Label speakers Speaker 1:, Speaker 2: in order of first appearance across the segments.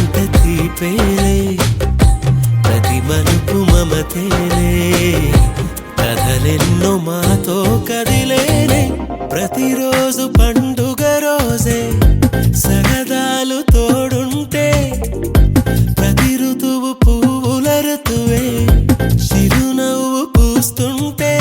Speaker 1: బ్రతుకంత తీపేలే ప్రతి మలుపు మమతేలే కథలెన్నో మాతో కదిలేనే ప్రతిరోజు పండుగ రోజే సరదాలు తోడుంటే ప్రతి ఋతువు పువ్వుల ఋతువే చిరునవ్వు పూస్తుంటే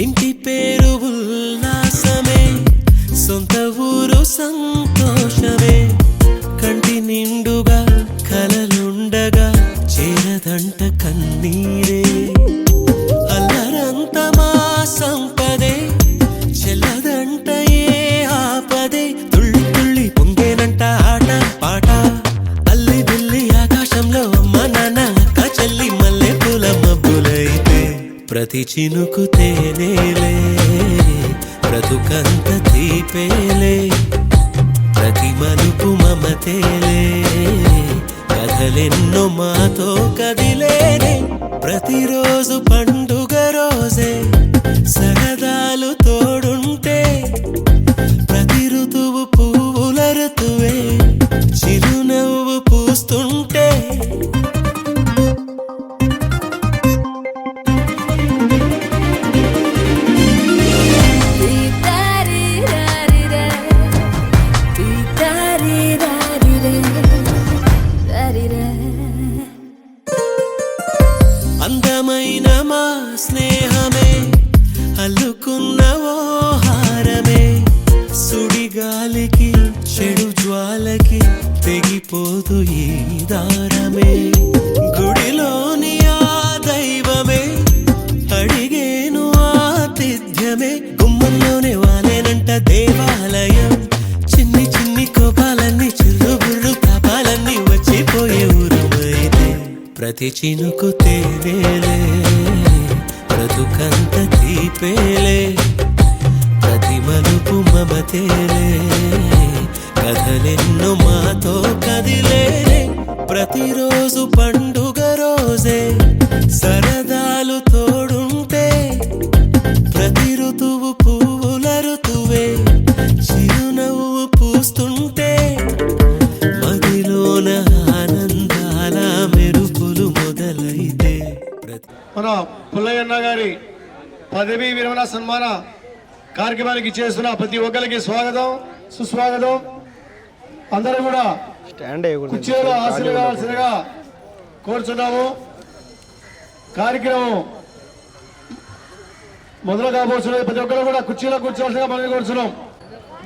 Speaker 1: ఇంటి పేరు ఉల్లాసమే సొంత ఊరు సంతోషమే కంటి నిండుగా కలలుండగా చేరదంట కన్నీరే అల్లరంత మా సంపదే చెల్లదంట ఏ ఆపదే తుళ్ళి తుళ్ళి పొంగేనంట ఆట పాట అల్లి బిల్లి ఆకాశంలో అమ్మ నాన్న అక్క చెల్లి మల్లె పూల మబ్బులైతే ప్రతి చినుకు తేనేలే బ్రతుకంత తీపేలే ప్రతి మలుపు మమతేలే కథలెన్నో మాతో కదిలేనే ప్రతిరోజు పండుగ రోజే సరదాలు తోడుంటే ప్రతి ఋతువు పువ్వుల ఋతువే చిరునవ్వు పూస్తుంటే అందమైన మా స్నేహమే అల్లుకున్న ఓ హారమే సుడిగాలికి చెడు జ్వాలకి తెగిపోదు ఈ దారమే గుడిలోని ఆ దైవమే అడిగేను ఆతిథ్యమే గుమ్మంలోనే వాలేనంట దేవాలయం చిన్ని చిన్ని కోపాలన్నీ చిరుబుర్రు తాపాలన్నీ వచ్చిపోయే ఊరుమైతే ప్రతి చినుకు తేనేలే బ్రతుకంత తీపేలే ప్రతి మలుపు మమతేలే కథలెన్నో మాతో కదిలేనే ప్రతిరోజు పండుగ రోజే సరదాలు తోడుంటే ప్రతి ఋతువు పువ్వుల ఋతువే చిరునవ్వు పూస్తుంటే మదిలోన ఆనందాల మెరుపులు మొదలైతే
Speaker 2: మన పుల్లయ్యన్న గారి పదవీ విరమణ సన్మాన కార్యక్రమానికి చేస్తున్న ప్రతి ఒక్కరికి స్వాగతం సుస్వాగతం. అందరూ కూడా కుర్చీలో ఆశీర్వదించాల్సిందిగా కోరుచున్నాము. కార్యక్రమం మొదలు కాబోతున్నది. ప్రతి ఒక్కరు కూడా కుర్చీలో కూర్చోవలసిందిగా మనం కోరుచున్నాం.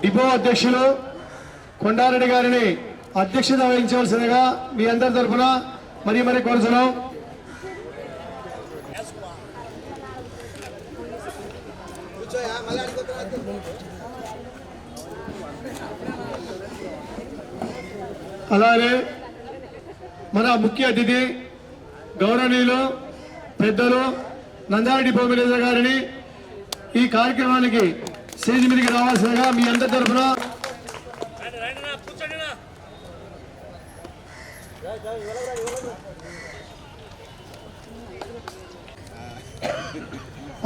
Speaker 2: డిపో అధ్యక్షులు కొండారెడ్డి గారిని అధ్యక్షత వహించవలసిందిగా మీ అందరి తరఫున మరీ కోరుచున్నాం. అలాగే మన ముఖ్య అతిథి గౌరవనీయులు పెద్దలు నంద్యాల డిపో మేనేజర్ గారిని ఈ కార్యక్రమానికి స్టేజ్ మీదకి రావాల్సిందిగా మీ అందరి తరఫున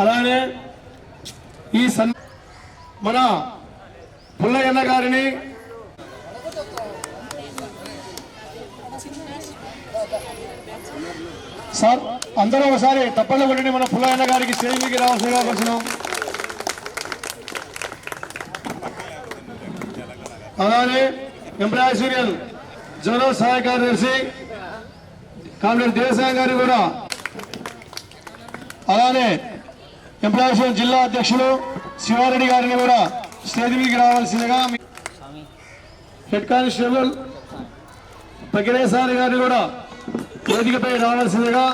Speaker 2: అలానే ఈ మన పుల్లయ్యన్న గారిని సార్ అందరూ ఒకసారి తప్పకుండా కొట్టండి. మన పుల్లయ్యన్న గారికి స్టేజ్ మీదకి రావాల్సిందిగా కోరుతున్నాం. అలానే ఎంప్లాయీస్ యూనియన్ జనరల్ సహాయ కార్యదర్శి కామ్రేడ్ దేవసాయి గారు కూడా, అలానే ఎంప్లాయీస్ యూనియన్ జిల్లా అధ్యక్షులు శివారెడ్డి గారిని కూడా స్టేజ్ మీదకి రావాల్సిందిగా, హెడ్ కానిస్టేబుల్ పగిరేసారి గారిని కూడా వేదికపై రావాల్సిందిగా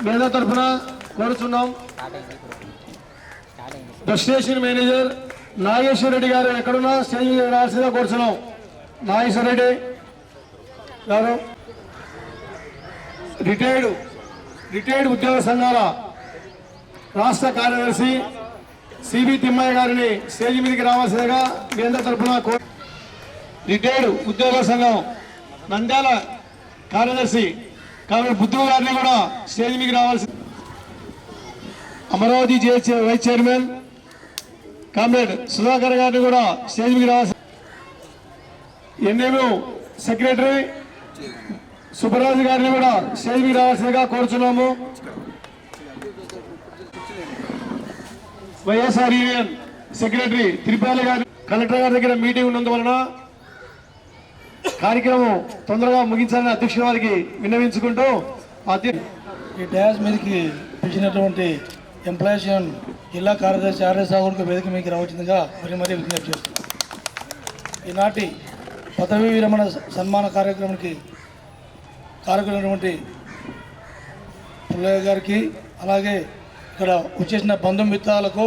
Speaker 2: మేధ తరఫున కోరుతున్నాం. The station manager Nageswara Reddy గారు ఎక్కడున్నా స్టేజ్ మీద రావాల్సిందిగా కోరుతున్నాం. నాగేశ్వర రెడ్డి గారు రిటైర్డ్ ఉద్యోగ సంఘాల రాష్ట్ర కార్యదర్శి సిబి తిమ్మయ్య గారిని స్టేజ్ మీదకి రావాల్సిందిగా మీ అందరి తరఫున రిటైర్డ్ ఉద్యోగుల సంఘం నంద్యాల కార్యదర్శి కామ్రేడ్ బుద్ధు గారిని కూడా స్టేజ్ మీకు రావాల్సి, Amaravati vice chairman comrade Sudhakar గారిని కూడా స్టేజ్ మీకు రావాల్సి, ఎన్ఎంయు సెక్రటరీ సుబ్బరాజు గారిని కూడా స్టేజ్ మీకు రావాల్సిందిగా కోరుచున్నాము. వైఎస్ఆర్ యూనియన్ సెక్రటరీ తిరుపతి గారి కలెక్టర్ గారి దగ్గర మీటింగ్ ఉన్నందువలన కార్యక్రమం తొందరగా ముగించాలని అధ్యక్షుల వారికి విన్నవించుకుంటూ
Speaker 3: ఈ డ్యాష్ మీదకి పిలిచినటువంటి ఎంప్లాయీస్ యూనియన్ జిల్లా కార్యదర్శి ఆర్ఎస్ సాగుడికి వేదిక మీకు రావచ్చిందిగా మరీ విజ్ఞప్తి చేస్తున్నాం. ఈనాటి పదవీ విరమణ సన్మాన కార్యక్రమానికి కారకులైనటువంటి పుల్లయ్య గారికి, అలాగే ఇక్కడ వచ్చేసిన బంధుమిత్రాలకు,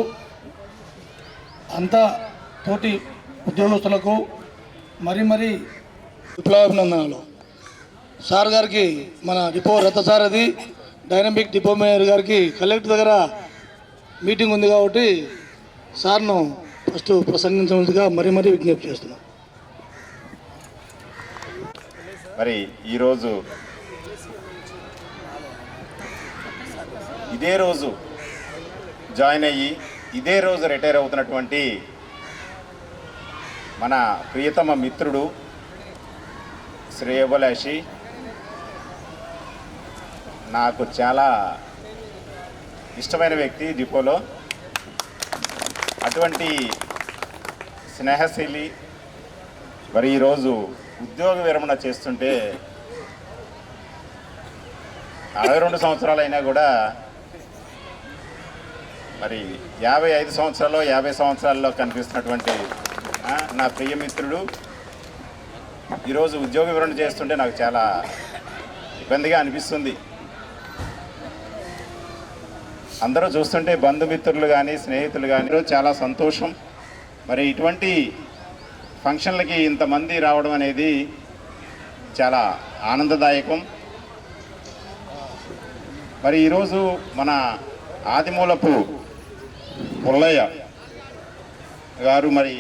Speaker 3: అంతా తోటి ఉద్యోగస్తులకు మరీ విప్లవాభినందనలు. సార్ గారికి మన డిపో రథసారథి డైనమిక్ డిపో మేయర్ గారికి కలెక్టర్ దగ్గర మీటింగ్ ఉంది కాబట్టి సార్ను ఫస్ట్ ప్రసంగించవలసిగా మరీ విజ్ఞప్తి చేస్తున్నాం.
Speaker 4: మరి ఈరోజు ఇదే రోజు జాయిన్ అయ్యి ఇదే రోజు రిటైర్ అవుతున్నటువంటి మన ప్రియతమ మిత్రుడు శ్రేయోభిలాషి నాకు చాలా ఇష్టమైన వ్యక్తి డిపోలో. అటువంటి స్నేహశీలి మరి ఈరోజు ఉద్యోగ విరమణ చేస్తుంటే 62 సంవత్సరాలైనా కూడా మరి 55 సంవత్సరాల్లో 50 సంవత్సరాల్లో కనిపిస్తున్నటువంటి నా ప్రియమిత్రుడు ఈరోజు ఉద్యోగ వివరణ చేస్తుంటే నాకు చాలా ఇబ్బందిగా అనిపిస్తుంది. అందరూ చూస్తుంటే బంధుమిత్రులు కానీ స్నేహితులు కానీ చాలా సంతోషం. మరి ఇటువంటి ఫంక్షన్లకి ఇంతమంది రావడం అనేది చాలా ఆనందదాయకం. మరి ఈరోజు మన ఆదిమూలపు పుల్లయ్య గారు మరి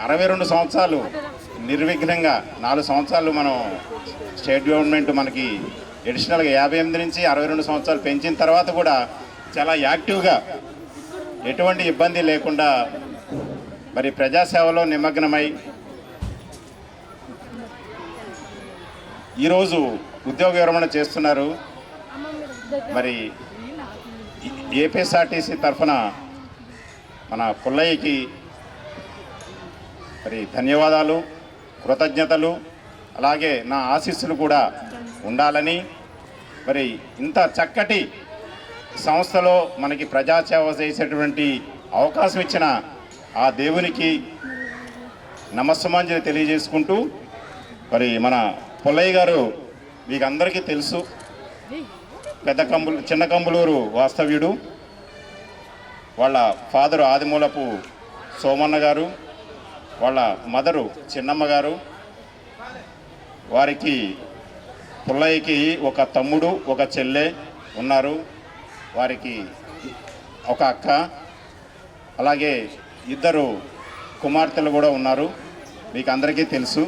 Speaker 4: 62 సంవత్సరాలు నిర్విఘ్నంగా 4 సంవత్సరాలు మనం స్టేట్ గవర్నమెంట్ మనకి అడిషనల్గా 58 నుంచి 62 సంవత్సరాలు పెంచిన తర్వాత కూడా చాలా యాక్టివ్గా ఎటువంటి ఇబ్బంది లేకుండా మరి ప్రజాసేవలో నిమగ్నమై ఈరోజు ఉద్యోగ విరమణ చేస్తున్నారు. మరి ఏపీఎస్ఆర్టీసీ తరఫున మన పుల్లయ్యకి మరి ధన్యవాదాలు, కృతజ్ఞతలు, అలాగే నా ఆశీస్సులు కూడా ఉండాలని, మరి ఇంత చక్కటి సంస్థలో మనకి ప్రజాసేవ చేసేటువంటి అవకాశం ఇచ్చిన ఆ దేవునికి నమస్సమాంజలి తెలియజేసుకుంటూ, మరి మన పుల్లయ్య గారు మీకు అందరికీ తెలుసు, చిన్న కంబులూరు వాస్తవ్యుడు. వాళ్ళ ఫాదరు ఆదిమూలపు సోమన్న గారు, వాళ్ళ మదరు చిన్నమ్మ గారు. వారికి పుల్లయ్యకి ఒక తమ్ముడు ఒక చెల్లె ఉన్నారు, వారికి ఒక అక్క, అలాగే 2 కుమార్తెలు కూడా ఉన్నారు, మీకు అందరికీ తెలుసు.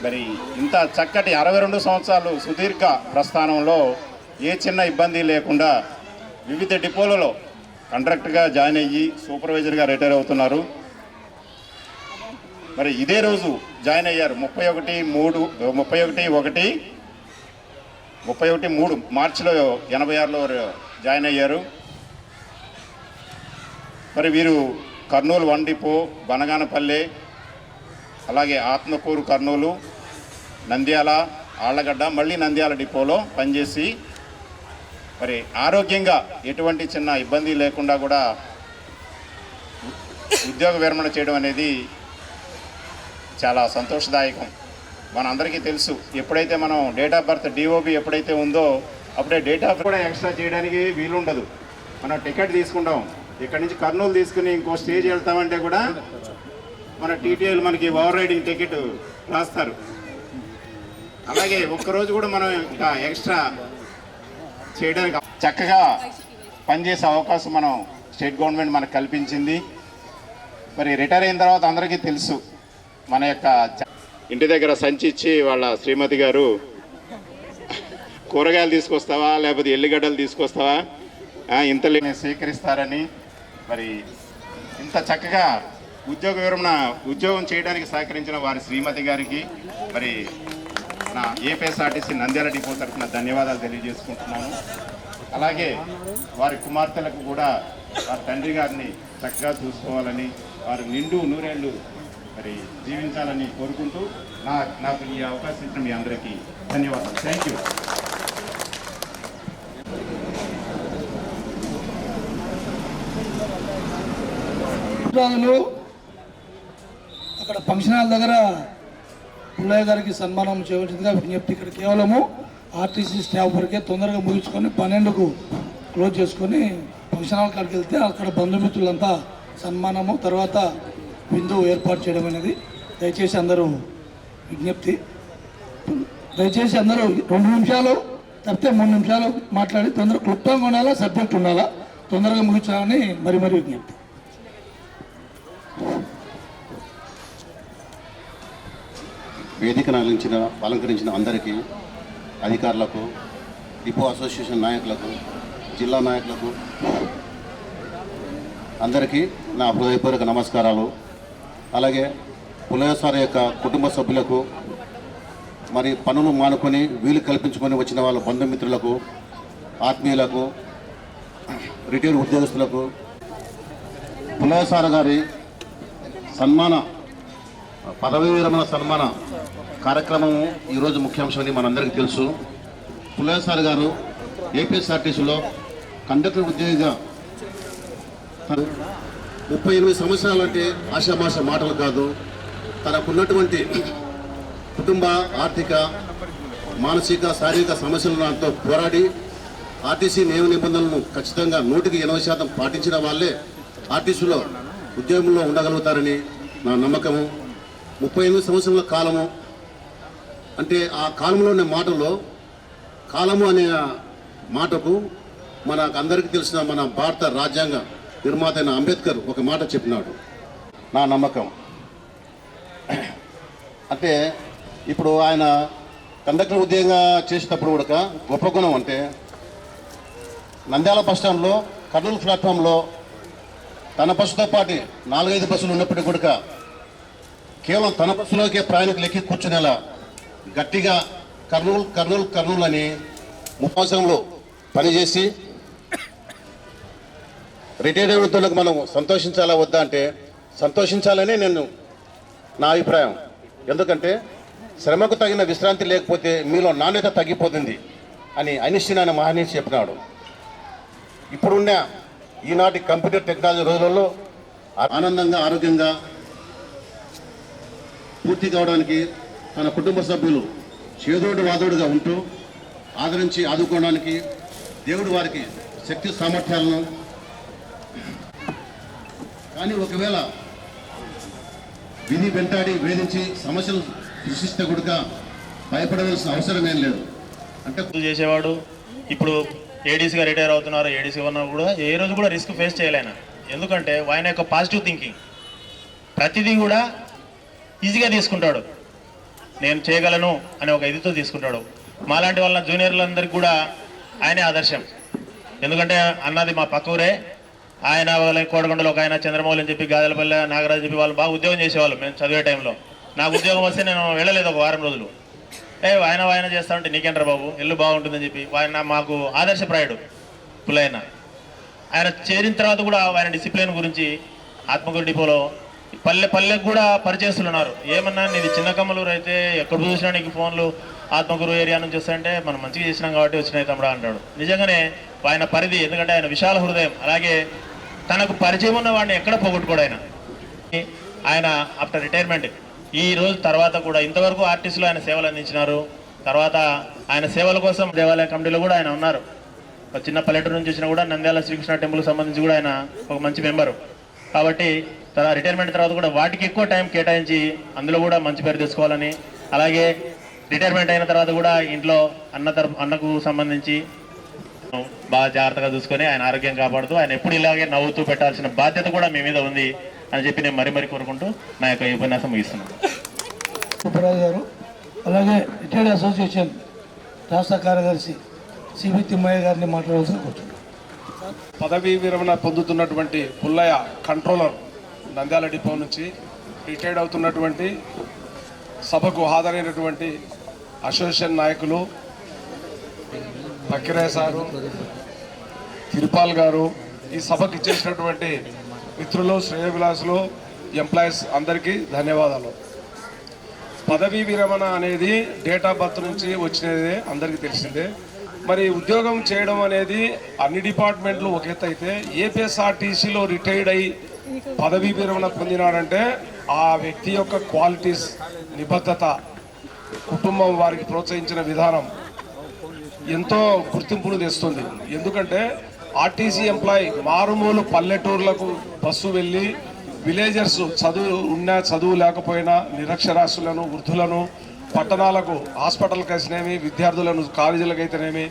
Speaker 4: మరి ఇంత చక్కటి 62 సంవత్సరాలు సుదీర్ఘ ప్రస్థానంలో ఏ చిన్న ఇబ్బంది లేకుండా వివిధ డిపోలలో కండక్టర్గా జాయిన్ అయ్యి సూపర్వైజర్గా రిటైర్ అవుతున్నారు. మరి ఇదే రోజు జాయిన్ అయ్యారు 31/3 మార్చిలో 86లో జాయిన్ అయ్యారు. మరి వీరు కర్నూలు 1 డిపో, బనగానపల్లె, అలాగే ఆత్మకూరు కర్నూలు, నంద్యాల, ఆళ్లగడ్డ, మళ్ళీ నంద్యాల డిపోలో పనిచేసి మరి ఆరోగ్యంగా ఎటువంటి చిన్న ఇబ్బంది లేకుండా కూడా ఉద్యోగ విరమణ చేయడం అనేది చాలా సంతోషదాయకం. మనందరికీ తెలుసు, ఎప్పుడైతే మనం డేట్ ఆఫ్ బర్త్ డిఓబి ఎప్పుడైతే ఉందో అప్పుడే డేట్ ఆఫ్ కూడా ఎక్స్ట్రా చేయడానికి వీలుండదు. మనం టికెట్ తీసుకుంటాం, ఇక్కడి నుంచి కర్నూలు తీసుకుని ఇంకో స్టేజ్ వెళ్తామంటే కూడా మన టీటీఏలు మనకి ఓవర్ రైడింగ్ టికెట్ రాస్తారు. అలాగే ఒక్కరోజు కూడా మనం ఇంకా ఎక్స్ట్రా చేయడానికి చక్కగా పనిచేసే అవకాశం మనం స్టేట్ గవర్నమెంట్ మనకు కల్పించింది. మరి రిటైర్ అయిన తర్వాత అందరికీ తెలుసు, మన యొక్క ఇంటి దగ్గర సంచి ఇచ్చి వాళ్ళ శ్రీమతి గారు కూరగాయలు తీసుకొస్తావా లేకపోతే ఎల్లిగడ్డలు తీసుకొస్తావా ఇంతలో స్వీకరిస్తారని మరి ఇంత చక్కగా ఉద్యోగం చేయడానికి సహకరించిన వారి శ్రీమతి గారికి మరి నా ఏపీఎస్ఆర్టీసీ నంద్యాల డిపో తరఫున ధన్యవాదాలు తెలియజేసుకుంటున్నాను. అలాగే వారి కుమార్తెలకు కూడా వారి తండ్రి గారిని చక్కగా చూసుకోవాలని వారు నిండు నూరేళ్ళు మరి జీవించాలని కోరుకుంటూ నాకు ఈ అవకాశం ఇచ్చిన మీ అందరికీ ధన్యవాదాలు. Thank you.
Speaker 3: అక్కడ ఫంక్షన్ హాల్ దగ్గర పుల్లయ్య గారికి సన్మానం చేయవలసిందిగా విజ్ఞప్తి. ఇక్కడ కేవలము ఆర్టీసీ స్టాఫ్ వరకే తొందరగా ముగించుకొని 12కు క్లోజ్ చేసుకొని ఫంక్షన్ హాల్ కాడికి వెళ్తే అక్కడ బంధుమిత్రులంతా సన్మానము తర్వాత విందు ఏర్పాటు చేయడం అనేది దయచేసి అందరూ విజ్ఞప్తి. దయచేసి అందరూ 2 నిమిషాలు తప్పితే 3 నిమిషాలు మాట్లాడి తొందరగా క్లుప్తంగా ఉండాలా, సబ్జెక్ట్ ఉండాలా, తొందరగా ముగించాలని మరి విజ్ఞప్తి.
Speaker 5: వేదికను అలంకరించిన అందరికీ, అధికారులకు, డిపో అసోసియేషన్ నాయకులకు, జిల్లా నాయకులకు అందరికీ నా హృదయపూర్వక నమస్కారాలు. అలాగే పుల్లయ్య సార్ యొక్క కుటుంబ సభ్యులకు, మరి పనులు మానుకొని వీలు కల్పించుకొని వచ్చిన వాళ్ళ బంధుమిత్రులకు, ఆత్మీయులకు, రిటైర్ ఉద్యోగస్తులకు పుల్లయ్య సార్ గారి పదవీ విరమణ సన్మాన కార్యక్రమము ఈరోజు ముఖ్యాంశమని మనందరికీ తెలుసు. పుల్లయ్య సార్ గారు ఏపీఎస్ఆర్టీసీలో కండక్టర్ ఉద్యోగిగా 38 సంవత్సరాలు అంటే ఆషామాష మాటలు కాదు. తనకున్నటువంటి కుటుంబ, ఆర్థిక, మానసిక, శారీరక సమస్యలతో పోరాడి ఆర్టీసీ నియమ నిబంధనలను ఖచ్చితంగా 100% పాటించిన వాళ్ళే ఆర్టీసీలో ఉద్యోగంలో ఉండగలుగుతారని నా నమ్మకము. 38 సంవత్సరాల కాలము అంటే ఆ కాలంలో ఉన్న మాటల్లో కాలము అనే మాటకు మనకు అందరికీ తెలిసిన మన భారత రాజ్యాంగ నిర్మాత అయిన అంబేద్కర్ ఒక మాట చెప్పినాడు. నా నమ్మకం అంటే ఇప్పుడు ఆయన కండక్టర్ ఉద్యోగంగా చేసేటప్పుడు కూడా గొప్ప గుణం అంటే నంద్యాల బస్ స్టాండ్లో కర్నూలు ప్లాట్ఫామ్లో తన బస్సుతో పాటు 4-5 బస్సులు ఉన్నప్పటికీ కూడా కేవలం తన బస్సులోకే ప్రయాణికులు ఎక్కి కూర్చునేలా గట్టిగా కర్నూలు అని 30 సంవత్సరంలో పనిచేసి రిటైర్డ్ వృద్ధులకు మనం సంతోషించాలా వద్దా అంటే సంతోషించాలని నా అభిప్రాయం. ఎందుకంటే శ్రమకు తగిన విశ్రాంతి లేకపోతే మీలో నాణ్యత తగ్గిపోతుంది అని ఐన్స్టీన్ అనే మహనీయుడు చెప్పినాడు. ఇప్పుడున్న ఈనాటి కంప్యూటర్ టెక్నాలజీ రోజులలో ఆనందంగా, ఆరోగ్యంగా పూర్తి కావడానికి తన కుటుంబ సభ్యులు చేదోడు వాదోడుగా ఉంటూ ఆదరించి ఆదుకోవడానికి దేవుడు వారికి శక్తి సామర్థ్యాలను, కానీ ఒకవేళ విధి వెంటాడి వేధించి సమస్యలు సృష్టిస్తే కూడా భయపడవలసిన అవసరం ఏం లేదు.
Speaker 6: అంటే చేసేవాడు ఇప్పుడు ఏడీసీగా రిటైర్ అవుతున్నారు. ఏడీసీ ఉన్నా కూడా ఏ రోజు కూడా రిస్క్ ఫేస్ చేయలేను. ఎందుకంటే ఆయన యొక్క పాజిటివ్ థింకింగ్ ప్రతిదీ కూడా ఈజీగా తీసుకుంటాడు. నేను చేయగలను అనే ఒక ఇదితో తీసుకుంటాడు. మాలాంటి వాళ్ళ జూనియర్లందరికీ కూడా ఆయనే ఆదర్శం. ఎందుకంటే అన్నది మా పక్క ఊరే. ఆయన కోడకొండలో ఒక ఆయన చంద్రమౌళి అని చెప్పి, గాదెలపల్లె నాగరాజు చెప్పి వాళ్ళు బాగా ఉద్యోగం చేసేవాళ్ళు. మేము చదివే టైంలో నాకు ఉద్యోగం వస్తే నేను వెళ్ళలేదు ఒక వారం రోజులు. ఆయన చేస్తా ఉంటే నీకేంట్రా బాబు ఇల్లు బాగుంటుందని చెప్పి ఆయన మాకు ఆదర్శప్రాయుడు పుల్లయ్య. ఆయన చేరిన తర్వాత కూడా ఆయన డిసిప్లిన్ గురించి ఆత్మకూరు డిపోలో పల్లెకు కూడా పరిచయస్తులు ఉన్నారు. ఏమన్నా నీది చిన్న కమ్మలూరు అయితే ఎక్కడ చూసినా నీకు ఫోన్లు ఆత్మకూరు ఏరియా నుంచి వస్తాయంటే మనం మంచిగా చేసినాం కాబట్టి వచ్చినాయి తమ్ముడా అంటాడు. నిజంగానే ఆయన పరిధి, ఎందుకంటే ఆయన విశాల హృదయం. అలాగే తనకు పరిచయం ఉన్న వాడిని ఎక్కడ పోగొట్టుకోడు ఆయన ఆఫ్టర్ రిటైర్మెంట్ ఈ రోజు తర్వాత కూడా ఇంతవరకు ఆర్టీసీలో ఆయన సేవలు అందించినారు. తర్వాత ఆయన సేవల కోసం దేవాలయ కమిటీలో కూడా ఆయన ఉన్నారు. ఒక చిన్న పల్లెటూరు నుంచి వచ్చినా కూడా నంద్యాల శ్రీకృష్ణ టెంపుల్కి సంబంధించి కూడా ఆయన ఒక మంచి మెంబరు. కాబట్టి తన రిటైర్మెంట్ తర్వాత కూడా వాటికి ఎక్కువ టైం కేటాయించి అందులో కూడా మంచి పేరు తెచ్చుకోవాలని, అలాగే రిటైర్మెంట్ అయిన తర్వాత కూడా ఇంట్లో అన్నకు సంబంధించి బాగా జాగ్రత్తగా చూసుకొని ఆయన ఆరోగ్యం కాపాడుతూ ఆయన ఎప్పుడు ఇలాగే నవ్వుతూ పెట్టాల్సిన బాధ్యత కూడా మీ మీద ఉంది అని చెప్పి నేను మరీ కోరుకుంటూ నా యొక్క ఉపన్యాసం ముగిస్తున్నాను.
Speaker 3: సుబ్బరాజు గారు, అలాగే రిటైర్డ్ అసోసియేషన్ రాష్ట్ర కార్యదర్శి సిబి తిమ్మయ్య గారిని మాట్లాడాల్సిన కూర్చున్నాం.
Speaker 7: పదవీ విరమణ పొందుతున్నటువంటి పుల్లయ్య కంట్రోలర్ నంద్యాల డిపో నుంచి రిటైర్డ్ అవుతున్నటువంటి సభకు హాజరైనటువంటి అసోసియేషన్ నాయకులు బక్కిరాయ్ సారు, తిరుపాల్ గారు, ఈ సభకు ఇచ్చేసినటువంటి మిత్రులు, శ్రేయోభిలాసులు, ఎంప్లాయీస్ అందరికీ ధన్యవాదాలు. పదవీ విరమణ అనేది డేట్ ఆఫ్ బర్త్ నుంచి వచ్చినదే అందరికీ తెలిసిందే. మరి ఉద్యోగం చేయడం అనేది అన్ని డిపార్ట్మెంట్లు ఒక ఎత్తు అయితే ఏపీఎస్ఆర్టీసీలో రిటైర్డ్ అయ్యి పదవీ విరమణ పొందినాడంటే ఆ వ్యక్తి యొక్క క్వాలిటీస్, నిబద్ధత, కుటుంబం వారికి ప్రోత్సహించిన విధానం ఎంతో గుర్తింపును తెస్తుంది. ఎందుకంటే ఆర్టీసీ ఎంప్లాయీ మారుమూలు పల్లెటూర్లకు బస్సు వెళ్ళి విలేజర్స్ చదువు లేకపోయినా నిరక్షరాస్యులను, వృద్ధులను పట్టణాలకు హాస్పిటల్కి అయితేనేమి, విద్యార్థులను కాలేజీలకు అయితేనేమి,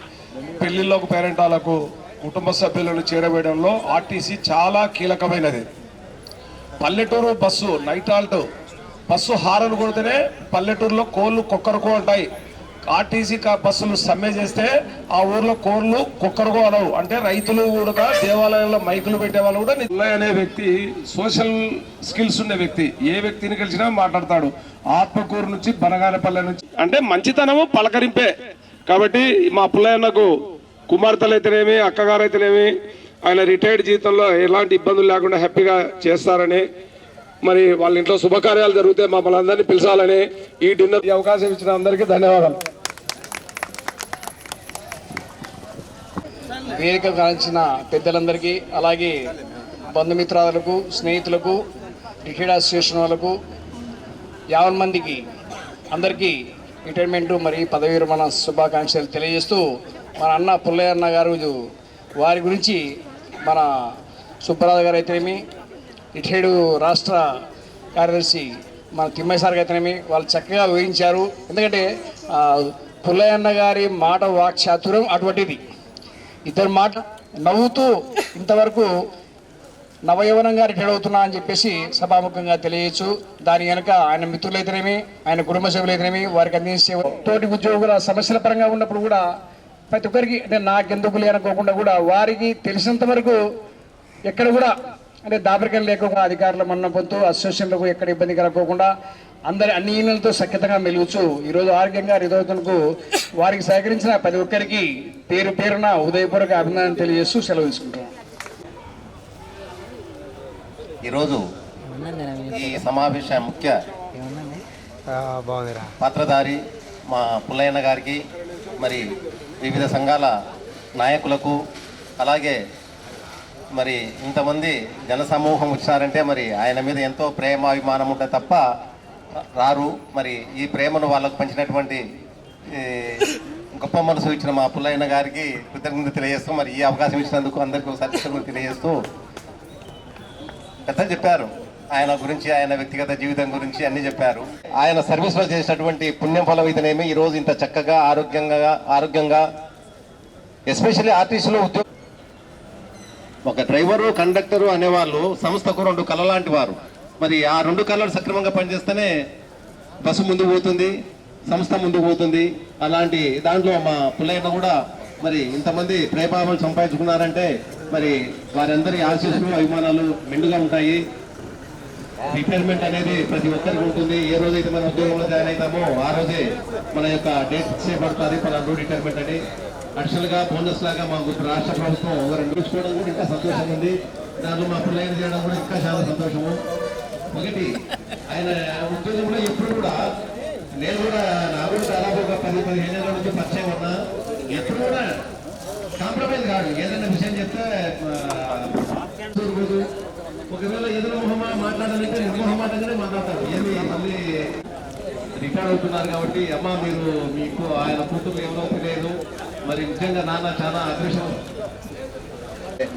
Speaker 7: పెళ్లిళ్ళకు, పేరెంటాలకు, కుటుంబ సభ్యులను చేరవేయడంలో ఆర్టీసీ చాలా కీలకమైనది. పల్లెటూరు bus night halt bus horn కొడితేనే పల్లెటూరులో కోళ్ళు కుక్కరుకో అంటాయి. ఆర్టీసీ బస్సులు సమ్మె చేస్తే ఆ ఊర్లో కోళ్ళు కుక్కరుకో అనవు. అంటే రైతులు కూడా దేవాలయంలో మైకులు పెట్టే వాళ్ళు కూడా. పుల్లయ్య అనే వ్యక్తి సోషల్ స్కిల్స్ ఉన్న వ్యక్తి, ఏ వ్యక్తిని కలిసినా మాట్లాడతాడు. ఆత్మకూరు నుంచి బనగానపల్లె నుంచి అంటే మంచితనము పలకరింపే. కాబట్టి మా పుల్లయ్యన్నకు కుమార్తెలు అయితేనేమి, అక్కగారు అయితేనేమి, ఆయన రిటైర్డ్ జీవితంలో ఎలాంటి ఇబ్బందులు లేకుండా హ్యాపీగా చేస్తారని, మరి వాళ్ళ ఇంట్లో శుభకార్యాలు జరిగితే మమ్మల్ని అందరినీ పిలిచాలని ఈ డిన్నర్ అవకాశం ఇచ్చిన అందరికీ ధన్యవాదాలు.
Speaker 8: వేదిక కాల్చిన పెద్దలందరికీ, అలాగే బంధుమిత్రాలకు, స్నేహితులకు, రిటైర్డ్ అసోసియేషన్ వాళ్ళకు, 50 మందికి అందరికీ రిటైర్మెంటు మరియు పదవీ విరమణ శుభాకాంక్షలు తెలియజేస్తూ, మన అన్న పుల్లయ్య అన్న గారు వారి గురించి మన సుబ్బరాజు గారు అయితేనేమి, రిటైర్డ్ రాష్ట్ర కార్యదర్శి మన తిమ్మయ్య సార్ అయితేనేమి, వాళ్ళు చక్కగా వివరించారు. ఎందుకంటే పుల్లయ్య అన్న గారి మాట వాక్చాతుర్యం అటువంటిది. ఇద్దరు మాట నవ్వుతూ ఇంతవరకు నవయవనంగా రిటైర్ అవుతున్నా అని చెప్పేసి సభాముఖంగా తెలియచ్చు. దాని వెనుక ఆయన మిత్రులైతేనేమి, ఆయన కుటుంబ సభ్యులైతేనేమి, వారికి అందించే తోటి ఉద్యోగుల సమస్యల పరంగా ఉన్నప్పుడు కూడా ప్రతి ఒక్కరికి అంటే నాకెందుకు లేనుకోకుండా కూడా వారికి తెలిసినంత వరకు ఎక్కడ కూడా అంటే దాపరికం లేకుండా అధికారుల మన్నపంతో అసోసియేషన్లకు ఎక్కడ ఇబ్బంది కలగకుండా అందరి అన్ని యూనియన్లతో సఖ్యతగా మెలుగుచు ఈరోజు ఆరోగ్యంగా రిజర్వులకు వారికి సహకరించిన ప్రతి ఒక్కరికి పేరు పేరున ఉదయపూర్వక అభినందన తెలియజేస్తూ సెలవు తీసుకుంటున్నాను.
Speaker 9: ఈరోజు ఈ సమావేశ ముఖ్య పాత్రధారి మా పుల్లయ్యన్న గారికి, మరి వివిధ సంఘాల నాయకులకు, అలాగే మరి ఇంతమంది జనసమూహం వచ్చారంటే మరి ఆయన మీద ఎంతో ప్రేమ, అభిమానం ఉంటుంది తప్ప రారు. మరి ఈ ప్రేమను వాళ్ళకు పంచినటువంటి గొప్ప మనసు ఇచ్చిన మా పుల్లయ్యన్న గారికి కృతజ్ఞత తెలియజేస్తూ, మరి ఈ అవకాశం ఇచ్చినందుకు అందరికీ ఒకసారి కృతజ్ఞత తెలియజేస్తూ, పెద్దలు చెప్పారు ఆయన గురించి, ఆయన వ్యక్తిగత జీవితం గురించి అన్ని చెప్పారు. ఆయన సర్వీస్లో చేసినటువంటి పుణ్యం ఫలం ఇతనేమి ఈరోజు ఇంత చక్కగా ఆరోగ్యంగా ఎస్పెషల్లీ ఆర్టీసీలో ఉద్యోగం. ఒక డ్రైవరు, కండక్టరు అనేవాళ్ళు సంస్థకు 2 కళ్ళ లాంటి వారు. మరి ఆ 2 కళ్ళలు సక్రమంగా పనిచేస్తేనే బస్సు ముందుకు పోతుంది, సంస్థ ముందుకు పోతుంది. అలాంటి దాంట్లో మా పుల్లయ్యన్న కూడా మరి ఇంతమంది ప్రేమాభావాలు సంపాదించుకున్నారంటే మరి వారందరి ఆశీస్సులు, అభిమానాలు మెండుగా ఉంటాయి. రిటైర్మెంట్ అనేది ప్రతి ఒక్కరికి ఉంటుంది. ఏ రోజైతే మనం ఉద్యోగంలో జాయిన్ అవుతామో ఆ రోజే మన యొక్క డేట్ ఫిక్స్ చేయబడుతుంది, పలానా రిటైర్మెంట్ అని. అడిషనల్గా బోనస్ లాగా మాకు రాష్ట్ర ప్రభుత్వం 2 చూసుకోవడం కూడా ఇంకా సంతోషంగా ఉంది. దాంట్లో మా పుల్లయ్యన చేయడం కూడా ఇంకా చాలా సంతోషము. ఒకటి, ఆయన ఉద్యోగంలో ఎప్పుడు కూడా నేను కూడా నా కూడా దాదాపు ఒక 10-15 ఏళ్ళ నుంచి పరిచయం ఉన్నా, ఎప్పుడు కూడా కాంప్రమైజ్ కాదు. ఏదైనా విషయం చెప్తే ఒకవేళ ఏదైనా మాట్లాడాలంటే నిర్మోహమాటంగానే మాట్లాడతారు. ఏమి మళ్ళీ రిటైర్ అవుతున్నారు కాబట్టి అమ్మ మీకు ఆయన కూతురు ఎవరో తెలియదు, మరి నిజంగా నాన్న చాలా అదృష్టం.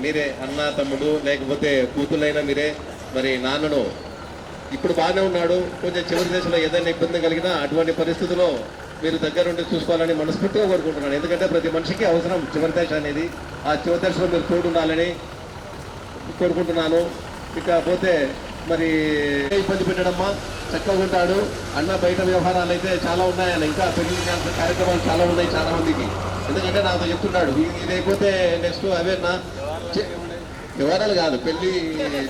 Speaker 9: మీరే అన్న, తమ్ముడు, లేకపోతే కూతుర్లైనా మీరే మరి నాన్నను ఇప్పుడు బాగానే ఉన్నాడు. కొంచెం చివరి దశలో ఏదైనా ఇబ్బంది కలిగినా అటువంటి పరిస్థితుల్లో మీరు దగ్గరుండి చూసుకోవాలని మనస్ఫూర్తిగా కోరుకుంటున్నాను. ఎందుకంటే ప్రతి మనిషికి అవసరం చివరి దశ అనేది. ఆ చివరి దశలో మీరు తోడు ఉండాలని కోరుకుంటున్నాను. ఇకపోతే మరి ఇబ్బంది పెట్టడమ్మా
Speaker 5: చక్కగా ఉంటాడు. అన్న బయట వ్యవహారాలు అయితే చాలా ఉన్నాయి, ఆయన ఇంకా పెళ్లి కార్యక్రమాలు చాలా ఉన్నాయి చాలా మందికి. ఎందుకంటే నాతో చెప్తున్నాడు ఇది అయిపోతే నెక్స్ట్ అవేనా వ్యవహారాలు కాదు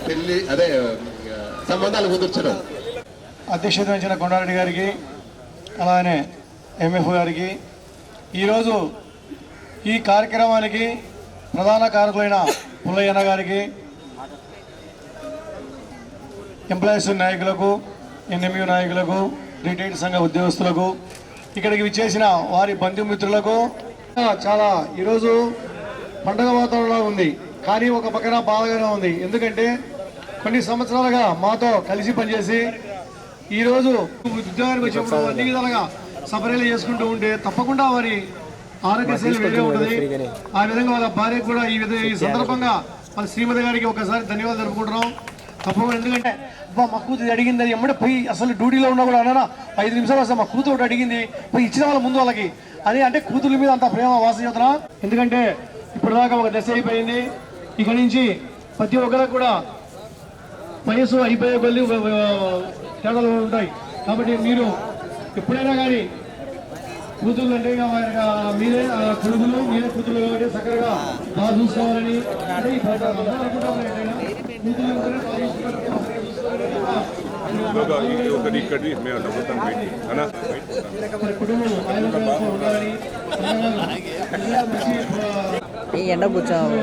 Speaker 5: పెళ్లి అదే సంబంధాలు కుదుర్చడం.
Speaker 2: అధ్యక్షత వహించిన కొండారెడ్డి గారికి అలానే ఎంఎఫ్ గారికి ఈరోజు ఈ కార్యక్రమానికి ప్రధాన కారకులైన పుల్లయ్యన్న గారికి, ఎంప్లాయీస్ నాయకులకు, ఎన్ఎంయూ నాయకులకు, రిటైర్డ్ సంఘ ఉద్యోగస్తులకు, ఇక్కడికి విచ్చేసిన వారి బంధుమిత్రులకు చాలా ఈరోజు పండుగ వాతావరణంలో ఉంది. కానీ ఒక పక్కన బాధగానే ఉంది. ఎందుకంటే కొన్ని సంవత్సరాలుగా మాతో కలిసి పనిచేసి ఈరోజు ఉద్యోగానికి వచ్చినప్పుడు అన్ని విధాలుగా సపరేలు చేసుకుంటూ ఉంటే తప్పకుండా వారి ఆరోగ్యశైలి వేరే ఉంటుంది. ఆ విధంగా వాళ్ళ భార్యకు కూడా ఈ సందర్భంగా వాళ్ళ శ్రీమతి గారికి ఒకసారి ధన్యవాదాలు జరుపుకుంటున్నాం. తప్పకుండా ఎందుకంటే మా కూతురు అడిగింది అది ఎమ్మడే పోయి అసలు డ్యూటీలో ఉన్నా కూడా అన్నా 5 నిమిషాలు వస్తే మా కూతురు ఒకటి అడిగింది పోయి ఇచ్చిన వాళ్ళ ముందు వాళ్ళకి అది అంటే కూతుర్ల మీద అంత ప్రేమ వాసన. ఎందుకంటే ఇప్పుడు దాకా ఒక దశ అయిపోయింది. ఇక నుంచి ప్రతి ఒక్కరికి కూడా వయసు అయిపోయే కొద్ది తేడాలు ఉంటాయి. కాబట్టి మీరు ఎప్పుడైనా కానీ కూతుర్లు అంటే మీరే కొడుకులు మీరే కూతురు కాబట్టి చక్కగా బాగా చూసుకోవాలని
Speaker 10: ఈ ఎండ కూర్చోవు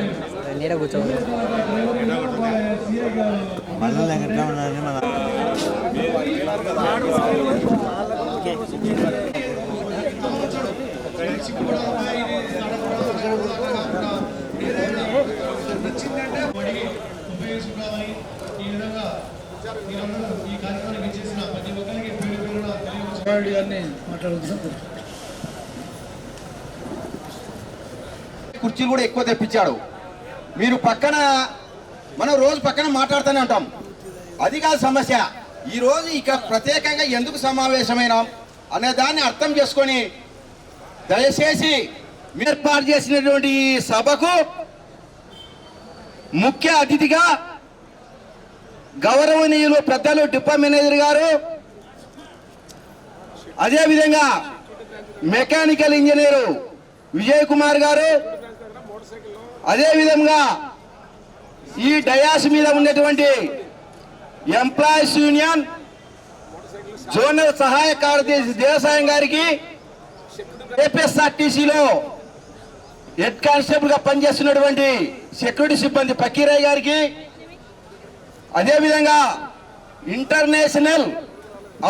Speaker 10: నీడ కూర్చోవు మన ఎట్లా ఉన్నారని మన
Speaker 9: కుర్చీలు కూడా ఎక్కువ తెప్పించాడు. మీరు పక్కన మనం రోజు పక్కన మాట్లాడుతూనే ఉంటాం, అది కాదు సమస్య. ఈరోజు ఇక ప్రత్యేకంగా ఎందుకు సమావేశమైనాం అనే దాన్ని అర్థం చేసుకొని దయచేసి ఏర్పాటు చేసినటువంటి ఈ సభకు ముఖ్య అతిథిగా గౌరవనీయులు పెద్దలు డిపో మేనేజర్ గారు, అదేవిధంగా మెకానికల్ ఇంజనీరు విజయ్ కుమార్ గారు, అదేవిధంగా ఈ డయాస్ మీద ఉన్నటువంటి ఎంప్లాయీస్ యూనియన్ జోనల్ సహాయ కార్యదర్శి దేవసాయం గారికి, ఏపీఎస్ఆర్టీసీలో హెడ్ కానిస్టేబుల్ గా పనిచేస్తున్నటువంటి సెక్యూరిటీ సిబ్బంది పకీరయ్య గారికి, అదేవిధంగా ఇంటర్నేషనల్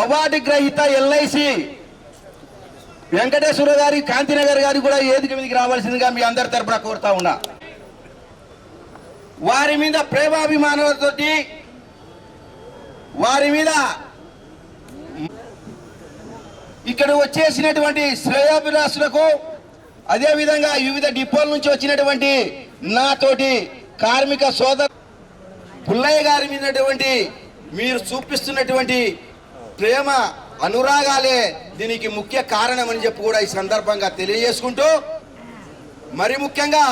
Speaker 9: అవార్డు గ్రహీత ఎల్ఐసి వెంకటేశ్వర గారి, కాంతినగర్ గారికి కూడా వేదిక మీదకి రావాల్సిందిగా మీ అందరి తరపున కోరుతా ఉన్నా. వారి మీద ప్రేమాభిమానాలతోటి వారి మీద ఇక్కడ వచ్చేసినటువంటి శ్రేయోభిలాషులకు, అదేవిధంగా వివిధ డిపోల నుంచి వచ్చినటువంటి నాతోటి కార్మిక సోదరు పుల్లయ్య గారి మీద మీరు చూపిస్తున్నటువంటి ప్రేమ అనురాగాలే దీనికి ముఖ్య కారణమని చెప్పి కూడా ఈ సందర్భంగా తెలియజేసుకుంటూ, మరి ముఖ్యంగా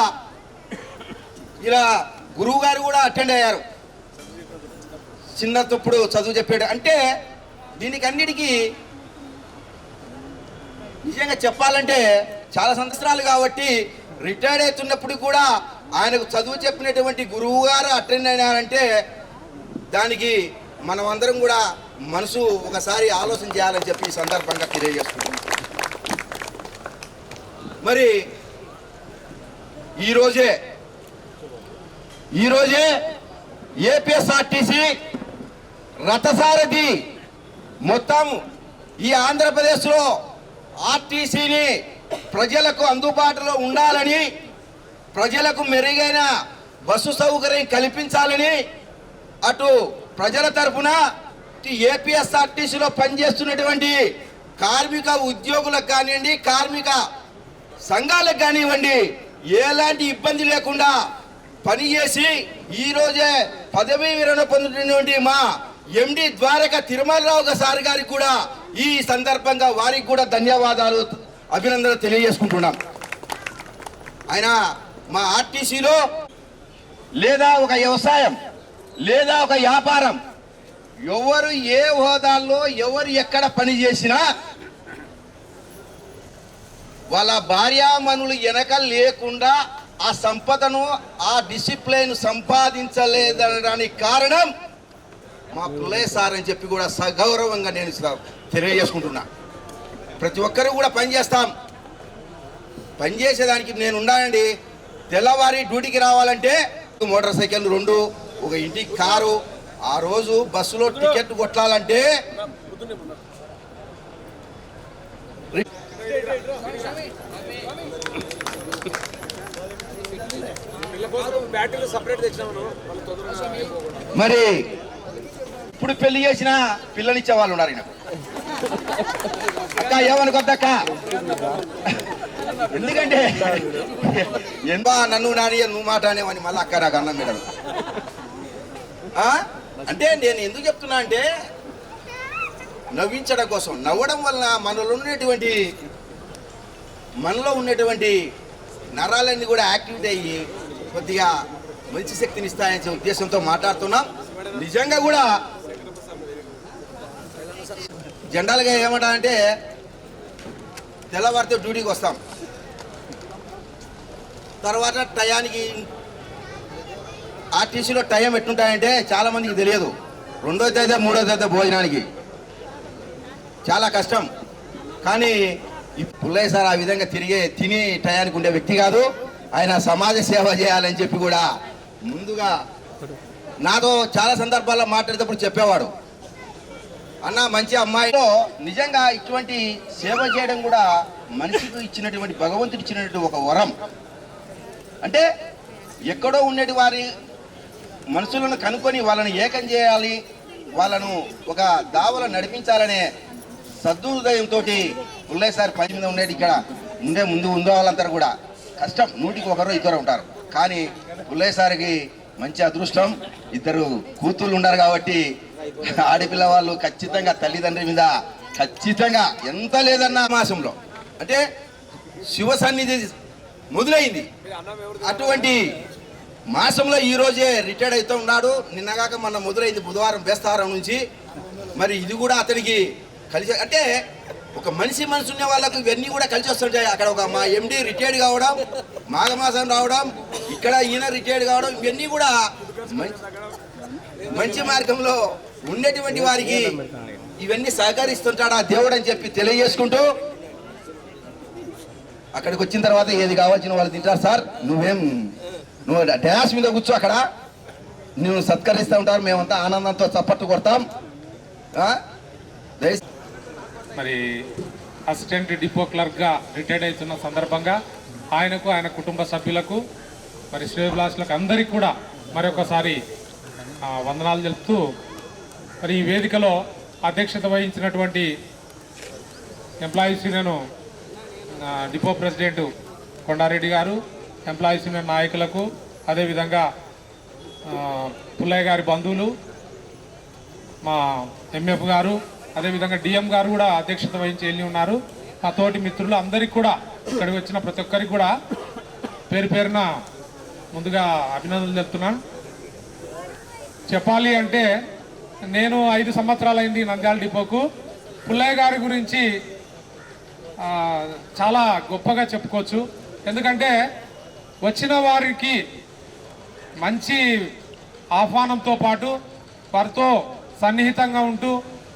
Speaker 9: ఇలా గురువు గారు కూడా అటెండ్ అయ్యారు. చిన్నప్పుడు చదువు చెప్పాడు అంటే దీనికి అన్నిటికీ నిజంగా చెప్పాలంటే చాలా సంవత్సరాలు కాబట్టి రిటైర్డ్ అవుతున్నప్పుడు కూడా ఆయనకు చదువు చెప్పినటువంటి గురువు గారు అటెండ్ అయినారంటే దానికి మనం అందరం కూడా మనసు ఒకసారి ఆలోచన చేయాలని చెప్పి ఈ సందర్భంగా తెలియజేస్తున్నాం. మరి ఈరోజే ఏపీఎస్ఆర్టీసీ రథసారథి మొత్తం ఈ ఆంధ్రప్రదేశ్లో ఆర్టీసీని ప్రజలకు అందుబాటులో ఉండాలని, ప్రజలకు మెరుగైన బస్సు సౌకర్యం కల్పించాలని అటు ప్రజల తరఫున ఏపీఎస్ఆర్టీసీలో పనిచేస్తున్నటువంటి కార్మిక ఉద్యోగులకు కానివ్వండి, కార్మిక సంఘాలకు కానివ్వండి, ఎలాంటి ఇబ్బంది లేకుండా పనిచేసి ఈరోజే పదవీ విరమణ పొందుతున్నటువంటి మా ఎండి ద్వారక తిరుమలరావు సార్ గారికి కూడా ఈ సందర్భంగా వారికి కూడా ధన్యవాదాలు, అభినందనలు తెలియజేసుకుంటున్నాం. ఆయన మా ఆర్టీసీలో లేదా ఒక వ్యవసాయం లేదా ఒక వ్యాపారం
Speaker 11: ఎవరు ఏ హోదాల్లో ఎవరు ఎక్కడ పని చేసినా వాళ్ళ భార్యామణులు వెనక లేకుండా ఆ సంపదను ఆ డిసిప్లైన్ సంపాదించలేదనడానికి కారణం మా పుల్లయ్య సార్ అని చెప్పి కూడా సగౌరవంగా నేను తెలియజేసుకుంటున్నా. ప్రతి ఒక్కరు కూడా పనిచేస్తాం, పనిచేసేదానికి నేను ఉన్నానండి. తెల్లవారి డ్యూటీకి రావాలంటే మోటార్ సైకిల్ 2, ఒక ఇంటికి కారు, ఆ రోజు బస్సులో టికెట్ కొట్టాలంటే మరి ఇప్పుడు పెళ్లి చేసిన పిల్లనిచ్చే వాళ్ళు ఉన్నారు. అక్క ఏమనుకోద్దక్క, ఎందుకంటే నన్ను నాని నువ్వు మాట అనేవని మళ్ళీ అక్క నాకు అన్నం పెట్టదు. అంటే నేను ఎందుకు చెప్తున్నా అంటే నవ్వించడం కోసం. నవ్వడం వలన మనలో ఉన్నటువంటి నరాలన్నీ కూడా యాక్టివేట్ అయ్యి కొద్దిగా మంచి శక్తిని ఇస్తాయనే ఉద్దేశంతో మాట్లాడుతున్నాం. నిజంగా కూడా జనరల్గా ఏమంటారంటే తెల్లవారితో డ్యూటీకి వస్తాం, తర్వాత టయానికి ఆర్టీసీలో టైం ఎట్లుంటాయంటే చాలామందికి తెలియదు. 2వ తేదీ 3వ తేదీ భోజనానికి చాలా కష్టం. కానీ పుల్లయ్య సార్ ఆ విధంగా తిని టయానికి ఉండే వ్యక్తి కాదు. ఆయన సమాజ సేవ చేయాలని చెప్పి కూడా ముందుగా నాతో చాలా సందర్భాల్లో మాట్లాడేటప్పుడు చెప్పేవాడు, అన్న మంచి అమ్మాయిలో నిజంగా ఇటువంటి సేవ చేయడం కూడా మనిషికి ఇచ్చినటువంటి భగవంతుడు ఇచ్చినటువంటి ఒక వరం. అంటే ఎక్కడో ఉండేటి వారి మనుషులను కనుక్కొని వాళ్ళని ఏకం చేయాలి, వాళ్ళను ఒక దావలో నడిపించాలనే సద్హృదయంతో పుల్లయ్య సార్ పని మీద ఉండేది. ఇక్కడ ముందు వాళ్ళందరూ కూడా కష్టం, 100కి 1 ఉంటారు. కానీ పుల్లయ్య సార్కి మంచి అదృష్టం, 2 కూతుళ్ళు ఉన్నారు కాబట్టి ఆడపిల్ల వాళ్ళు ఖచ్చితంగా తల్లిదండ్రి మీద ఖచ్చితంగా ఎంత లేదన్న మాసంలో అంటే శివ సన్నిధి మొదలైంది. అటువంటి మాసంలో ఈ రోజే రిటైర్డ్ అవుతూ ఉన్నాడు. నిన్నగాక మొన్న మొదలైంది బుధవారం బేస్తవారం నుంచి. మరి ఇది కూడా అతనికి కలిసి అంటే ఒక మనిషి మనసు ఉన్న వాళ్ళకు ఇవన్నీ కూడా కలిసి వస్తుంటాయి. అక్కడ ఒక మా ఎండి రిటైర్డ్ కావడం, మాఘమాసం రావడం, ఇక్కడ ఈయన రిటైర్డ్ కావడం, ఇవన్నీ కూడా మంచి మార్గంలో ఉండేటువంటి వారికి ఇవన్నీ సహకరిస్తుంటాడు ఆ దేవుడు అని చెప్పి తెలియజేసుకుంటూ అక్కడికి వచ్చిన తర్వాత ఏది కావాల్సిన వాళ్ళు తింటారు సార్, నువ్వు డ్యాన్స్ మీద కూర్చో, అక్కడ నువ్వు సత్కరిస్తూ ఉంటారు, మేమంతా ఆనందంతో చప్పట్లు కొడతాం.
Speaker 12: మరి అసిస్టెంట్ డిపో క్లర్క్గా రిటైర్డ్ అవుతున్న సందర్భంగా ఆయనకు, ఆయన కుటుంబ సభ్యులకు, మరి శ్రేయోభిలాషులకు అందరికీ కూడా మరొకసారి వందనాలు తెలుపుతూ మరి ఈ వేదికలో అధ్యక్షత వహించినటువంటి employees union depot president Kondareddy గారు, ఎంప్లాయీస్ యూనియన్ నాయకులకు, అదేవిధంగా పుల్లయ్య గారి బంధువులు, మా ఎంఎఫ్ గారు, అదేవిధంగా డిఎం గారు కూడా అధ్యక్షత వహించి వెళ్ళి ఉన్నారు. మా తోటి మిత్రులు అందరికీ కూడా, ఇక్కడికి వచ్చిన ప్రతి ఒక్కరికి కూడా పేరున ముందుగా అభినందనలు తెలుపుతున్నాను. చెప్పాలి అంటే నేను 5 సంవత్సరాలు అయింది నంద్యాల డిపోకు. పుల్లయ్య గారి గురించి చాలా గొప్పగా చెప్పుకోవచ్చు. ఎందుకంటే వచ్చిన వారికి మంచి ఆహ్వానంతో పాటు వారితో సన్నిహితంగా ఉంటూ,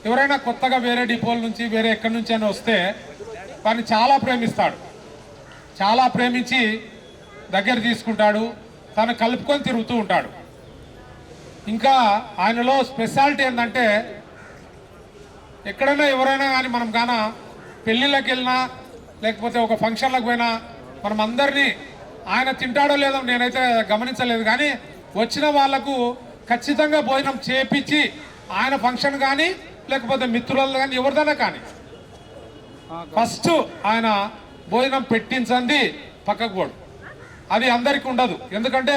Speaker 12: ఎవరైనా కొత్తగా వేరే డిపోల నుంచి వేరే ఎక్కడి నుంచి అయినా వస్తే వారిని చాలా ప్రేమిస్తాడు, చాలా ప్రేమించి దగ్గర తీసుకుంటాడు, తను కలుపుకొని తిరుగుతూ ఉంటాడు. ఇంకా ఆయనలో స్పెషాలిటీ ఏంటంటే ఎక్కడైనా ఎవరైనా కానీ మనం గాన పెళ్ళిళ్ళకి వెళ్ళినా లేకపోతే ఒక ఫంక్షన్లకు పోయినా మనం అందరినీ ఆయన తింటాడో లేదో నేనైతే గమనించలేదు, కానీ వచ్చిన వాళ్లకు ఖచ్చితంగా భోజనం చేపించి ఆయన ఫంక్షన్ కానీ లేకపోతే మిత్రులు కానీ ఎవరిదైనా కానీ ఫస్ట్ ఆయన భోజనం పెట్టించండి పక్కకు పోడు. అది అందరికీ ఉండదు, ఎందుకంటే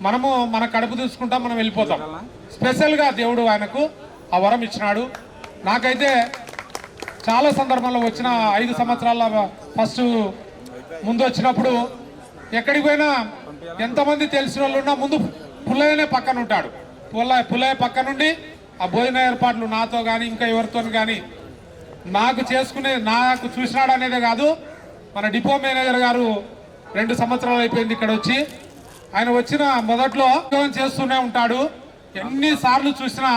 Speaker 12: మనము మన కడుపు చూసుకుంటాం, మనం వెళ్ళిపోతాం. స్పెషల్గా దేవుడు ఆయనకు ఆ వరం ఇచ్చినాడు. నాకైతే చాలా సందర్భంలో వచ్చిన 5 సంవత్సరాల ఫస్ట్ ముందు వచ్చినప్పుడు ఎక్కడికి పోయినా ఎంతమంది తెలిసిన వాళ్ళు ఉన్నా ముందు పుల్లయ్యనే పక్కన ఉంటాడు. పుల్లయ్య పక్క నుండి ఆ భోజన ఏర్పాట్లు నాతో కానీ ఇంకా ఎవరితో కానీ నాకు చూసినాడు అనేదే కాదు. మన డిపో మేనేజర్ గారు 2 సంవత్సరాలు అయిపోయింది ఇక్కడ వచ్చి. ఆయన వచ్చిన మొదట్లో ఉద్యోగం చేస్తూనే ఉంటాడు. ఎన్నిసార్లు చూసినా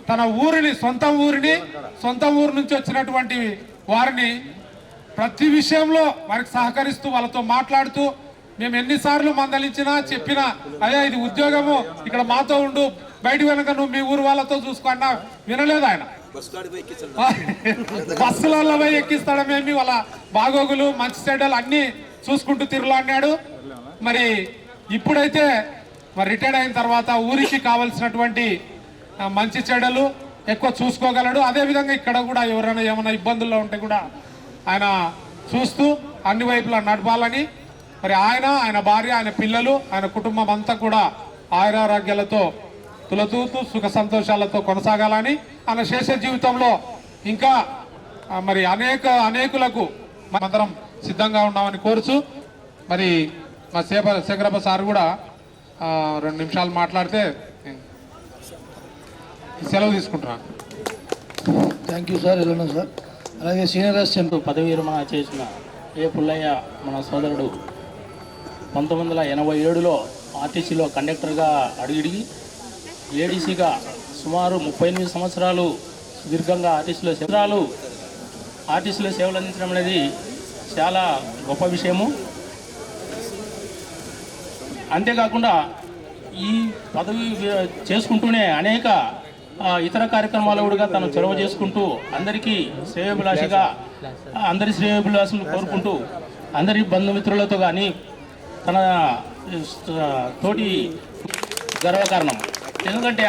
Speaker 12: తన ఊరిని, సొంత ఊరు నుంచి వచ్చినటువంటి వారిని ప్రతి విషయంలో వారికి సహకరిస్తూ వాళ్ళతో మాట్లాడుతూ, మేము ఎన్నిసార్లు మందలించినా చెప్పినా, అదే ఇది ఉద్యోగము, ఇక్కడ మాతో ఉండు, బయట వెనక నువ్వు మీ ఊరు వాళ్ళతో చూసుకున్నా వినలేదు ఆయన. బస్సులలో పోయి ఎక్కిస్తాడమేమి, వాళ్ళ బాగోగులు మంచి చెడ్డలు అన్నీ చూసుకుంటూ తిరుగులాడినాడు. మరి ఇప్పుడైతే మరి రిటైర్డ్ అయిన తర్వాత ఊరికి కావలసినటువంటి మంచి చెడ్డలు ఎక్కువ చూసుకోగలడు. అదేవిధంగా ఇక్కడ కూడా ఎవరైనా ఏమైనా ఇబ్బందుల్లో ఉంటే కూడా ఆయన చూస్తూ అన్ని వైపులా నడపాలని, మరి ఆయన భార్య, ఆయన పిల్లలు, ఆయన కుటుంబం అంతా కూడా ఆయురారోగ్యాలతో తులతూతూ సుఖ సంతోషాలతో కొనసాగాలని, ఆయన శేష జీవితంలో ఇంకా మరి అనేకులకు మనమందరం సిద్ధంగా ఉన్నామని కోరుచు, మరి మా శేఖరప్ప సార్ కూడా 2 నిమిషాలు మాట్లాడితే సెలవు తీసుకుంటున్నాను.
Speaker 3: Thank you sir. ఎలా సార్? అలాగే సీనియర్ అసిస్టెంట్
Speaker 13: పదవి విరమణ చేసిన పుల్లయ్య మన సోదరుడు 1987లో ఆర్టీసీలో కండక్టర్గా అడిగి ఏడీసీగా సుమారు 38 సంవత్సరాలు సుదీర్ఘంగా ఆర్టీసీలో సేవలు అందించడం అనేది చాలా గొప్ప విషయము. అంతేకాకుండా ఈ పదవి చేసుకుంటూనే అనేక ఇతర కార్యక్రమాలు కూడా తను చొరవ చేసుకుంటూ అందరికీ అందరి శ్రేయోభిలాషులు కోరుకుంటూ అందరి బంధుమిత్రులతో కానీ తన తోటి గర్వకారణం. ఎందుకంటే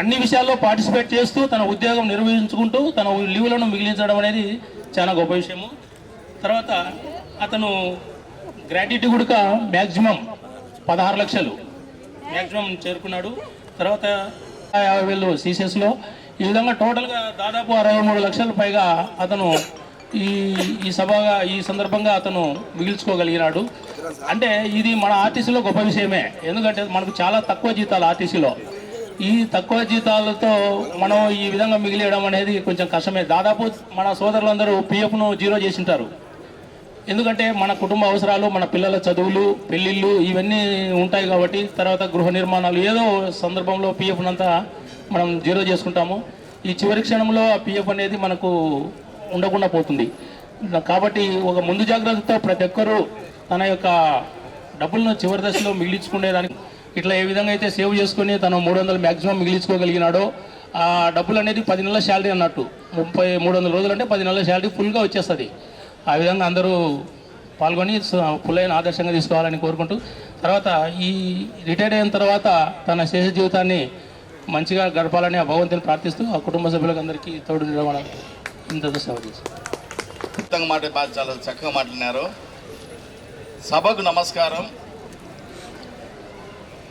Speaker 13: అన్ని విషయాల్లో పార్టిసిపేట్ చేస్తూ తన ఉద్యోగం నిర్వహించుకుంటూ తన లీవులను మిగిలించడం అనేది చాలా గొప్ప విషయము. తర్వాత అతను గ్రాట్యుటీ కూడా మ్యాక్సిమం 16 లక్షలు మ్యాక్సిమం చేరుకున్నాడు. తర్వాత 50,000 CCSలో. ఈ విధంగా టోటల్గా దాదాపు 63 లక్షల పైగా అతను ఈ సందర్భంగా అతను మిగిల్చుకోగలిగినాడు. అంటే ఇది మన ఆర్టీసీలో గొప్ప విషయమే. ఎందుకంటే మనకు చాలా తక్కువ జీతాలు ఆర్టీసీలో. ఈ తక్కువ జీతాలతో మనం ఈ విధంగా మిగిలేయడం అనేది కొంచెం కష్టమే. దాదాపు మన సోదరులందరూ PFను 0 చేసింటారు. ఎందుకంటే మన కుటుంబ అవసరాలు, మన పిల్లల చదువులు, పెళ్ళిళ్ళు ఇవన్నీ ఉంటాయి కాబట్టి, తర్వాత గృహ నిర్మాణాలు, ఏదో సందర్భంలో PFనంతా మనం 0 చేసుకుంటాము. ఈ చివరి క్షణంలో ఆ PF అనేది మనకు ఉండకుండా పోతుంది. కాబట్టి ఒక ముందు జాగ్రత్తతో ప్రతి ఒక్కరూ తన యొక్క డబ్బులను చివరి దశలో మిగిలించుకునేదానికి ఇట్లా ఏ విధంగా అయితే సేవ్ చేసుకుని తను 300 మ్యాక్సిమం మిగిలించుకోగలిగినాడో ఆ డబ్బులు అనేది 10 నెలల శాలరీ అన్నట్టు. 300 రోజులు అంటే 10 నెలల శాలరీ ఫుల్గా వచ్చేస్తుంది. ఆ విధంగా అందరూ పాల్గొని పుల్లయ్యను ఆదర్శంగా తీసుకోవాలని కోరుకుంటూ, తర్వాత ఈ రిటైర్ అయిన తర్వాత తన శేష జీవితాన్ని మంచిగా గడపాలని ఆ భగవంతుని ప్రార్థిస్తూ ఆ కుటుంబ సభ్యులకు అందరికీ తోడు నిలబడాలి. ఇంత సేవ చేసి
Speaker 4: మాట చాలా చక్కగా మాట్లాడినారు. సభకు నమస్కారం.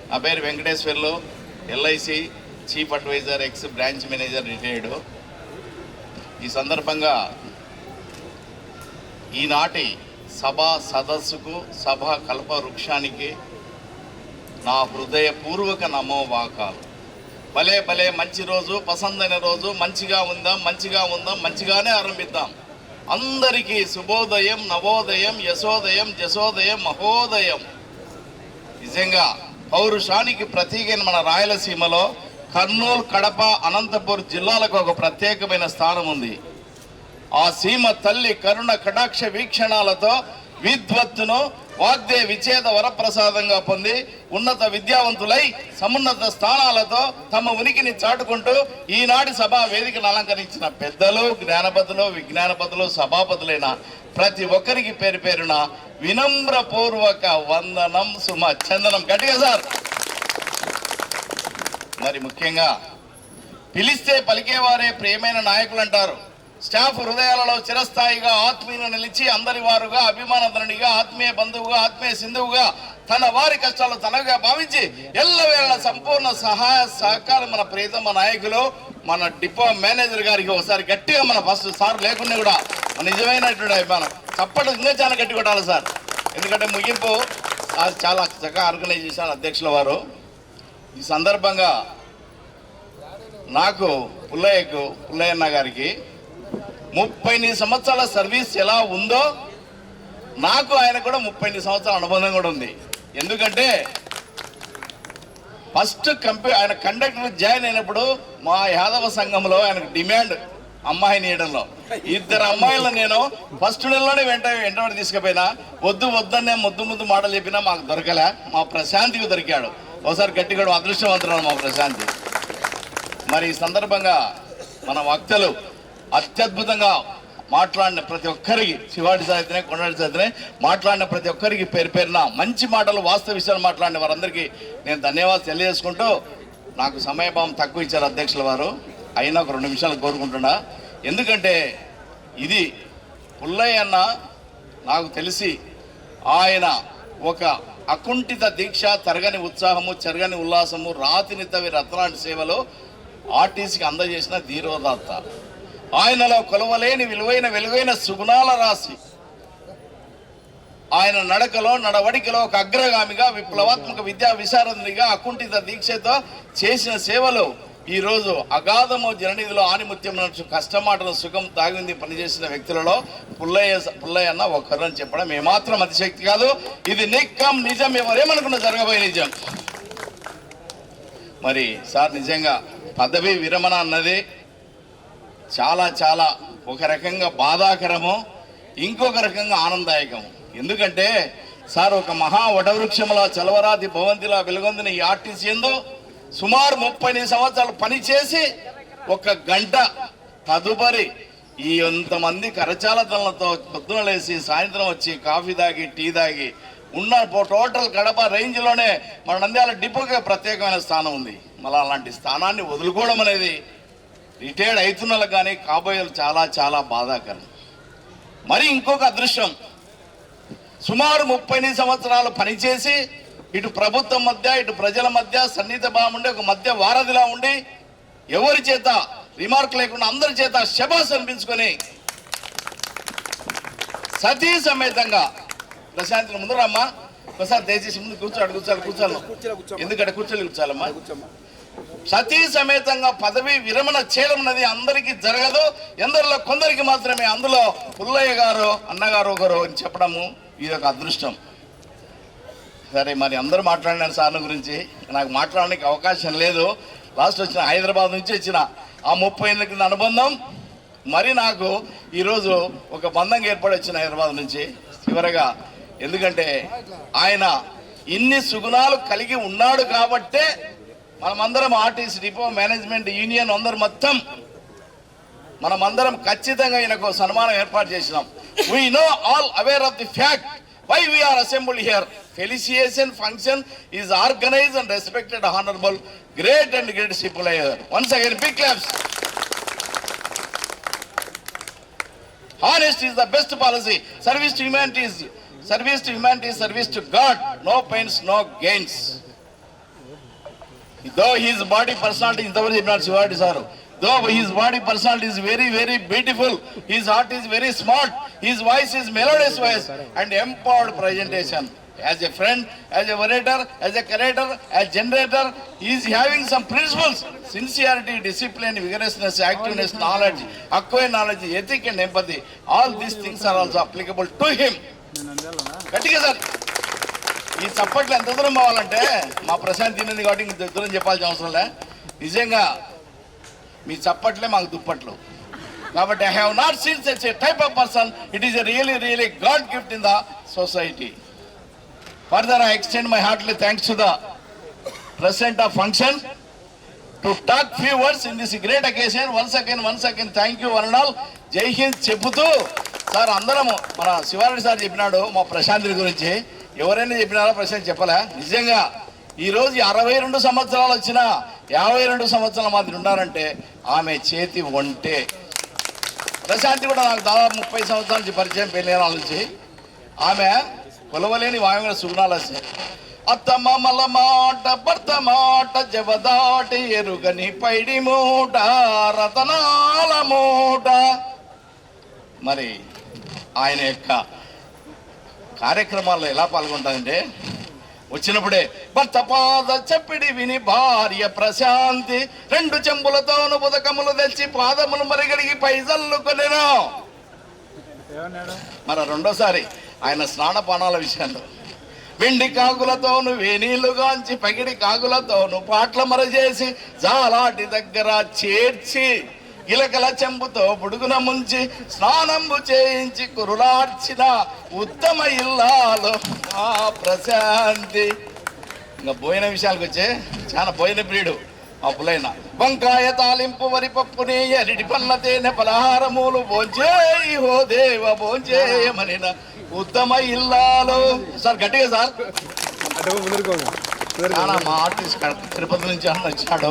Speaker 4: నా పేరు Venkateswarlu, LIC chief adviser, ex branch manager, retired. ఈ సందర్భంగా ఈనాటి సభా సదస్సుకు, సభా కల్ప వృక్షానికి నా హృదయపూర్వక నమోవాకాలు. భలే భలే మంచి రోజు, పసందైన రోజు. మంచిగా ఉందాం, మంచిగానే ఆరంభిద్దాం. అందరికీ శుభోదయం, నవోదయం, యశోదయం, జశోదయం, మహోదయం. నిజంగా పౌరుషానికి ప్రతీకైన మన రాయలసీమలో కర్నూలు, కడప, అనంతపూర్ జిల్లాలకు ఒక ప్రత్యేకమైన స్థానం ఉంది. ఆ సీమ తల్లి కరుణ కటాక్ష వీక్షణాలతో విద్వత్తును వాగ్దే విచేత వరప్రసాదంగా పొంది ఉన్నత విద్యావంతులై సమున్నత స్థానాలతో తమ ఉనికిని చాటుకుంటూ ఈనాటి సభా వేదికను అలంకరించిన పెద్దలు, జ్ఞానపతులు, విజ్ఞానపతులు, సభాపతులైన ప్రతి ఒక్కరికి పేరు పేరున వినమ్రపూర్వక వందనం, సుమ చందనం. గట్టిగా సార్. మరి ముఖ్యంగా పిలిస్తే పలికేవారే ప్రియమైన నాయకులు అంటారు. స్టాఫ్ హృదయాలలో చిరస్థాయిగా ఆత్మీయులు నిలిచి అందరి వారుగా, అభిమానధనుడిగా, ఆత్మీయ బంధువుగా, ఆత్మీయ సింధువుగా తన వారి కష్టాలు తనగా భావించి ఎల్లవేళ సంపూర్ణ సహాయ సహకారం మన ప్రియతమ నాయకులు, మన డిపో మేనేజర్ గారికి ఒకసారి గట్టిగా మన ఫస్ట్ సార్ లేకుండా కూడా నిజమైనటువంటి అభిమానం చప్పట్లు ఇంకా చాలా గట్టి కొట్టాలి సార్. ఎందుకంటే ముగింపు చాలా చక్కగా ఆర్గనైజ్ చేశారు అధ్యక్షుల వారు. ఈ సందర్భంగా
Speaker 11: నాకు పుల్లయ్యన్న గారికి 38 సంవత్సరాల సర్వీస్ ఎలా ఉందో నాకు ఆయన కూడా 38 సంవత్సరాల అనుబంధం కూడా ఉంది. ఎందుకంటే ఫస్ట్ ఆయన కండక్టర్ జాయిన్ అయినప్పుడు మా యాదవ సంఘంలో ఆయనకు డిమాండ్ అమ్మాయిని ఇవ్వడంలో 2 అమ్మాయిలను నేను ఫస్ట్ నెలలోనే వెంటబడి తీసుకుపోయినా వద్దన్నే ముద్దు మాటలు చెప్పినా మాకు దొరకలే. మా ప్రశాంతికి దొరికాడు. ఒకసారి గట్టిగా అదృష్టవంతురాలు మా ప్రశాంతి. మరి ఈ సందర్భంగా మన వక్తలు అత్యద్భుతంగా మాట్లాడిన ప్రతి ఒక్కరికి శివాడి సాహిత్యనే కొండాడి సాహిత్యనే మాట్లాడిన ప్రతి ఒక్కరికి పేరున మంచి మాటలు వాస్తవ విషయాలు మాట్లాడిన వారందరికీ నేను ధన్యవాదాలు తెలియజేసుకుంటూ నాకు సమయభావం తక్కువ ఇచ్చారు అధ్యక్షుల వారు. అయినా ఒక 2 నిమిషాలు కోరుకుంటున్నా. ఎందుకంటే ఇది పుల్లయ్యన్న నాకు తెలిసి ఆయన ఒక అకుంఠిత దీక్ష, తరగని ఉత్సాహము, చెరగని ఉల్లాసము, రాతినితవి రత్నాంటి సేవలో ఆర్టీసీకి అందజేసిన ధీరోదాత్త. ఆయనలో కొలవలేని విలువైన వెలుగైన సుగుణాల రాశి. ఆయన నడవడికలో ఒక అగ్రగామిగా, విప్లవాత్మక విద్యా విశారదునిగా, అకుంఠిత దీక్షతో చేసిన సేవలు ఈరోజు అగాధము జననిధిలో ఆనిముత్యం కష్టమాటల సుఖం తాగింది పనిచేసిన వ్యక్తులలో పుల్లయ్యన్న ఒకరని చెప్పడం ఏమాత్రం అతిశక్తి కాదు. ఇది నిజం, ఎవరేమనుకున్నా జరగబోయే నిజం. మరి సార్ నిజంగా పదవి విరమణ అన్నది చాలా ఒక రకంగా బాధాకరము, ఇంకొక రకంగా ఆనందదాయకము. ఎందుకంటే సార్ ఒక మహా వటవృక్షముల చలవరాతి భవంతిలా వెలుగొందిన ఈ ఆర్టీసీ ఎందు సుమారు 38 సంవత్సరాలు పనిచేసి 1 గంట తదుపరి ఈ ఎంతమంది కరచాలతలతో పొద్దున లేసి సాయంత్రం వచ్చి కాఫీ తాగి టీ తాగి ఉన్న టోటల్ కడప రేంజ్లోనే మన నంద్యాల డిపోకి ప్రత్యేకమైన స్థానం ఉంది. మళ్ళీ అలాంటి స్థానాన్ని వదులుకోవడం అనేది రిటైర్డ్ అవుతున్న కానీ కాబోయే చాలా బాధాకరం. మరి ఇంకొక అదృష్టం, సుమారు 38 సంవత్సరాలు పనిచేసి ఇటు ప్రభుత్వం మధ్య ఇటు ప్రజల మధ్య సన్నిహిత భావం ఉండి ఒక మధ్య వారధిలా ఉండి ఎవరి చేత రిమార్క్ లేకుండా అందరి చేత శబాస్ అనిపించుకొని సతీ సమేతంగా ప్రశాంతిని ముందు రమ్మా ఒకసారి దయచేసి ముందు కూర్చోాలి ఎందుకంటే కూర్చోాలమ్మా. సతీ సమేతంగా పదవి విరమణ చేయడం అనేది అందరికీ జరగదు, ఎందరిలో కొందరికి మాత్రమే. అందులో పుల్లయ్య గారు అన్నగారు ఒకరు అని చెప్పడము ఇది ఒక అదృష్టం. సరే మరి అందరూ మాట్లాడినారు సార్ గురించి, నాకు మాట్లాడడానికి అవకాశం లేదు. లాస్ట్ వచ్చిన హైదరాబాద్ నుంచి వచ్చిన ఆ 30 ఏళ్ళ కింద అనుబంధం మరి నాకు ఈరోజు ఒక బంధం ఏర్పడి వచ్చిన హైదరాబాద్ నుంచి చివరగా. ఎందుకంటే ఆయన ఇన్ని సుగుణాలు కలిగి ఉన్నాడు కాబట్టే మనమందరం ఆర్టీసీ డిపో మేనేజ్మెంట్ యూనియన్ మొత్తం మనమందరం ఖచ్చితంగా ఈయనకు సన్మానం ఏర్పాటు చేసినాం. We know all aware of the fact why we are assembled here. Felicitation function is organized and respected, honorable, great and great Pullaiah. Once again, big claps. Honesty is the best policy. Service to humanity is service to God. No pains, no gains. Though his body personality is not Shivadi sir. Though his body personality is very beautiful, his heart is very smart, his voice is melodious voice and empowered presentation. As a friend, as a orator, as a curator, as generator, he is having some principles: sincerity, discipline, vigorousness, activeness, knowledge, acquired knowledge, ethic and empathy. All these things are also applicable to him. గట్టిగా sir ఈ చప్పట్లు ఎంత దూరం పోవాలంటే మా ప్రశాంత్ తిన్నది కాబట్టి ఇంత దూరం చెప్పాల్సిన అవసరం లే. నిజంగా మీ చప్పట్లే మాకు దుప్పట్లు కాబట్టి I have not seen such a type of person. It is a really God gift in the society. Further, I extend my heartily thanks to the president of function to talk few words in this great occasion. Once again thank you one and all. జై హింద్ చెబుతూ sir అందరము మన Sivareddy sir చెప్పినాడు మా ప్రశాంతి గురించి, ఎవరైనా చెప్పినారో ప్రశాంత్ చెప్పలే. నిజంగా ఈరోజు 62 సంవత్సరాలు వచ్చినా 52 సంవత్సరాల మాదిరి ఉన్నారంటే ఆమె చేతి వంటే. ప్రశాంతి కూడా నాకు దాదాపు 30 సంవత్సరాల నుంచి పరిచయం, పెళ్ళినాల నుంచి. ఆమె కొలవలేని వాయువుల సుగుణాలు వచ్చాయి. అత్తమ్మల మాట భర్త మాట జవదాటి ఎరుగని పైడి మూట రతనాల మూట. మరి ఆయన యొక్క కార్యక్రమాల్లో ఎలా పాల్గొంటారంటే వచ్చినప్పుడే భర్త పాద చెప్పిడి విని భార్య ప్రశాంతి 2 చెంబులతోను బుదకములు తెచ్చి పాదములు మరిగడిగి పైజల్లుకొనెను. మరి రెండోసారి ఆయన స్నానపానాల విషయంలో వెండి కాకులతోను వేనీళ్లుగాంచి పగిడి కాకులతోను పాట్ల మరచేసి జాలాటి దగ్గర చేర్చి గిలకల చెంబుతో బుడుగున ముంచి స్నానంబు చేయించి కురులార్చిన ఉత్తమ ఇల్లాలు ఆ ప్రశాంతి. ఇంకా పోయిన విషయాలకు వచ్చే చాలా పోయిన ప్రియుడు ఆ పులైన. వంకాయ తాలింపు వరిపప్పు నెయ్యి అరటి పళ్ళ తేనె పలహారములు భోంచేయి హో దేవ భోంచేయమనిన ఉత్తమ ఇల్లాలు. సార్ గట్టిగా సార్. చాలా మా ఆర్టిస్ట్ తిరుపతి నుంచి అన్న వచ్చాడు,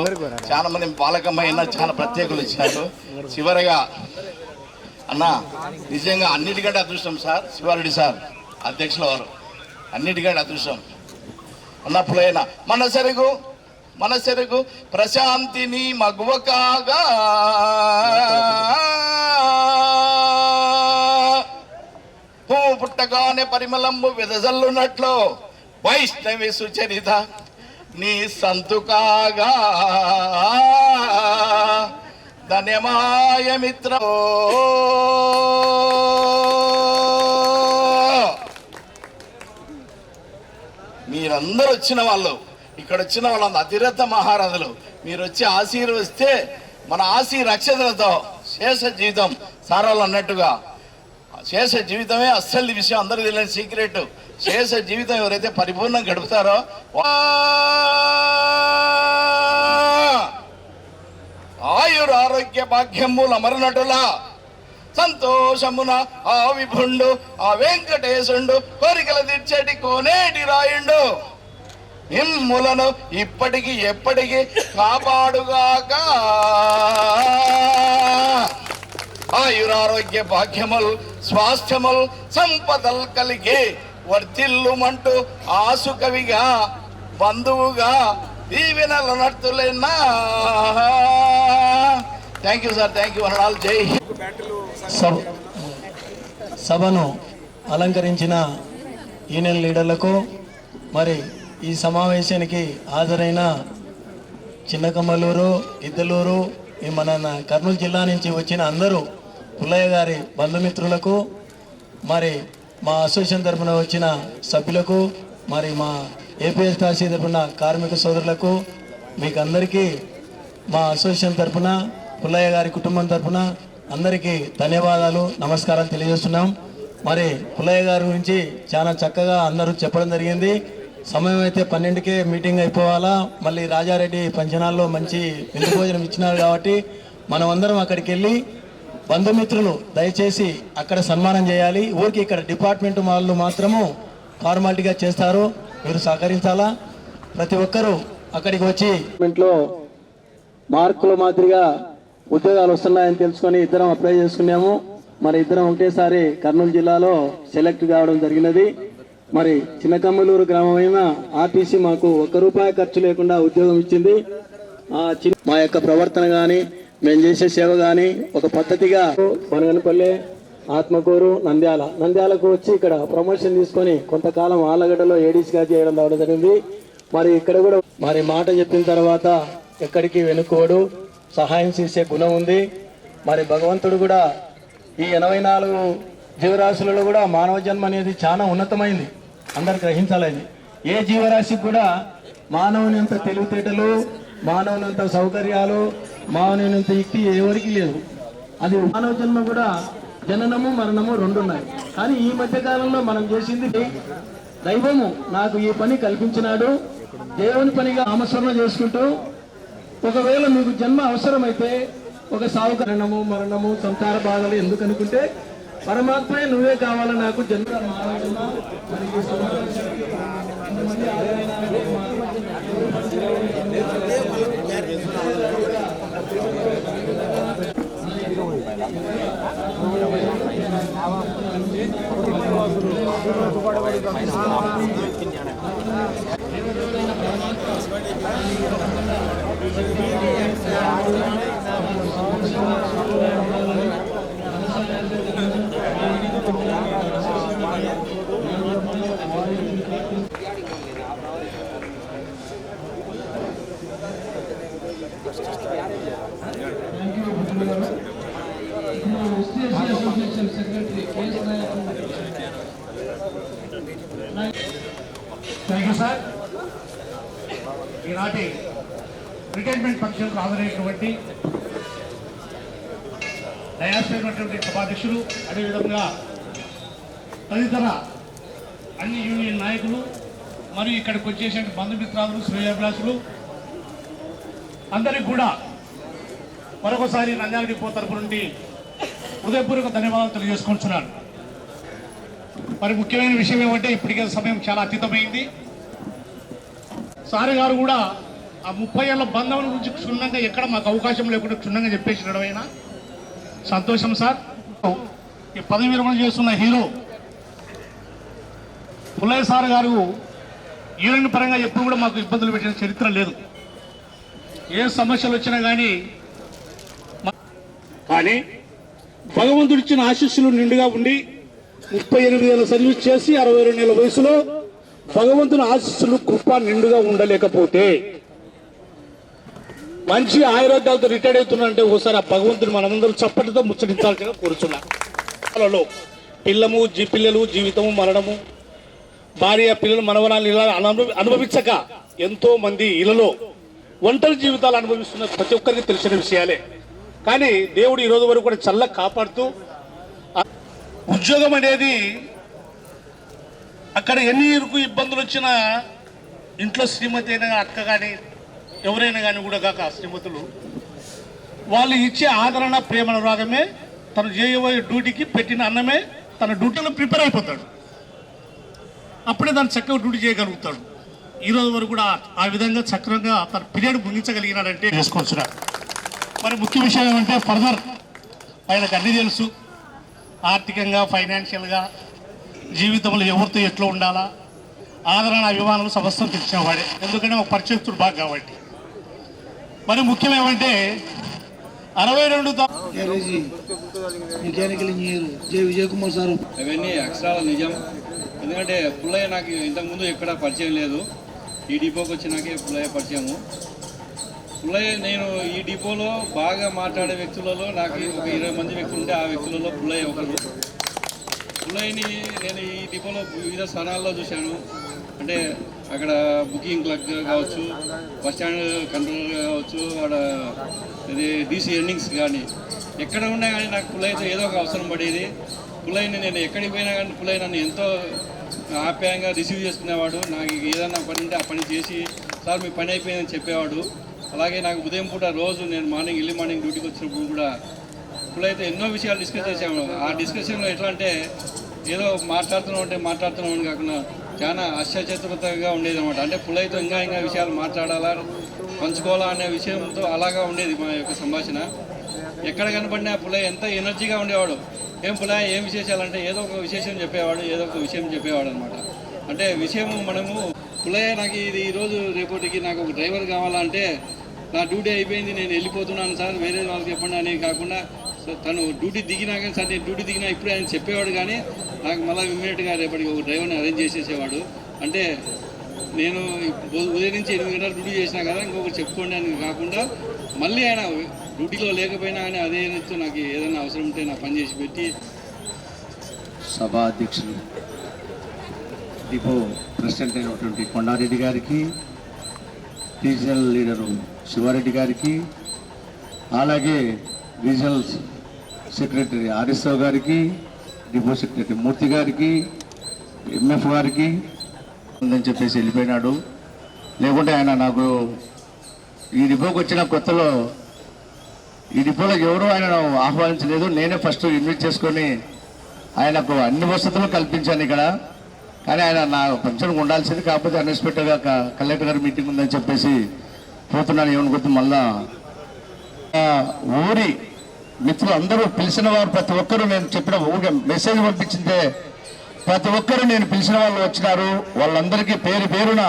Speaker 11: చాలా మంది బాలకమ్మ చాలా ప్రత్యేకులు ఇచ్చారు. చివరిగా అన్న నిజంగా అన్నిటికంటే అదృష్టం సార్ శివారెడ్డి సార్ అధ్యక్షుల వారు, అన్నిటికంటే అదృష్టం అన్నప్పుడైనా మన సెరుగు ప్రశాంతిని మగువ కాగా పువ్వు పుట్టగానే పరిమళంబు వెదజల్లునట్లు వైష్ణవి సుచరిత నీ సంతు కాగా ధన్యమాయ మిత్ర. మీరందరూ వచ్చిన వాళ్ళు, ఇక్కడ వచ్చిన వాళ్ళందరూ అతిరథ మహారథులు. మీరు వచ్చి ఆశీర్వదిస్తే మన రక్షతలతో శేష జీవితం సారాలు అన్నట్టుగా శేష జీవితమే అస్సలు విషయం, అందరూ తెలియని సీక్రెట్. శేష జీవితం ఎవరైతే పరిపూర్ణంగా గడుపుతారో ఆయురారోగ్య భాగ్యములు అమరనటులా సంతోషమున ఆ విభుండు ఆ వెంకటేశుండు కోరికలు తీర్చేటి కోనేటి రాయుండు మిమ్ములను ఇప్పటికి ఎప్పటికీ కాపాడుగాక. ఆయురారోగ్య భాగ్యములు స్వాస్థ్యములు సంపదలు కలిగి వర్ధిల్లుమంటూ ఆసు కవిగా బంధువుగా దీవెనలు నడుతులేనా. Thank you sir, thank you అన్నాళ్ళు. జై
Speaker 1: సభను అలంకరించిన యూనియన్ లీడర్లకు, మరి ఈ సమావేశానికి హాజరైన చిన్నకమ్మలూరు, ఇద్దలూరు, మన కర్నూలు జిల్లా నుంచి వచ్చిన అందరూ పుల్లయ్య గారి బంధుమిత్రులకు, మరి మా అసోసియేషన్ తరఫున వచ్చిన సభ్యులకు, మరి మా ఏపీఎస్ కాశీ తరఫున కార్మిక సోదరులకు, మీకు అందరికీ మా అసోసియేషన్ తరఫున పుల్లయ్య గారి కుటుంబం తరఫున అందరికీ ధన్యవాదాలు, నమస్కారాలు తెలియజేస్తున్నాం. మరి పుల్లయ్య గారి గురించి చాలా చక్కగా అందరూ చెప్పడం జరిగింది. సమయం అయితే 12కే మీటింగ్ అయిపోవాలా, మళ్ళీ రాజారెడ్డి పంచనాల్లో మంచి విందు భోజనం ఇచ్చినారు కాబట్టి మనం అందరం అక్కడికి వెళ్ళి బంధుమిత్రులు దయచేసి అక్కడ సన్మానం చేయాలి. ఊరికి ఇక్కడ డిపార్ట్మెంట్ వాళ్ళు మాత్రము ఫార్మాలిటీగా చేస్తారు, మీరు సహకరించాలా. ప్రతి ఒక్కరూ అక్కడికి వచ్చి లో మార్కుల మాదిరిగా ఉద్యోగాలు వస్తున్నాయని తెలుసుకొని ఇద్దరం అప్లై చేసుకున్నాము. మరి ఇద్దరం ఒకటేసారి కర్నూలు జిల్లాలో సెలెక్ట్ కావడం జరిగినది. మరి చిన్నకమ్మలూరు గ్రామమైన ఆర్టీసీ మాకు ₹1 ఖర్చు లేకుండా ఉద్యోగం ఇచ్చింది. మా యొక్క ప్రవర్తన కానీ మేము చేసే సేవ కానీ ఒక పద్ధతిగా బనగనపల్లె, ఆత్మకూరు, నంద్యాలకు వచ్చి ఇక్కడ ప్రమోషన్ తీసుకొని కొంతకాలం ఆళ్ళగడ్డలో ఏడీసీగా చేయడం రావడం జరిగింది. మరి ఇక్కడ కూడా మరి మాట చెప్పిన తర్వాత ఎక్కడికి వెనుకోడు, సహాయం చేసే గుణం ఉంది. మరి భగవంతుడు కూడా ఈ 84 జీవరాశులలో కూడా మానవ జన్మ అనేది చాలా ఉన్నతమైంది, అందరు గ్రహించాలని. ఏ జీవరాశికి కూడా మానవునింత తెలివితేటలు, మానవునింత సౌకర్యాలు, మానవునింత యుక్తి ఎవరికి లేదు. అది మానవ జన్మ కూడా జననము మరణము 2 ఉన్నాయి. కానీ ఈ మధ్య కాలంలో మనం చేసింది దైవము నాకు ఈ పని కల్పించినాడు, దేవుని పనిగా నామస్మరణ చేసుకుంటూ, ఒకవేళ మీకు జన్మ అవసరమైతే ఒక సావుకరణము మరణము సంసార బాధలు ఎందుకు అనుకుంటే పరమాత్మే నువ్వే కావాలి నాకు జన్మ.
Speaker 12: Thank you sir. ఈనాటి రిటైర్మెంట్ ఫంక్షన్కు హాజరైనటువంటి దయాశ్రైనటువంటి సభాధ్యక్షులు, అదేవిధంగా తదితర అన్ని యూనియన్ నాయకులు మరియు ఇక్కడికి వచ్చేసిన బంధుమిత్రాదులు, శ్రేయోభిలాషులు అందరికీ కూడా మరొకసారి నంద్యాల డిపో తరపు నుండి హృదయపూర్వక ధన్యవాదాలు తెలియజేసుకుంటున్నాను. మరి ముఖ్యమైన విషయం ఏమంటే ఇప్పటికే సమయం చాలా అతీతమైంది. సార్ గారు కూడా ఆ 30 ఏళ్ల బంధం గురించి క్షుణ్ణంగా ఎక్కడ మాకు అవకాశం లేకుండా క్షుణ్ణంగా చెప్పేసినడం అయినా సంతోషం సార్. ఈ పదవి విరమణ చేస్తున్న హీరో పుల్లయ్య సార్ గారు యూనియన్ పరంగా ఎప్పుడు కూడా మాకు ఇబ్బందులు పెట్టిన చరిత్ర లేదు. ఏ సమస్యలు వచ్చినా కానీ భగవంతుడిచ్చిన ఆశీస్సులు నిండుగా ఉండి 38 ఏళ్ళ సర్వీస్ చేసి 62 ఏళ్ళ వయసులో భగవంతుని ఆశీస్సులు కృప నిండుగా ఉండలేకపోతే మంచి ఆరోగ్యాలతో రిటైర్డ్ అవుతున్నారంటే ఒకసారి ఆ భగవంతుని మనమందరం చప్పటితో ముచ్చటించాల్సిన కోరుచున్నాను. పిల్లలు జీవితము మరణము, భార్య పిల్లలు మనవరాలు ఇలా అనుభవించక ఎంతో మంది ఇళ్లలో ఒంటరి జీవితాలు అనుభవిస్తున్న ప్రతి ఒక్కరికి తెలిసిన విషయాలే. కానీ దేవుడు ఈ రోజు వరకు కూడా చల్లగా కాపాడుతూ ఉద్యోగం అనేది అక్కడ ఎన్ని ఇబ్బందులు వచ్చినా ఇంట్లో శ్రీమతి అయినా అక్క కానీ ఎవరైనా కానీ కూడా కాక శ్రీమతులు వాళ్ళు ఇచ్చే ఆదరణ ప్రేమ అనురాగమే తను చేయబోయే డ్యూటీకి పెట్టిన అన్నమే తన డ్యూటీలో ప్రిపేర్ అయిపోతాడు. అప్పుడే తను చక్కగా డ్యూటీ చేయగలుగుతాడు. ఈ రోజు వరకు కూడా ఆ విధంగా చక్రంగా తన పీరియడ్ ముగించగలిగినాడంటే చేసుకొచ్చున్నాడు. మరి ముఖ్య విషయం ఏమంటే ఫర్దర్ ఆయనకు అన్నీ తెలుసు. ఆర్థికంగా, ఫైనాన్షియల్గా జీవితంలో ఎవరితో ఎట్లా ఉండాలా, ఆదరణ, అభిమానులు సమస్తం తెలిసినవాడే. ఎందుకంటే ఒక పరిచయస్తుడు బాగా కాబట్టి. మరి ముఖ్యమేమంటే 62
Speaker 3: mechanical engineer J Vijay Kumar sir
Speaker 14: అవన్నీ అక్షరాల నిజం. ఎందుకంటే పుల్లయ్య నాకు ఇంతకుముందు ఎక్కడ పరిచయం లేదు. ఈ డిపోకి వచ్చినాకే పుల్లయ్య పరిచయము. పుల్లయ్య నేను ఈ డిపోలో బాగా మాట్లాడే వ్యక్తులలో నాకు ఒక 20 మంది వ్యక్తులు ఉంటే ఆ వ్యక్తులలో పుల్లయ్య ఒకరు. పుల్లయ్యని నేను ఈ డిపోలో వివిధ స్థానాల్లో చూశాను. అంటే అక్కడ బుకింగ్ క్లర్క్ కావచ్చు, బస్ స్టాండ్ కంట్రోలర్ కావచ్చు, అక్కడ ఇది డీసీ ఎర్నింగ్స్ కానీ ఎక్కడ ఉన్నా కానీ నాకు పుల్లయ్యతో ఏదో ఒక అవసరం పడేది. పుల్లయ్యని నేను ఎక్కడికి పోయినా కానీ పుల్లయ్య నన్ను ఎంతో ఆప్యాయంగా రిసీవ్ చేసుకునేవాడు. నాకు ఏదైనా పని ఉంటే ఆ పని చేసి సార్ మీ పని అయిపోయిందని చెప్పేవాడు. అలాగే నాకు ఉదయం పూట రోజు నేను ఎర్లీ మార్నింగ్ డ్యూటీకి వచ్చినప్పుడు కూడా పుల్లయ్యతో ఎన్నో విషయాలు డిస్కస్ చేసాము. ఆ డిస్కషన్లో ఎట్లా అంటే ఏదో మాట్లాడుతున్నామని కాకుండా చాలా అశ్చర్యచతురతగా ఉండేది అనమాట. అంటే పుల్లయ్యతో ఇంకా విషయాలు మాట్లాడాలా, పంచుకోవాలా అనే విషయంతో అలాగా ఉండేది మా యొక్క సంభాషణ. ఎక్కడ కనపడినా పుల్లయ్య ఎంత ఎనర్జీగా ఉండేవాడు. ఏం పుల్లయ్య ఏం విశేషాలంటే ఏదో ఒక విశేషం చెప్పేవాడు, ఏదో ఒక విషయం చెప్పేవాడు అనమాట. అంటే విషయం మనము పుల్లయ్య నాకు ఇది ఈరోజు రేపటికి నాకు ఒక డ్రైవర్ కావాలంటే నా డ్యూటీ అయిపోయింది నేను వెళ్ళిపోతున్నాను సార్ వేరే వాళ్ళకి చెప్పండి అనేది కాకుండా తను డ్యూటీ దిగినా కానీ సార్ నేను డ్యూటీ దిగినా ఇప్పుడే ఆయన చెప్పేవాడు. కానీ నాకు మళ్ళీ ఇమ్మీడియట్గా రేపటికి ఒక డ్రైవర్ని అరేంజ్ చేసేసేవాడు. అంటే నేను ఉదయం నుంచి 8 గంటలు డ్యూటీ చేసినా కదా ఇంకొకటి చెప్పుకోండి అని కాకుండా మళ్ళీ ఆయన డ్యూటీలో లేకపోయినా కానీ అదే నాకు ఏదైనా అవసరం ఉంటే నా పని చేసి పెట్టి.
Speaker 5: సభా అధ్యక్షులు డిపో ప్రెసిడెంట్ అయినటువంటి కొండారెడ్డి గారికి, రీజనల్ లీడరు శివారెడ్డి గారికి, అలాగే రీజనల్ సెక్రటరీ ఆర్ఎస్రావు గారికి, డిపో సెక్రటరీ మూర్తి గారికి, ఎంఎఫ్ గారికి ఉందని చెప్పేసి వెళ్ళిపోయినాడు. లేకుంటే ఆయన నాకు ఈ డిపోకి వచ్చిన కొత్తలో ఈ డిపోలో ఎవరూ ఆయనను ఆహ్వానించలేదు. నేనే ఫస్ట్ ఇన్వైట్ చేసుకొని ఆయనకు అన్ని వసతులు కల్పించాను ఇక్కడ. కానీ ఆయన నా ఫంక్షన్కి ఉండాల్సింది, కాకపోతే అన్ఎక్స్పెక్టెడ్గా కలెక్టర్ గారి మీటింగ్ ఉందని చెప్పేసి పోతున్నాను. ఏమని గుర్తు మళ్ళా ఊరి మిత్రులు అందరూ పిలిచిన వారు ప్రతి ఒక్కరూ నేను చెప్పిన ఊరికే మెసేజ్ పంపించిందే ప్రతి ఒక్కరూ నేను పిలిచిన వాళ్ళు వచ్చినారు. వాళ్ళందరికీ పేరున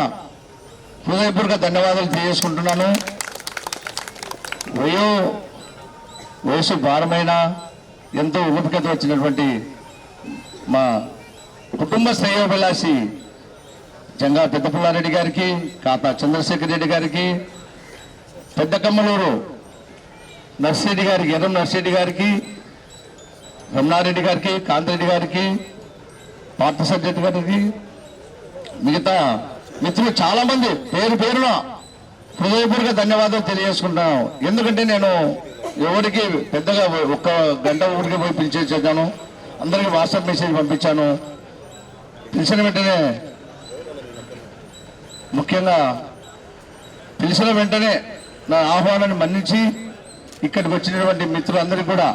Speaker 5: హృదయపూర్వక ధన్యవాదాలు తెలియజేసుకుంటున్నాను. వయసు భారమైన ఎంతో ఓపికత వచ్చినటువంటి మా కుటుంబ శ్రేయోభిలాషి జంగా పెద్దపుల్లారెడ్డి గారికి, కాతా చంద్రశేఖర్ రెడ్డి గారికి, పెద్ద కమ్మలూరు నర్సిరెడ్డి గారికి, ఎర్రం నర్సిరెడ్డి గారికి, రమణారెడ్డి గారికి, కాంతిరెడ్డి గారికి, పార్థసారథి గారికి, మిగతా మిత్రులు చాలామంది పేరు పేరున హృదయపూర్వక ధన్యవాదాలు తెలియజేసుకుంటున్నాను. ఎందుకంటే నేను ఎవరికి పెద్దగా ఒక్క గంట ఊరికి పోయి పిలిచేసాను, అందరికీ వాట్సాప్ మెసేజ్ పంపించాను. పిలిచిన వెంటనే ముఖ్యంగా పిలిచిన వెంటనే నా ఆహ్వానాన్ని మన్నించి ఇక్కడికి వచ్చినటువంటి మిత్రులందరికీ కూడా,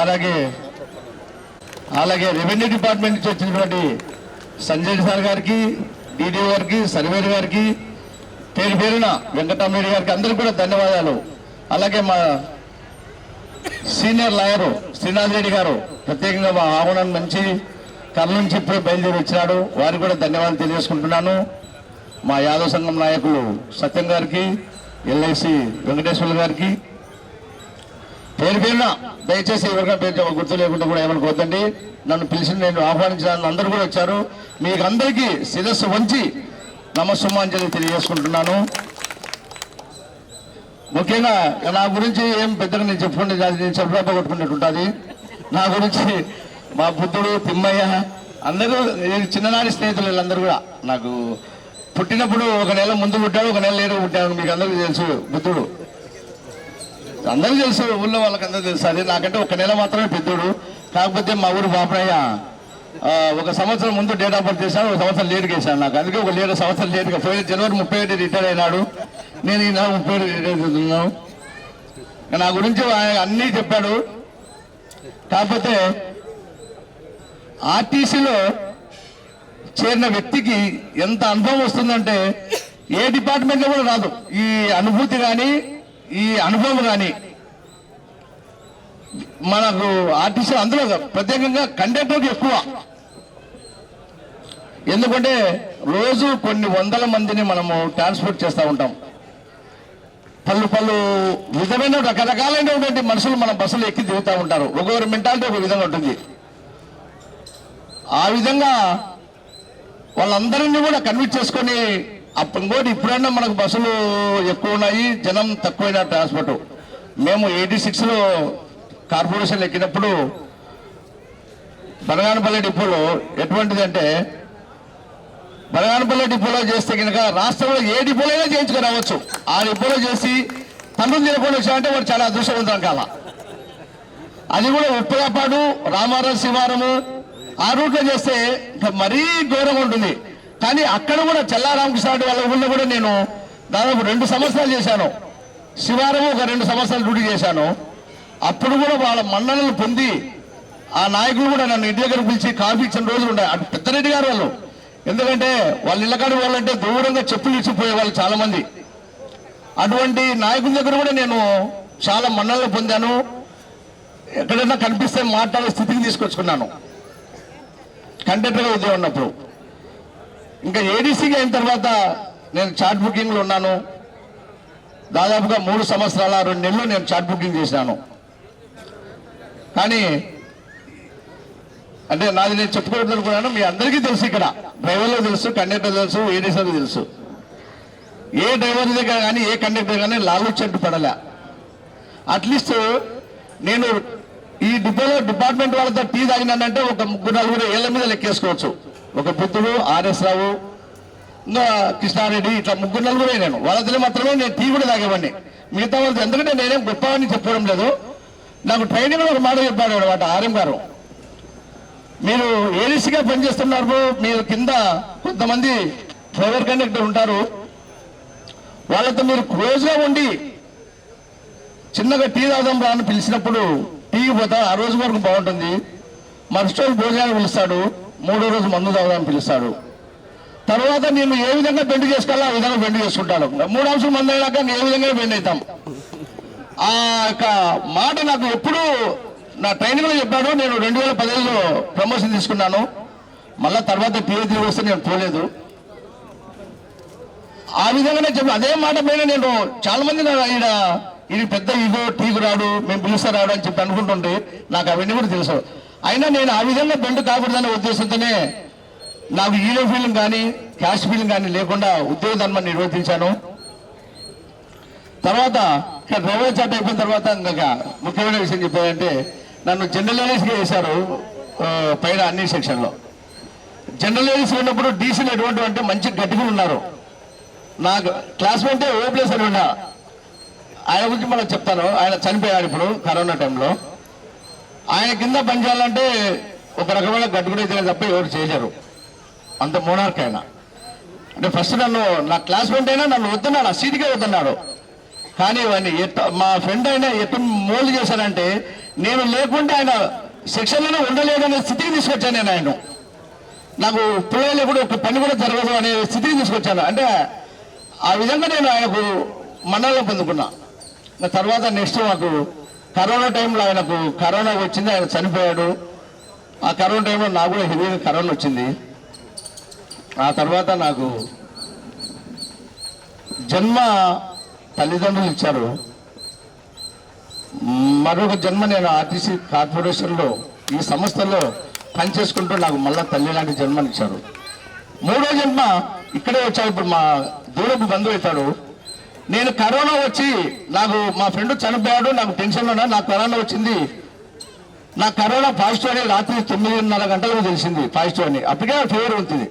Speaker 5: అలాగే రెవెన్యూ డిపార్ట్మెంట్ నుంచి వచ్చినటువంటి సంజయ్ సార్ గారికి, డీడీఓ గారికి, సర్వేర్ గారికి, పేరు పేరున వెంకటరామరెడ్డి గారికి అందరికీ కూడా ధన్యవాదాలు. అలాగే మా సీనియర్ లాయరు శ్రీనాథ్ రెడ్డి గారు ప్రత్యేకంగా మా ఆహ్వానాన్ని మంచి కర్నూలు నుంచి ఇప్పుడే బయలుదేరి వచ్చినాడు, వారికి కూడా ధన్యవాదాలు తెలియజేసుకుంటున్నాను. మా యాదవ సంఘం నాయకులు సత్యం గారికి, ఎల్ఐసి వెంకటేశ్వర్లు గారికి పేరు పేరున దయచేసి ఎవరికైనా పేరు గుర్తు లేకుండా కూడా ఏమనుకోవద్దండి. నన్ను పిలిచి నేను ఆహ్వానించడానికి అందరూ కూడా వచ్చారు. మీకు అందరికీ శిరస్సు వంచి నమస్సుమాంజలి తెలియజేసుకుంటున్నాను. ముఖ్యంగా నా గురించి ఏం పెద్దగా నేను చెప్పుకుంటే నేను చెప్పలేక కొట్టుకున్నట్టు ఉంటుంది. నా గురించి మా బుద్ధుడు, తిమ్మయ్య అందరూ చిన్ననాటి స్నేహితులు వీళ్ళందరూ కూడా. నాకు పుట్టినప్పుడు ఒక నెల ముందు పుట్టాడు, ఒక నెల లేటు పుట్టాడు. మీకు అందరికీ తెలుసు బుద్ధుడు, అందరికీ తెలుసు, ఊళ్ళో వాళ్ళకి అందరూ తెలుసు. అది నాకంటే ఒక నెల మాత్రమే పెద్దోడు. కాకపోతే మా ఊరు బాపనయ్య ఒక సంవత్సరం ముందు డేట్ ఆఫ్ బర్త్ చేశాను, ఒక సంవత్సరం లేట్గా వేసాను. నాకు అందుకే ఒక సంవత్సరం లేట్గా పోయిన జనవరి 31 రిటైర్ అయినాడు. నేను ఈ నెల 30 రిటైర్ అవుతున్నాను. నా గురించి అన్నీ చెప్పాడు. కాకపోతే ఆర్టీసీలో చేరిన వ్యక్తికి ఎంత అనుభవం వస్తుందంటే ఏ డిపార్ట్మెంట్లో కూడా రాదు. ఈ అనుభూతి కానీ ఈ అనుభవం కానీ మనకు ఆర్టీసీ అందులో ప్రత్యేకంగా కండక్టర్కి ఎక్కువ. ఎందుకంటే రోజు కొన్ని వందల మందిని మనము ట్రాన్స్పోర్ట్ చేస్తూ ఉంటాం. పలు విధమైన రకరకాలైనటువంటి మనుషులు మన బస్సులు ఎక్కి దిగుతూ ఉంటారు. ఒక్కొక్కరి మెంటాలిటీ ఒక విధంగా ఉంటుంది. ఆ విధంగా వాళ్ళందరినీ కూడా కన్విన్స్ చేసుకొని ఇంకోటి ఇప్పుడైనా మనకు బస్సులు ఎక్కువ ఉన్నాయి, జనం తక్కువైన ట్రాన్స్పోర్ట్. మేము 86లో కార్పొరేషన్ ఎక్కినప్పుడు బనగానపల్లి డిపోలో ఎటువంటిది అంటే, బనగానపల్లి డిపోలో చేస్తే కనుక రాష్ట్రంలో ఏ డిపోలైనా చేయించుకొని రావచ్చు. ఆ డిపోలో చేసి పనులు తినకుండా వచ్చామంటే వాడు చాలా అదృష్టవంతం కాల. అది కూడా ఉప్పలపాడు, రామారం, శివారము ఆ రూట్లో చేస్తే ఇంకా మరీ ఘోరంగా ఉంటుంది. కానీ అక్కడ కూడా చెల్లారామకృష్ణ వాళ్ళ ఊళ్ళో కూడా నేను దాదాపు 2 సంవత్సరాలు చేశాను. శివారము ఒక 2 సంవత్సరాలు డ్యూటీ చేశాను. అప్పుడు కూడా వాళ్ళ మన్ననలు పొంది ఆ నాయకులు కూడా నన్ను ఇంటి దగ్గర పిలిచి కాఫీ ఇచ్చిన రోజులు ఉన్నాయి. అటు పెద్దరెడ్డి గారు వాళ్ళు, ఎందుకంటే వాళ్ళ ఇళ్ళకాడి వాళ్ళంటే దూరంగా చెప్పులు ఇచ్చిపోయే వాళ్ళు చాలా మంది. అటువంటి నాయకుల దగ్గర కూడా నేను చాలా మన్ననలు పొందాను. ఎక్కడైనా కనిపిస్తే మాట్లాడే స్థితికి తీసుకొచ్చుకున్నాను కండక్టర్గా ఉద్యోగం ఉన్నప్పుడు. ఇంకా ఏడీసీగా అయిన తర్వాత నేను చార్ట్ బుకింగ్లో ఉన్నాను. దాదాపుగా 3 సంవత్సరాల 2 నెలలు నేను చార్ట్ బుకింగ్ చేశాను. కానీ అంటే నాది నేను చెప్పుకోవద్దు అనుకున్నాను. మీ అందరికీ తెలుసు, ఇక్కడ డ్రైవర్లో తెలుసు, కండక్టర్ తెలుసు, ఏడీసీలో తెలుసు. ఏ డ్రైవర్ దగ్గర కానీ ఏ కండక్టర్ కానీ లాలూచట్టు పడలే. అట్లీస్ట్ నేను ఈ డిపోలో డిపార్ట్మెంట్ వాళ్ళతో టీ తాగినానంటే ఒక 3-4 ఏళ్ల మీద లెక్కేసుకోవచ్చు. ఒక బుద్ధుడు, ఆర్ఎస్ రావు, ఇంకా కృష్ణారెడ్డి, ఇట్లా 3-4 నేను వాళ్ళతో మాత్రమే నేను టీ కూడా తాగేవాడిని. మిగతా వాళ్ళతో, ఎందుకంటే నేనేం గొప్పవాడిని చెప్పడం లేదు. నాకు ట్రైనింగ్ ఒక మాట చెప్పాడు అనమాట ఆర్ఎం గారు. మీరు ఏడీసీగా పనిచేస్తున్నారు, మీరు కింద కొంతమంది డ్రైవర్ కండక్టర్ ఉంటారు, వాళ్ళతో మీరు క్లోజ్గా ఉండి చిన్నగా టీ తాగుదాం రా అని పిలిచినప్పుడు టీకి పోతా. ఆ రోజు వరకు బాగుంటుంది. మరుసటి రోజు భోజనాన్ని పిలుస్తాడు, 3వ రోజు మందు తాగుదామని పిలుస్తాడు. తర్వాత నేను ఏ విధంగా బెండ్ చేసుకోవాలో ఆ విధంగా బెండ్ చేసుకుంటాను. 3 అంశాలు మంది అయినాక ఏ విధంగా బెండ్ అవుతాం. ఆ యొక్క మాట నాకు ఎప్పుడు నా ట్రైనింగ్లో చెప్పాడు. నేను 2015లో ప్రమోషన్ తీసుకున్నాను. మళ్ళా తర్వాత టీఏ వస్తే నేను పోలేదు. ఆ విధంగానే చెప్పి అదే మాట పైన నేను చాలా మంది ఇది పెద్ద ఈగో, టీకు రాడు, మేము పిలుస్తా రాడు అని చెప్పి అనుకుంటుంటే నాకు అవన్నీ కూడా తెలుసు. అయినా నేను ఆ విధంగా బెండ్ కాకూడదనే ఉద్దేశంతోనే నాకు ఈలో ఫీలింగ్ కానీ క్యాష్ ఫీలింగ్ కానీ లేకుండా ఉద్యోగ ధర్మాన్ని నిర్వర్తించాను. తర్వాత ఇక్కడ డ్రైవర్ చాట్ అయిపోయిన తర్వాత ఇంకా ముఖ్యమైన విషయం చెప్పారంటే, నన్ను జనరల్ ఏడీసీగా చేశారు పైన అన్ని సెక్షన్లో.
Speaker 15: జనరల్ లేడీస్ ఉన్నప్పుడు డీసీలు ఎటువంటి అంటే మంచి గట్టిగా ఉన్నారు. నాకు క్లాస్మేటే ఓ+ అని ఉన్నా. ఆయన గురించి మనం చెప్తాను. ఆయన చనిపోయాడు ఇప్పుడు కరోనా టైంలో. ఆయన కింద పనిచేయాలంటే ఒక రకమైన గట్టుకుడైతే తప్ప ఎవరు చేయలేరు. అంత మోనార్క్ ఆయన. అంటే ఫస్ట్ నా క్లాస్మేట్ అయినా నన్ను వద్దన్నాడు, ఆ సీటుకే వద్దన్నాడు. కానీ వాడిని మా ఫ్రెండ్ అయినా ఎట్టు మోల్డ్ చేశానంటే నేను లేకుంటే ఆయన సెక్షన్లోనే ఉండలేదనే స్థితికి తీసుకొచ్చాను నేను. ఆయన నాకు పిల్లలు ఎప్పుడు ఒక పని కూడా జరగదు అనే స్థితికి తీసుకొచ్చాను. అంటే ఆ విధంగా నేను ఆయనకు మన్ననలు పొందుకున్నా. తర్వాత నెక్స్ట్ మాకు కరోనా టైంలో ఆయనకు కరోనా వచ్చింది, ఆయన చనిపోయాడు. ఆ కరోనా టైంలో నాకు కూడా హెవీగా కరోనా వచ్చింది. ఆ తర్వాత నాకు జన్మ తల్లిదండ్రులు ఇచ్చారు. మరొక జన్మ నేను ఆర్టీసీ కార్పొరేషన్లో ఈ సంస్థలో పనిచేసుకుంటూ నాకు మళ్ళా తల్లి లాంటి జన్మనిచ్చారు. మూడో జన్మ ఇక్కడే వచ్చాడు. ఇప్పుడు మా దూరపు బంధువు అవుతాడు. నేను కరోనా వచ్చి నాకు మా ఫ్రెండ్ చనిపోయాడు, నాకు టెన్షన్ ఉన్నా. నాకు కరోనా వచ్చింది, నాకు కరోనా పాజిటివ్ అని రాత్రి 9:30 గంటలకు తెలిసింది పాజిటివ్ అని. అప్పటికే ఫీవర్ ఉంటుంది.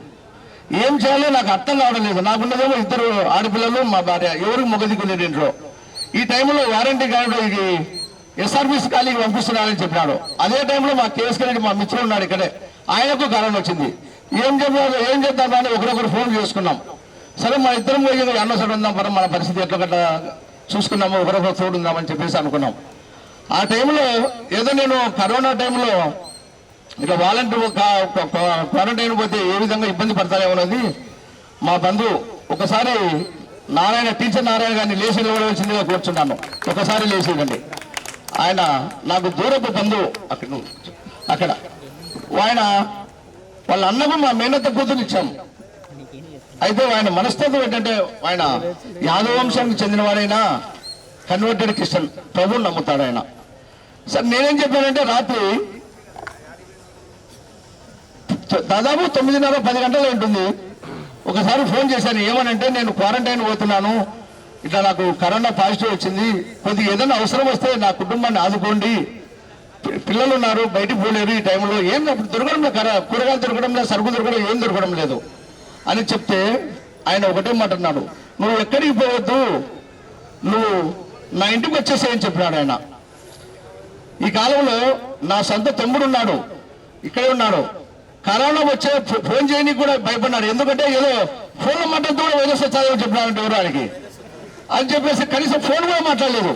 Speaker 15: ఏం చేయాలో నాకు అర్థం కావడం లేదు. నాకున్నదేమో 2 ఆడపిల్లలు, మా భార్య, ఎవరికి మొగదికునేది ఇంట్లో. ఈ టైంలో వారంటీ కార్డు ఇది SRBC ఖాళీకి పంపిస్తున్నారని చెప్పినాడు. అదే టైంలో మా కేఎస్కే రెడ్డి మా మిత్రుడు ఉన్నాడు ఇక్కడే, ఆయనకు కరోనా వచ్చింది. ఏం చేద్దామని ఒకరొకరు ఫోన్ చేసుకున్నాం. సరే మన ఇద్దరం పోయి అన్నసడు ఉందాం, మన పరిస్థితి ఎట్లా గట్లా చూసుకున్నాము, ఒకరొకరు తోడుందామని చెప్పేసి అనుకున్నాం. ఆ టైంలో ఏదో నేను కరోనా టైంలో ఇట్లా వాలంటీర్ క్వారంటైన్ పోతే ఏ విధంగా ఇబ్బంది పడతారేమోనది మా బంధువు ఒకసారి నారాయణ, టీచర్ నారాయణ గారిని లేచి నిలబడవలసిందిగా కూర్చున్నాను. ఒకసారి లేచిదండి. ఆయన నాకు దూరపు బంధువు. అక్కడ ఆయన వాళ్ళ అన్నకు మా మేనత్త కూతురు ఇచ్చాము. అయితే ఆయన మనస్తత్వం ఏంటంటే ఆయన యాదవ వంశానికి చెందినవాడైనా కన్వర్టెడ్ క్రిస్టియన్, ప్రభువుని నమ్ముతాడు ఆయన. సార్ నేనేం చెప్పానంటే రాత్రి దాదాపు 9:30-10 గంటలు ఉంటుంది. ఒకసారి ఫోన్ చేశాను. ఏమనంటే నేను క్వారంటైన్ పోతున్నాను, ఇట్లా నాకు కరోనా పాజిటివ్ వచ్చింది, కొద్దిగా ఏదైనా అవసరం వస్తే నా కుటుంబాన్ని ఆదుకోండి, పిల్లలు ఉన్నారు బయటికి పోలేరు ఈ టైంలో, ఏం దొరకడం లేదు, కూరగాయలు దొరకడం లేదు, సరుకు దొరకడం ఏం దొరకడం లేదు అని చెప్తే ఆయన ఒకటే మాట అన్నాడు, నువ్వు ఎక్కడికి పోవద్దు, నువ్వు నా ఇంటికి వచ్చేసేయని చెప్పినాడు ఆయన. ఈ కాలంలో నా సొంత తమ్ముడు ఉన్నాడు, ఇక్కడే ఉన్నాడు. కరోనా వచ్చే ఫోన్ చేయడానికి కూడా భయపడినాడు. ఎందుకంటే ఏదో ఫోన్లో మాట్లాడుతూ కూడా వైరస్ వచ్చాదని చెప్పినారంటే ఎవరానికి అని చెప్పేసి కనీసం ఫోన్ కూడా మాట్లాడలేదు.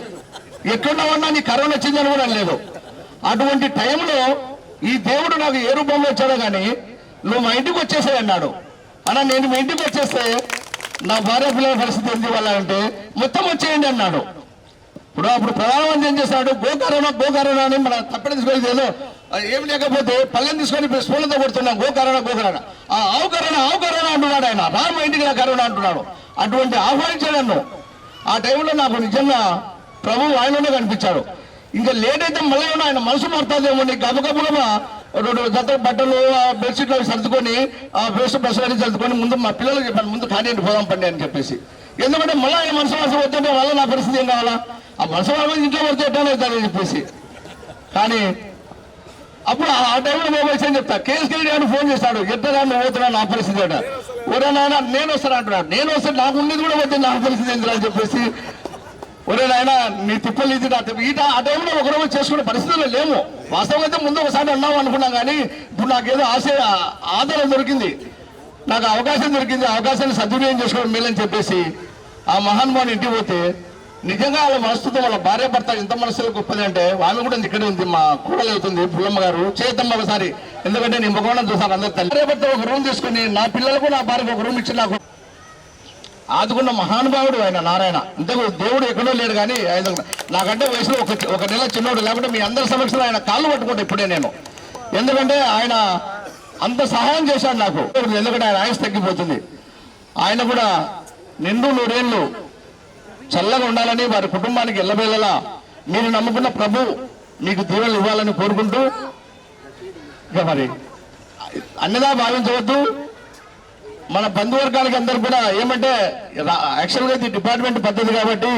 Speaker 15: ఎక్కడున్నావన్నా నీ కరోనా వచ్చిందని కూడా అనలేదు. అటువంటి టైంలో ఈ దేవుడు నాకు ఏ రూపంలో వచ్చాడో కానీ నువ్వు మా ఇంటికి వచ్చేసాయి అన్నాడు. అన్నా నేను మీ ఇంటికి వచ్చేస్తే నా భార్య పిల్లల పరిస్థితి ఏంటి వల్ల అంటే మొత్తం వచ్చేయండి అన్నాడు. అప్పుడు ప్రధానమంత్రి ఏం చేశాడు, గోకరోనా అని మన తప్పని తీసుకొని ఏదో ఏం లేకపోతే పళ్ళని తీసుకొని స్పూన్లతో కొడుతున్నాం, గోకరోనా ఆ ఆవు కరోనా అంటున్నాడు ఆయన. రా మా ఇంటికి నా కరోనా అంటున్నాడు. అటువంటి ఆహ్వానించాడు నన్ను. ఆ టైంలో నాకు నిజంగా ప్రభువు ఆయనలోనే కనిపించాడు. ఇంకా లేట్ అయితే మళ్ళీ ఆయన మనసు మారుతుందేమో, గబగబుగా 2 జతల బట్టలు బెడ్షీట్లు అవి సర్దుకొని పేస్ట్ బ్రష్ అని సర్దుకొని ముందు మా పిల్లలకు చెప్పాను, ముందు కానీ పోదాం పండి అని చెప్పేసి. ఎందుకంటే మళ్ళీ ఆయన మనసు వస్తుంటే వల్ల నా పరిస్థితి ఏం కావాలా, ఆ మనసు ఇంట్లో పడితే ఎట్లా అవుతారని చెప్పేసి. కానీ అప్పుడు ఆ టైంలో మొబైల్స్ అని చెప్తా, కేఎస్కే రెడ్డి అని ఫోన్ చేస్తాడు, ఎట్లా నువ్వు పోతున్నా నా పరిస్థితి ఏట, ఒరే నాయన నేను వస్తాను అంటున్నాడు. నేను వస్తే నాకు ఉండేది కూడా పోతే నా పరిస్థితి ఏంటి అని చెప్పేసి, ఒరే నాయన నీ తిప్పలు ఈట ఆ టైంలో ఒకరోజు చేసుకునే పరిస్థితుల్లో లేము. వాస్తవం అయితే ముందు ఒకసారి అన్నాము అనుకున్నాం, కానీ ఇప్పుడు నాకేదో ఆధారం దొరికింది, నాకు అవకాశం దొరికింది, అవకాశాన్ని సద్వినియోగం చేసుకోవడం మేలని చెప్పేసి ఆ మహానుభావుని ఇంటికి పోతే నిజంగా వాళ్ళ మనస్తుతో వాళ్ళ భార్య భర్త ఎంత మనసులో గొప్పది అంటే ఆమె కూడా ఇక్కడే ఉంది, మా కూడలు అవుతుంది పుల్లమ్మ గారు, చేద్దాం ఒకసారి, ఎందుకంటే నేను ముఖం చూసాను అందరు తల్లి. భార్య భర్త ఒక రూమ్ తీసుకుని నా పిల్లలకు నా భార్యకు ఒక రూమ్ ఇచ్చి నాకు ఆదుకున్న మహానుభావుడు ఆయన నారాయణ. ఇంతకు దేవుడు ఎక్కడో లేడు, కానీ ఆయన నాకంటే వయసులో ఒక నెల చిన్నోడు, లేకుంటే మీ అందరి సమక్షంలో ఆయన కాళ్ళు పట్టుకుంటా ఇప్పుడే నేను. ఎందుకంటే ఆయన అంత సహాయం చేశాడు నాకు. ఎందుకంటే ఆయన ఆయుష్ తగ్గిపోతుంది. ఆయన కూడా నిండు 100 ఏళ్ళు చల్లగా ఉండాలని, వారి కుటుంబానికి ఎల్లబెల్లలా మీరు నమ్ముకున్న ప్రభు మీకు దీవెనలు ఇవ్వాలని కోరుకుంటూ, ఇక మరి అన్నదా భావించవద్దు. మన బంధువర్గాలకి అందరు కూడా ఏమంటే యాక్చువల్గా ఇది డిపార్ట్మెంట్ పద్ధతి కాబట్టి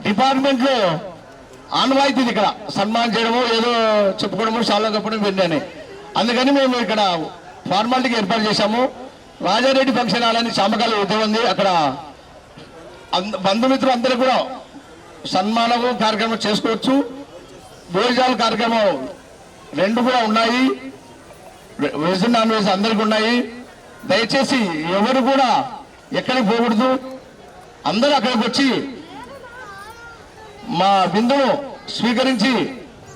Speaker 15: డిపార్ట్మెంట్లో ఆనవాయితీది ఇక్కడ సన్మానం చేయడము, ఏదో చెప్పుకోవడము, చాలా చెప్పడం వెళ్ళని. అందుకని మేము ఇక్కడ ఫార్మాలిటీకి ఏర్పాటు చేశాము. రాజారెడ్డి ఫంక్షన్ హాల్ అని చామకాల ఉద్యోగం ఉంది. అక్కడ బంధుమిత్రులు అందరూ కూడా సన్మానము కార్యక్రమం చేసుకోవచ్చు. భోజనాల కార్యక్రమం 2 కూడా ఉన్నాయి. వెజ్ నాన్ వెజ్ అందరికీ ఉన్నాయి. దయచేసి ఎవరు కూడా ఎక్కడికి పోకూడదు. అందరూ అక్కడికి వచ్చి మా విందును స్వీకరించి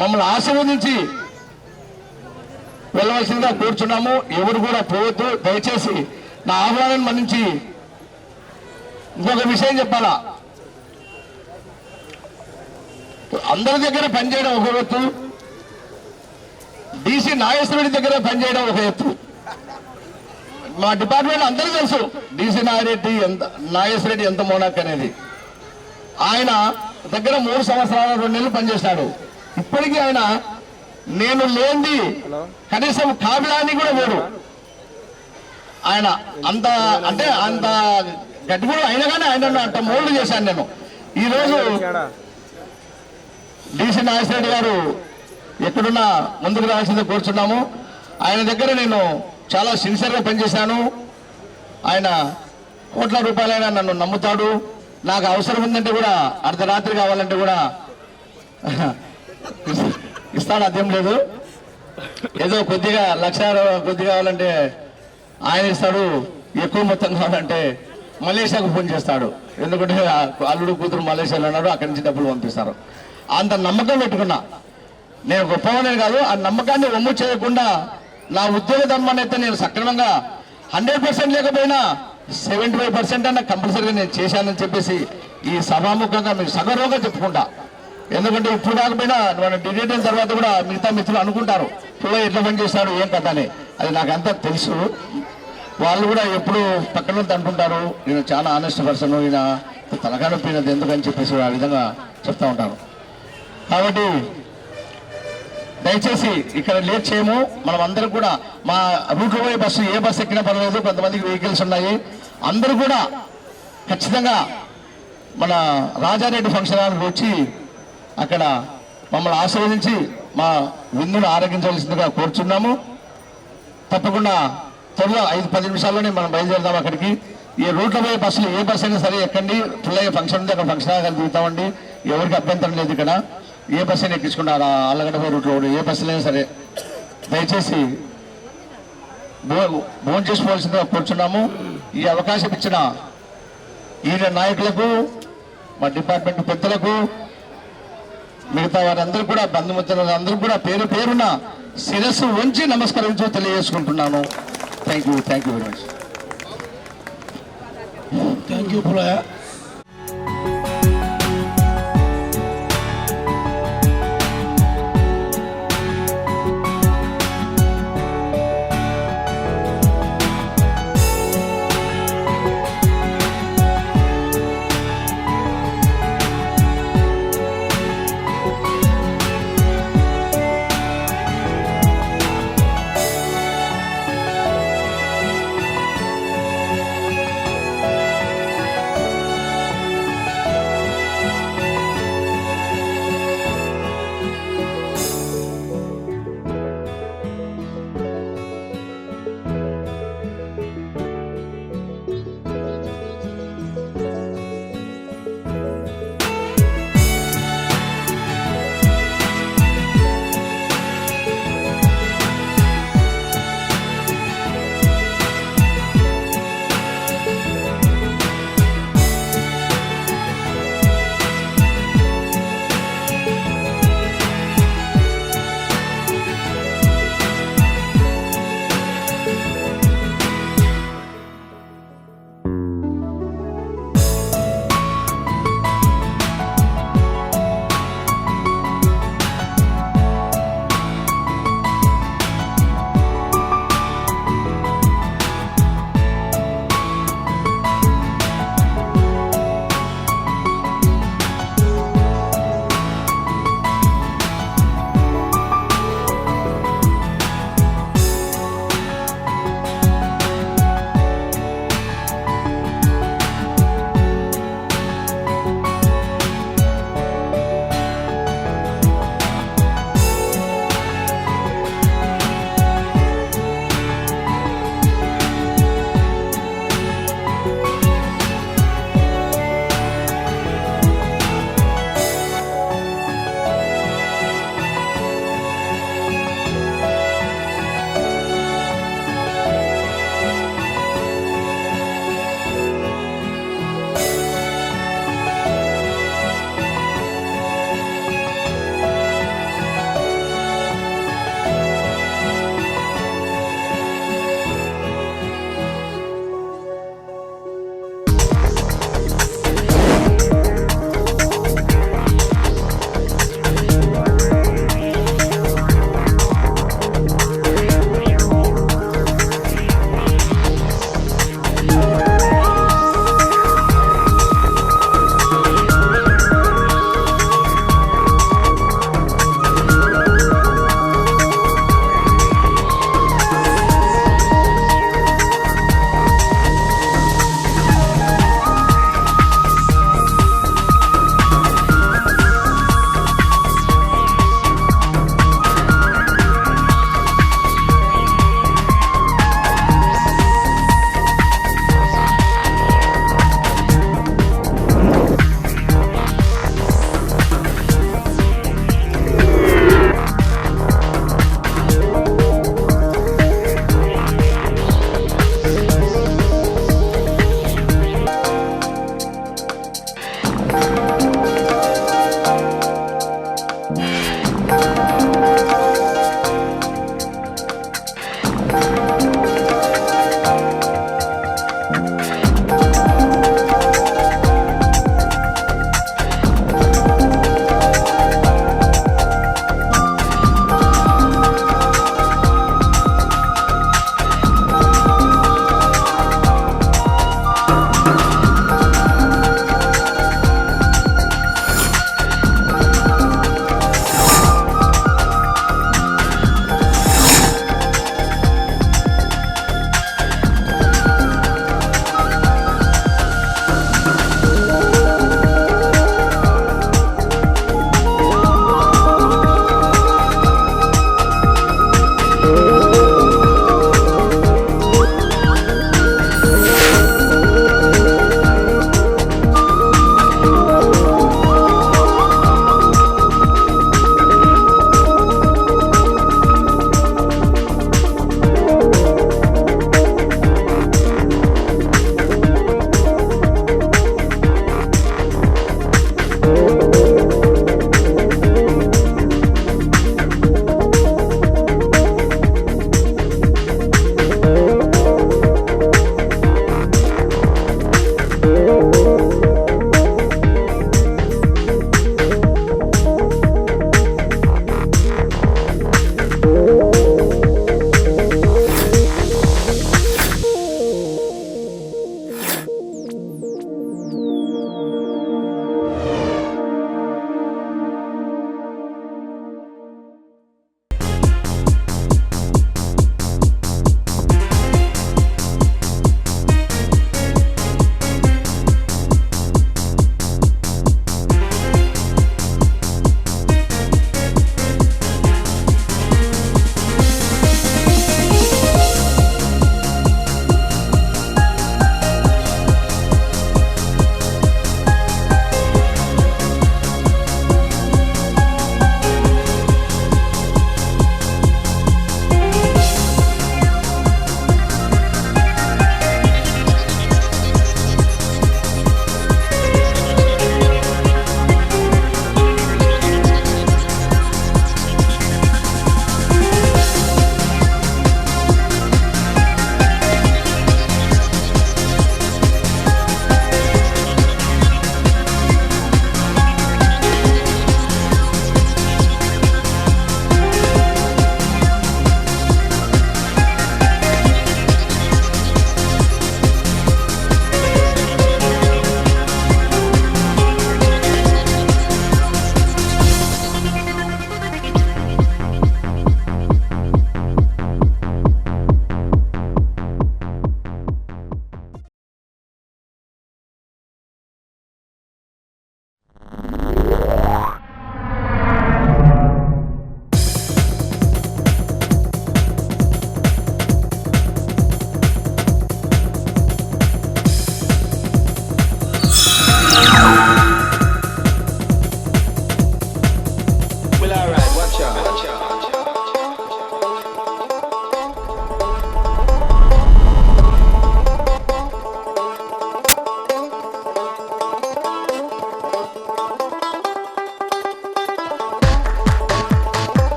Speaker 15: మమ్మల్ని ఆశీర్వదించి వెళ్ళవలసిందిగా కోరుచున్నాము. ఎవరు కూడా పోవద్దు. దయచేసి నా ఆహ్వానాన్ని మన్నించి ఇంకొక విషయం చెప్పాలా, అందరి దగ్గర పనిచేయడం ఒక ఎత్తు, డీసీ నాగేశ్వరరెడ్డి దగ్గర పనిచేయడం ఒక ఎత్తు. మా డిపార్ట్మెంట్ అందరికీ తెలుసు డీసీ నాగేశ్వరరెడ్డి ఎంత మోనాక్ అనేది. ఆయన దగ్గర 3 సంవత్సరాలు 2 నెలలు పనిచేశాడు. ఇప్పటికీ ఆయన నేను లేనిది కనీసం కాబిలాన్ని కూడా పోడు. ఆయన అంత అంటే అంత గట్టిగా అయినా కానీ ఆయన అంత మోల్డ్ చేశాను నేను. ఈరోజు డీసీ నాగేశ్వరరెడ్డి గారు ఎక్కడున్నా ముందుకు రావాల్సిందే కోరుచున్నాము. ఆయన దగ్గర నేను చాలా సిన్సియర్గా పనిచేశాను. ఆయన కోట్ల రూపాయలైనా నన్ను నమ్ముతాడు. నాకు అవసరం ఉందంటే కూడా అర్ధరాత్రి కావాలంటే కూడా ఇస్తాడు, అదేం లేదు. ఏదో కొద్దిగా 1,00,000 కొద్దిగా కావాలంటే ఆయన ఇస్తాడు. ఎక్కువ మొత్తం కావాలంటే మలేషియాకు ఫోన్ చేస్తాడు. ఎందుకంటే అల్లుడు కూతురు మలేషియాలో ఉన్నాడు, అక్కడి నుంచి డబ్బులు పంపిస్తారు. అంత నమ్మకం పెట్టుకున్నా. నేను గొప్పవానే కాదు, ఆ నమ్మకాన్ని వమ్ము చేయకుండా నా ఉద్యోగ ధర్మాన్ని అయితే నేను సక్రమంగా 100% లేకపోయినా 75% అన్న కంపల్సరీగా నేను చేశానని చెప్పేసి ఈ సభాముఖంగా మీకు సగర్వంగా చెప్పుకుంటా. ఎందుకంటే ఇప్పుడు కాకపోయినా మన డిలీట్ అయిన తర్వాత కూడా మిగతా మిత్రులు అనుకుంటారు పుల్లయ్య ఎట్లా పని చేస్తాడు ఏం కథ అని. అది నాకంతా తెలుసు. వాళ్ళు కూడా ఎప్పుడు పక్కన అంటుంటారు ఈయన చాలా ఆనెస్ట్ పర్సన్, ఈయన తలకాయ నొప్పినది ఎందుకని చెప్పేసి ఆ విధంగా చెప్తా ఉంటారు. కాబట్టి దయచేసి ఇక్కడ లేట్ చేయము. మనం అందరూ కూడా మా రూట్లో పోయే బస్సు ఏ బస్సు ఎక్కినా పర్వాలేదు, కొంతమందికి వెహికల్స్ ఉన్నాయి. అందరూ కూడా ఖచ్చితంగా మన రాజారెడ్డి ఫంక్షన్ హాల్కి వచ్చి అక్కడ మమ్మల్ని ఆశీర్వదించి మా విందును ఆరగించవలసిందిగా కోరుచున్నాము. తప్పకుండా త్వరలో 5-10 నిమిషాల్లోనే మనం బయలుదేరుదాం అక్కడికి. ఈ రూట్లో పోయే బస్సులు ఏ బస్సు అయినా సరే ఎక్కండి. పుల్లయ్య ఫంక్షన్ ఉంది, అక్కడ ఫంక్షన్ హాల్ దిగుతామండి. ఎవరికి అభ్యంతరం లేదు. ఇక్కడ ఏ బస్సు అయినా ఎక్కించుకుంటారు. ఆళ్ళగడ్డ పోయే రూట్లో ఏ బస్సులు అయినా సరే దయచేసి భోజనం చేసుకోవాల్సిందిగా కోరుచున్నాము. ఈ అవకాశం ఇచ్చిన ఈయన నాయకులకు, మా డిపార్ట్మెంట్ పెద్దలకు, మిగతా వారందరూ కూడా బంధుమిత్రులు అందరూ కూడా పేరు పేరున శిరస్సు ఉంచి నమస్కరించు తెలియజేసుకుంటున్నాను. Thank you very much.
Speaker 3: Thank you Pullaiah.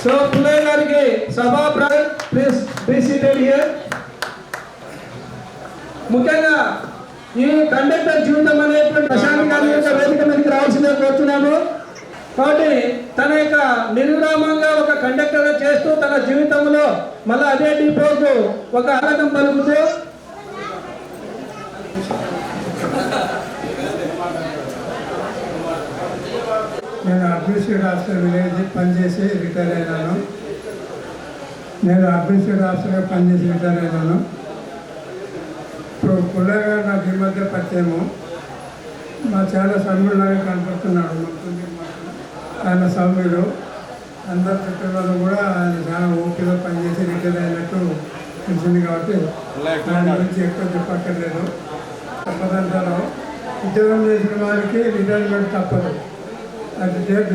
Speaker 3: So Pullaya gariki Sabha brother, please be seated here. ముఖ్యంగా ఈ కండక్టర్ జీవితం అనేటువంటి ప్రశాంత్ గారి యొక్క వేదిక మీదకి రావాల్సిందిగా కోరుతున్నాము. కాబట్టి తన యొక్క నిర్విరామంగా ఒక కండక్టర్ చేస్తూ తన జీవితంలో మళ్ళీ అదే డిపోకు ఒక ఆనందం పలుకుతూ
Speaker 16: నేను అడ్మినిస్ట్రేటివ్ ఆఫీసర్ విలేజ్ పనిచేసి రిటైర్ అయినాను. ఇప్పుడు పుల్లయ్య గారు నాకు ఈ మధ్య పరిచయము. మా చాలా సౌమ్యులాగా కనపడుతున్నాడు. ఆయన సౌమ్యుడు, అందరు చెప్పేవాళ్ళు కూడా ఆయన చాలా ఓపికగా పనిచేసి రిటైర్ అయినట్టు తెలిసింది. కాబట్టి దాని గురించి ఎక్కువ చెప్పక్కర్లేదు. తప్పదంటారు, ఉద్యోగం చేసిన వారికి రిటైర్మెంట్ తప్పదు. అది డేట్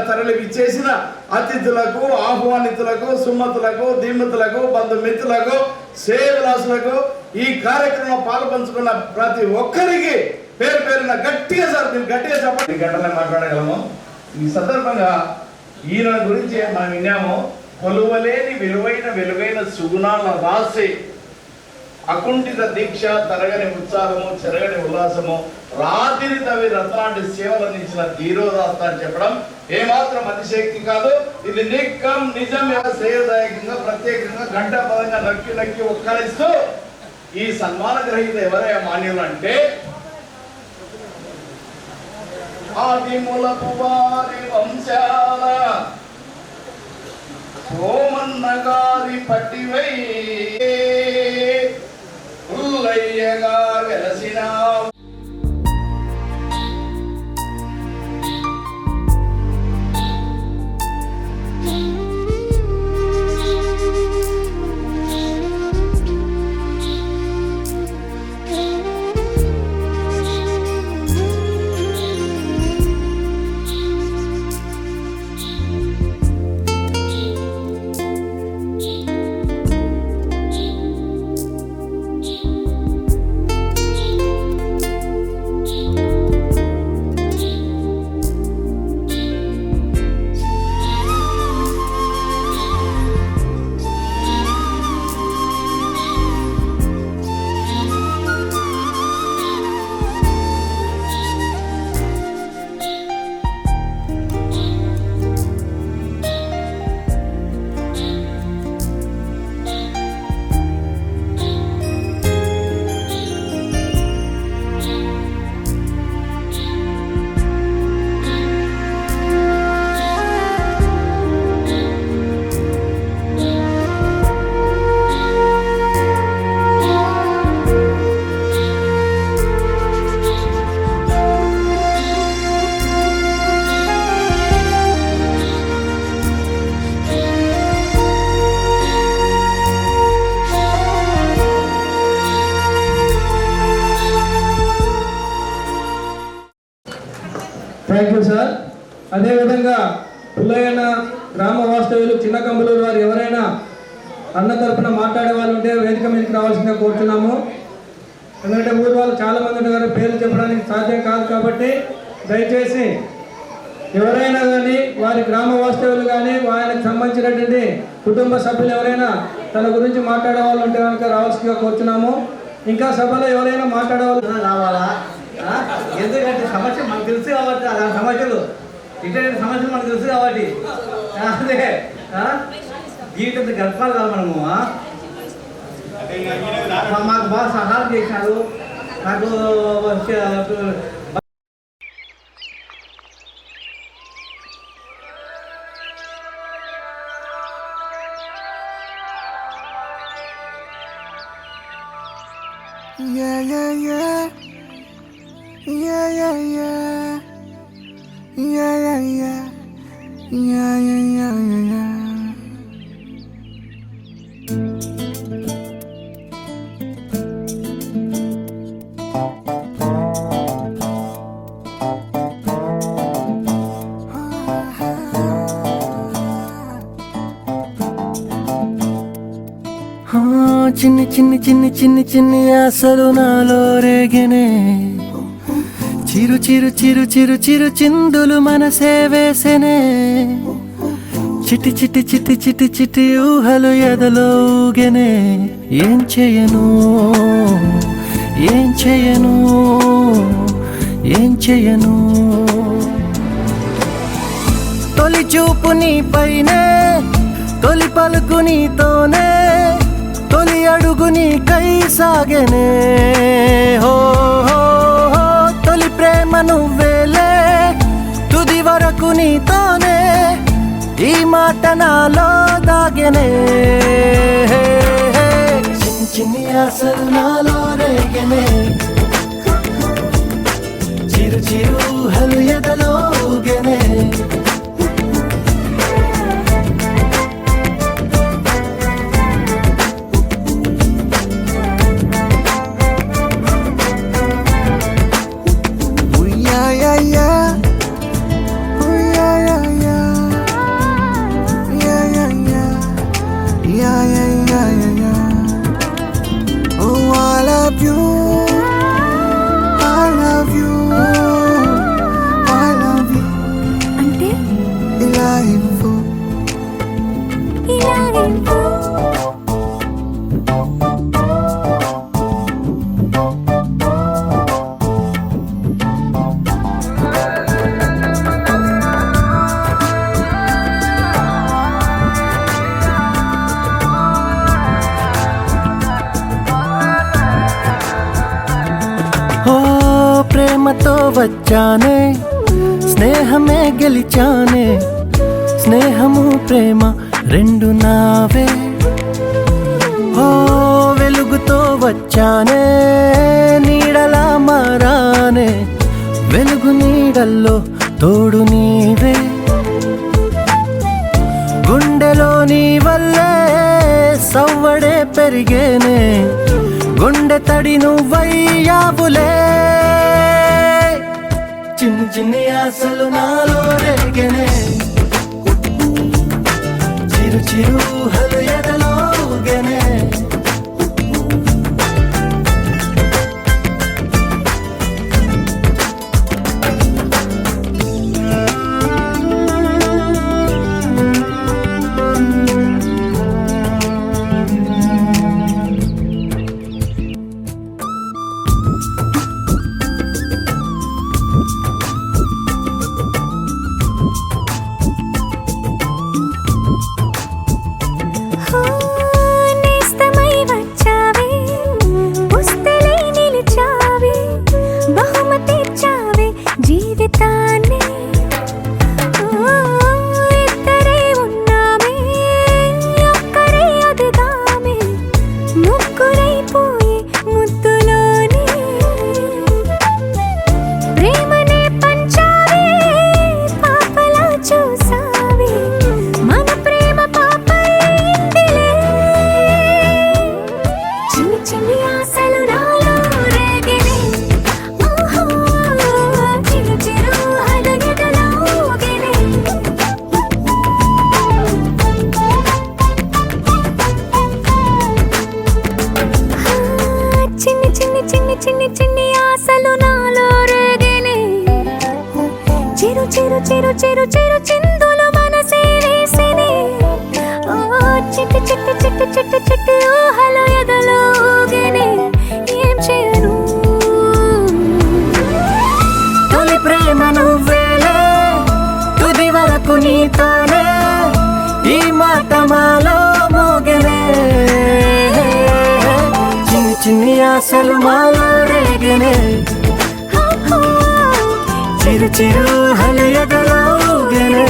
Speaker 2: తరలి విచ్చేసిన అతిథులకు, ఆహ్వానితులకు, సుమతులకు, ధీమతులకు, బంధుమిత్రులకు, శ్రేయభిలాషులకు, ఈ కార్యక్రమంలో పాల్పంచుకున్న ప్రతి ఒక్కరికి పేరు పేరున గట్టిగా సార్ మీరు గట్టిగా చెప్పండి. గంటలే మాట్లాడగలము. ఈ సందర్భంగా ఈయన గురించి మనం విన్నాము. కొలువలేని వెలుగైన సుగుణాల రాసి, అకుంఠిత దీక్ష, తరగని ఉత్సాహము, చెరగని ఉల్లాసము, రాత్రి తవి రత్నాంటి సేవలు అందించిన ధీరోదాస్త అని చెప్పడం ఏమాత్రం అతిశక్తి కాదు. ఇది నిజం శ్రేయదాయకంగా ప్రత్యేకంగా గంటాపదంగా నక్కి ఒక్కరిస్తూ ఈ సన్మాన గ్రహీత ఎవరయ్యా మాన్యులు అంటే ఆదిమూలపు వారి వంశాల సోమన్న గారి పట్టివై పుల్లయ్యగా వెలసిన
Speaker 3: థ్యాంక్ యూ సార్. అదేవిధంగా పుల్లయ్యన్న గ్రామ వాస్తవ్యులు చిన్న కంబులూరు వారు ఎవరైనా అన్న తరపున మాట్లాడే వాళ్ళు ఉంటే వేదిక మీదకి రావాల్సిందిగా కోరుతున్నాము. ఎందుకంటే ఊరు వాళ్ళు చాలా మంది ఉన్నారు, పేర్లు చెప్పడానికి సాధ్యం కాదు. కాబట్టి దయచేసి ఎవరైనా కానీ వారి గ్రామ వాస్తవ్యులు కానీ ఆయనకు సంబంధించినటువంటి కుటుంబ సభ్యులు ఎవరైనా తన గురించి మాట్లాడే వాళ్ళు ఉంటే కనుక రావాల్సిందిగా కోరుతున్నాము. ఇంకా సభలో ఎవరైనా మాట్లాడే వాళ్ళు రావాలా? ఎందుకంటే సమస్య మనకు తెలుసు కాబట్టి, అలాంటి సమస్యలు ఇటువంటి సమస్యలు మనకు తెలుసు కాబట్టి అదే జీవితంతో గడపాలి కదా మనము. మాకు బాగా సహాయం చేశారు. నాకు
Speaker 17: చిన్ని చిన్ని చిన్ని చిన్ని చిన్ని ఆశలు నాలో రేగనే చిరు చిరు చిరు చిరు చిరు చిందులు మనసే వేసెనే చిటి చిటి చిటి చిటి చిటి ఊహలు ఎదలో ఊగెనే ఏం చేయను ఏం చేయను ఏం చేయను తొలి చూపు నీ పైనే తొలి పలుకు నీతోనే తొలి అడుగు నీకై సాగెనే హో హో హో తొలి ప్రేమ నువ్వేలే తుది వరకు నీతోనే ఈ మాట నాలో దాగెనే చిన్ని చిన్ని ఆశలు నాలో రేగెనే చిరు చిరు ఊహలు ఎదలో ఊగెనే ప్రేమతో వచ్చానే స్నేహమే గెలిచానే స్నేహము ప్రేమ రెండు నావే ఓ వెలుగుతో వచ్చానే నీడలా మారానే వెలుగు నీడల్లో తోడు నీవే గుండెలో నీ వల్లే సవ్వడే పెరిగేనే గుండె తడి నువ్వయ్యావులే చిన్ని చిన్ని ఆశలు నాలో రేగెనే చిరు చిరు ఊహలు ఎదలో ఊగెనే చిరు చిరు చిరు చిరు చిందులు మనసే వేసినే చిట్టి చిట్టి చిట్టి చిట్టి చిట్టి ఊహలు ఎదలో ఊగెనే ఏం చేయను తొలి ప్రేమ నువ్వేలే తుది వరకు నీతోనే ఈ మాట మాలో మోగెనే చిన్ని చిన్ని ఆశలు మాలో రేగెనే చిరు చిరు ఊహలు ఎదలో ఊగెనే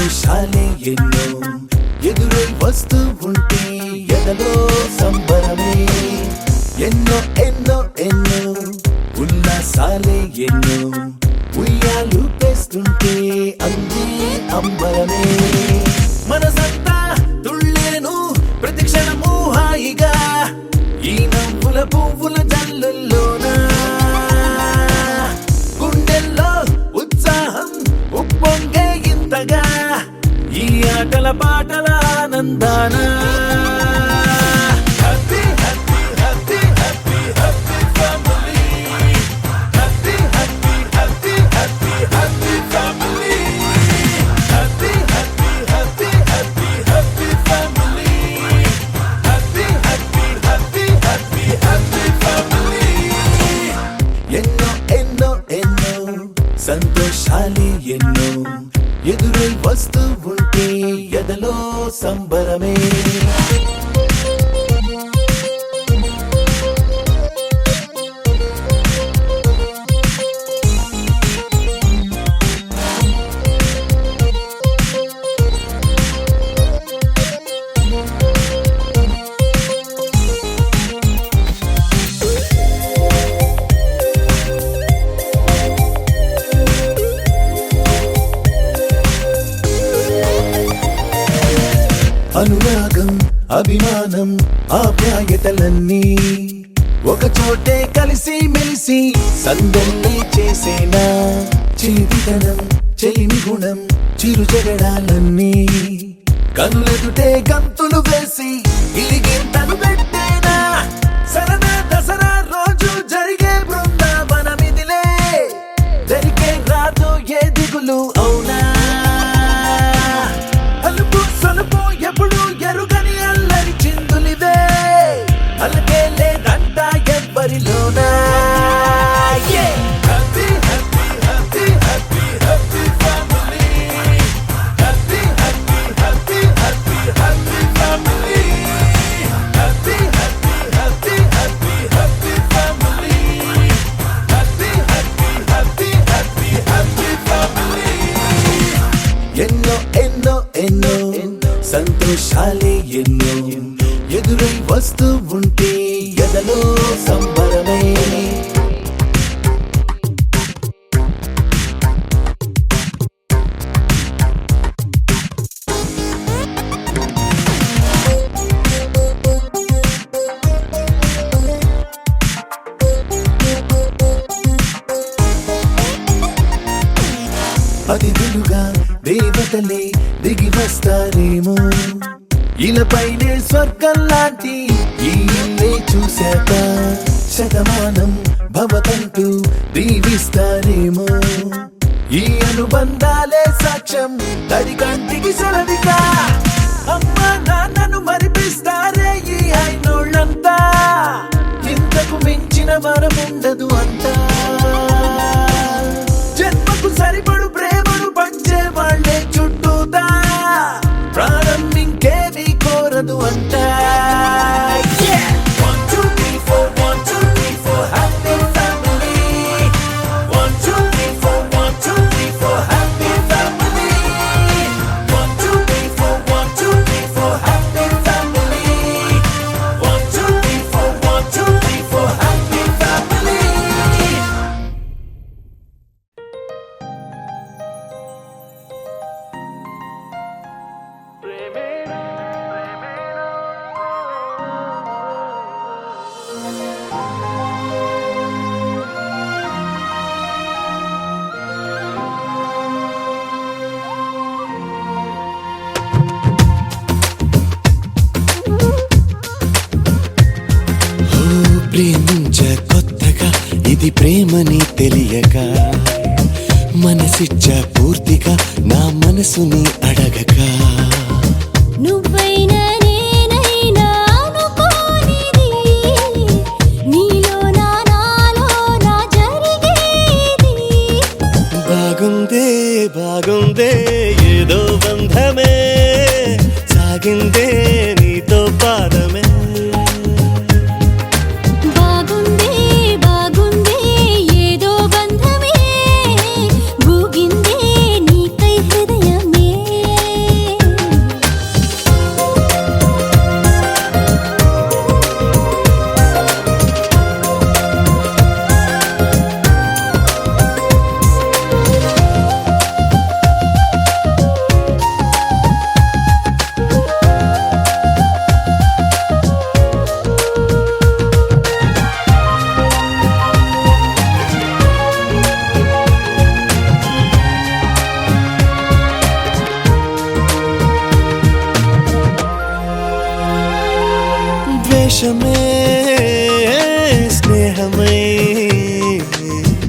Speaker 17: సంతోషాలే ఎన్నో ఎదురై వస్తూ ఉంటే ఎదలో సంబరమే ఎన్నో ఎన్నో ఎన్నో ఉల్లాసాలే ఎన్నో ఉయ్యాలు పేస్తుంటే అందే అంబరమే మనసంతా తుళ్ళేను ప్రతి క్షణము హాయిగా ఈ నవ్వుల పువ్వుల జల్లుల్లోనా గుండెల్లో ఉత్సాహం ఉప్పొంగే ఇంతగా ఈ ఆటల పాటల ఆనందాన happy happy happy happy happy family happy happy happy happy happy family happy happy happy happy happy family happy happy happy happy happy family ఎన్నో ఎన్నో ఎన్నో సంతోషాలే ఎన్నో ఎదురై వస్తూ ఉంటే ఎదలో సంబరమే అనురాగం అభిమానం ఆప్యాయతలన్నీ ఒక చోటే కలిసి మెలిసి సందల్లి చేసేనా చేతితనం చెలిమి గుణం చిరు జగడాలన్నీ కనులెదుటే గంతులు వేసి ఇలిగింతలు పెట్టేనా సరదా దసరా రోజు జరిగే బృందావనమిదిలే జరిగే రాదు ఏ దిగులు అవునా అలుపు సలుపు ఎప్పుడు ఎరుగని అల్లరి చిందులివే అలకే లేదంట ఎవ్వరిలోనా happy happy happy happy happy family happy happy happy happy happy family happy happy happy happy happy family happy happy happy happy happy family ఎన్నో ఎన్నో ఎన్నో సంతోషాలే ఎన్నో ఎదురై వస్తూ ఉంటే ఎదలో సంబరమే అతిథులుగా దేవతలే దిగి వస్తారేమో ఇలపైనే స్వర్గం లాంటి ఈ ఇల్లే చూశాక శతమానం భవతంటూ దీవిస్తారేమో ఈ అనుబంధాలే సాక్ష్యం తడి కంటికి సెలవిగా అమ్మ నాన్నను మరిపిస్తారే ఈ అయినోళ్ళంతా ఇంతకు మించిన వరముండదు అంతా జన్మకు సరిపడు ప్రేమను పంచే వాళ్ళే చుట్టూతా ప్రాణం ఇంకేమీ కోరదు అంట 1 2 3 4 1 2 3 4 happy family 1 2 3 4 1 2 3 4 happy family 1 2 3 4 1 2 3 4 happy family 1 2 3 4 1 2 3 4 happy family ప్రేమించ కొత్తగా ఇది ప్రేమని తెలియక మనసిచ్చ పూర్తిగా నా మనసుని అడగక
Speaker 18: నువ్వైనా నేనైనా అనుకోనిది నీలో నాలో నా జరిగేది
Speaker 17: బాగుందే బాగుందే ఏదో బంధమే సాగిందే నీతో పాదమే
Speaker 18: బాగుందే బాగుందే ఏదో బంధమే గూగిందే నీకై హృదయమే
Speaker 17: వర్షమే స్నేహమై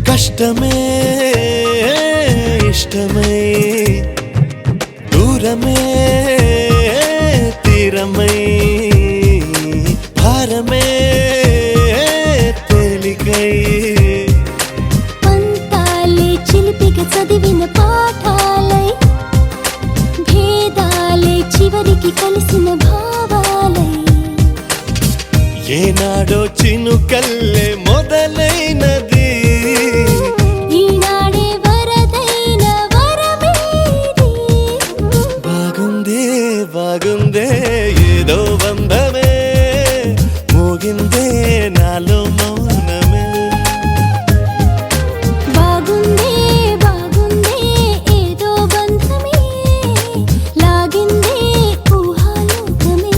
Speaker 17: కష్టమే ఇష్టమై దూరమే తీరమై భారమే తేలికై
Speaker 18: పంతాలే చిలిపిగా చదివిన పాఠాలై భేదాలే చివరికి కలిసిన భావాలై
Speaker 17: ఏనాడో చినుకల్లే మొదలైనది
Speaker 18: ఈనాడే వరదైన వరమేది
Speaker 17: బాగుందే బాగుందే ఏదో బంధమే మోగిందే నాలో మౌనమే
Speaker 18: బాగుందే బాగుందే ఏదో బంధమే లాగిందే ఊహాలోకమే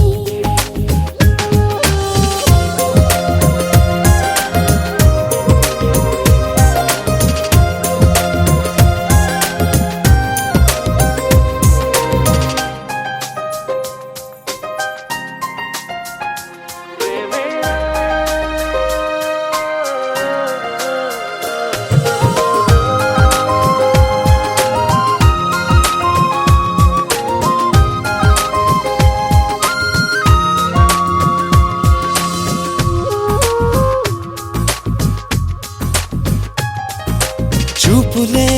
Speaker 17: చూపులే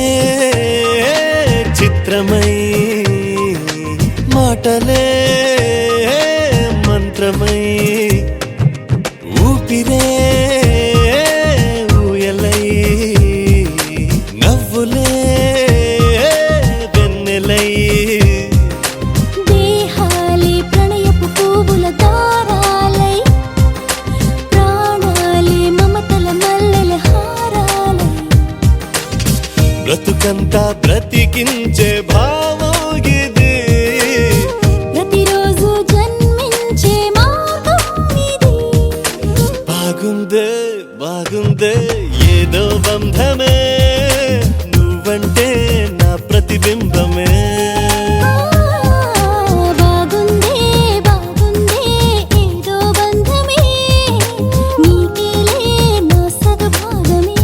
Speaker 17: చిత్రమై మాటలే మంత్రమై ఊపిరే ఊయలై నవ్వులే వెన్నెలై
Speaker 18: దేహాలే ప్రణయపు పువ్వుల దారాలై ప్రాణాలే మమతల మల్లెల హారాలై
Speaker 17: బ్రతుకంతా బ్రతికించే భావం ఇది
Speaker 18: ప్రతిరోజు జన్మించే మార్గం ఇది
Speaker 17: బాగుందే బాగుందే ఏదో బంధమే నువ్వంటే నా ప్రతిబింబమే
Speaker 18: బాగుందే బాగుందే ఏదో బంధమే నీకేలే నా సగభాగమే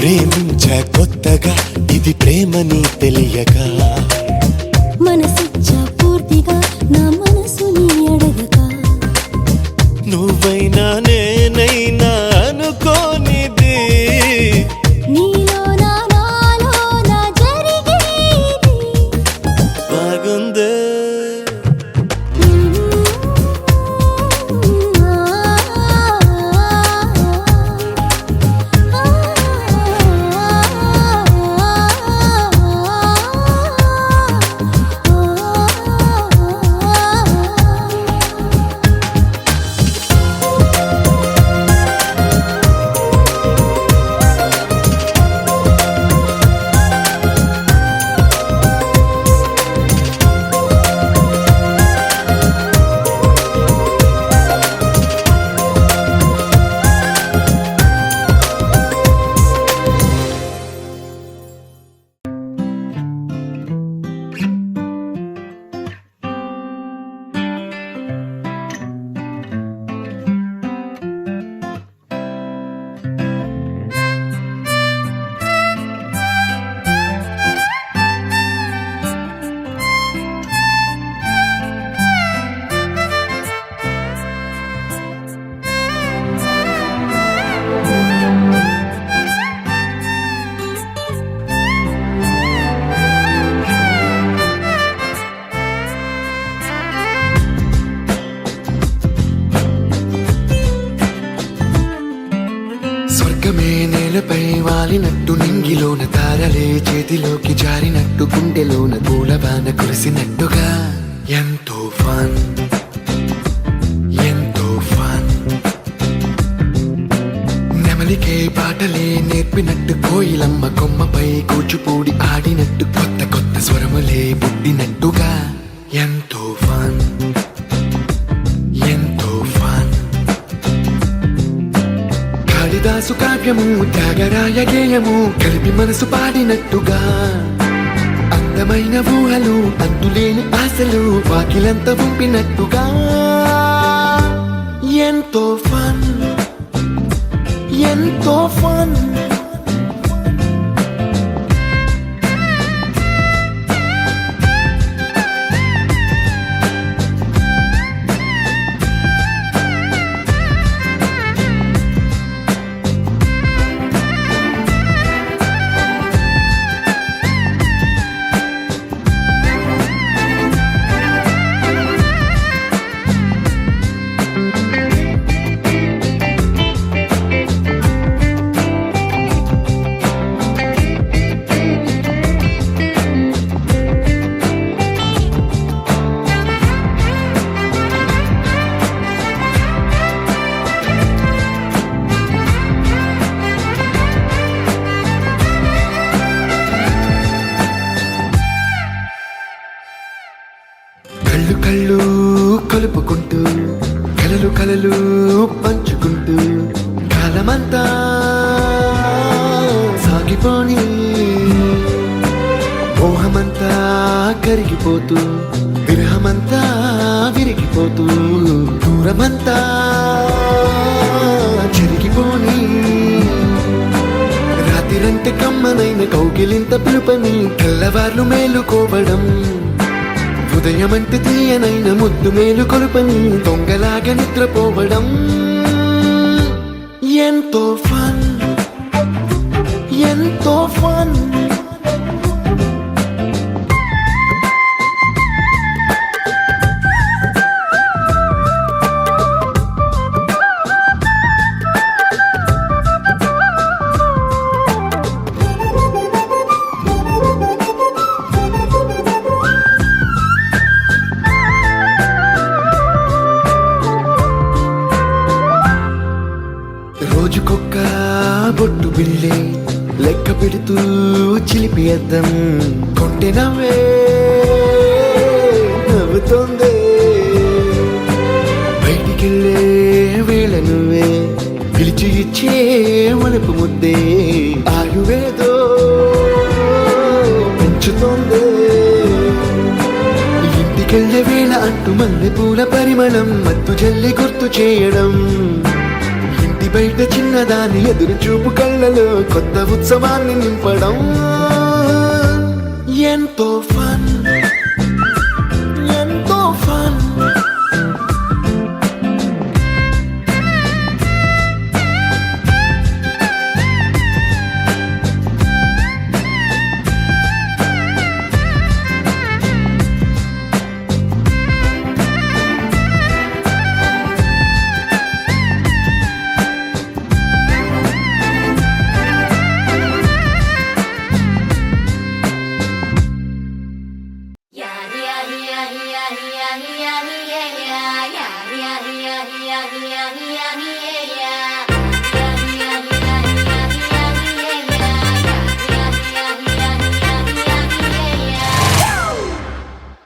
Speaker 17: ప్రేమించ కొత్తగా ఇది ప్రేమని తెలియక
Speaker 18: మనసిచ్చ పూర్తిగా నా మనసుని అడగక
Speaker 17: నువ్వైనా నేనైనా అనుకోనిది
Speaker 18: నీలో నాలో నా జరిగేది
Speaker 17: బాగుందే స్వర్గమే నేలపై వాలినట్టు నింగిలోన తారలే చేతిలోకి జారినట్టు గుండెలోన పూలవాన కురిసినట్టుగా ఎంతో ఫన్ ఎంతో ఫన్ నెమలికే పాటలే నేర్పినట్టు కోయిలమ్మ కొమ్మపై కూచిపూడి ఆడినట్టు కొత్త కొత్త స్వరములే పుట్టినట్టుగా ఎంతో ఫన్ ఎంతో ఫన్ కాళిదాసు కావ్యము త్యాగరాయ గేయము కలిపి మనసు పాడినట్టుగా అందమైన ఊహలు అంతులేని ఆశలు వాకిలంత ఉంపినట్టుగా ఎంతో ఫన్ ఎంతో ఫన్ కళ్ళు కళ్ళు కలుపుకుంటూ కలలు కలలు పంచుకుంటూ కాలమంతా సాగిపోని మోహమంతా కరిగిపోతూ విరహమంతా విరిగిపోతూ దూరమంతా చెరిగిపోని రాత్రిరంటే కమ్మనైన కౌగిలింత పిలుపని తెల్లవార్లు మేలుకోవడం ఉదయమంటే తీయనైన ముద్దు మేలు కొలుపని దొంగలాగా నిద్రపోవడం ఎంతో ఫన్ ఎంతో ఫన్ రోజుకొక్క బొట్టు బిళ్ళే లెక్క పెడుతూ చిలిపి అద్దం కొంటె నవ్వే నవ్వుతోందే బయటికెళ్ళే వేళ నువ్వే పిలిచి ఇచ్చే వలపు ముద్దే ఆయువేదో పెంచుతోందే ఇంటికెళ్ళే వేళ అంటూ మల్లె పూల పరిమళం మత్తు జల్లి గుర్తు చేయడం బయట చిన్నదాని ఎదురు చూపు కళ్ళలో కొత్త ఉత్సవాన్ని నింపడం ఎంతో ఫన్ ఎంతో fun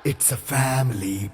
Speaker 17: It's a family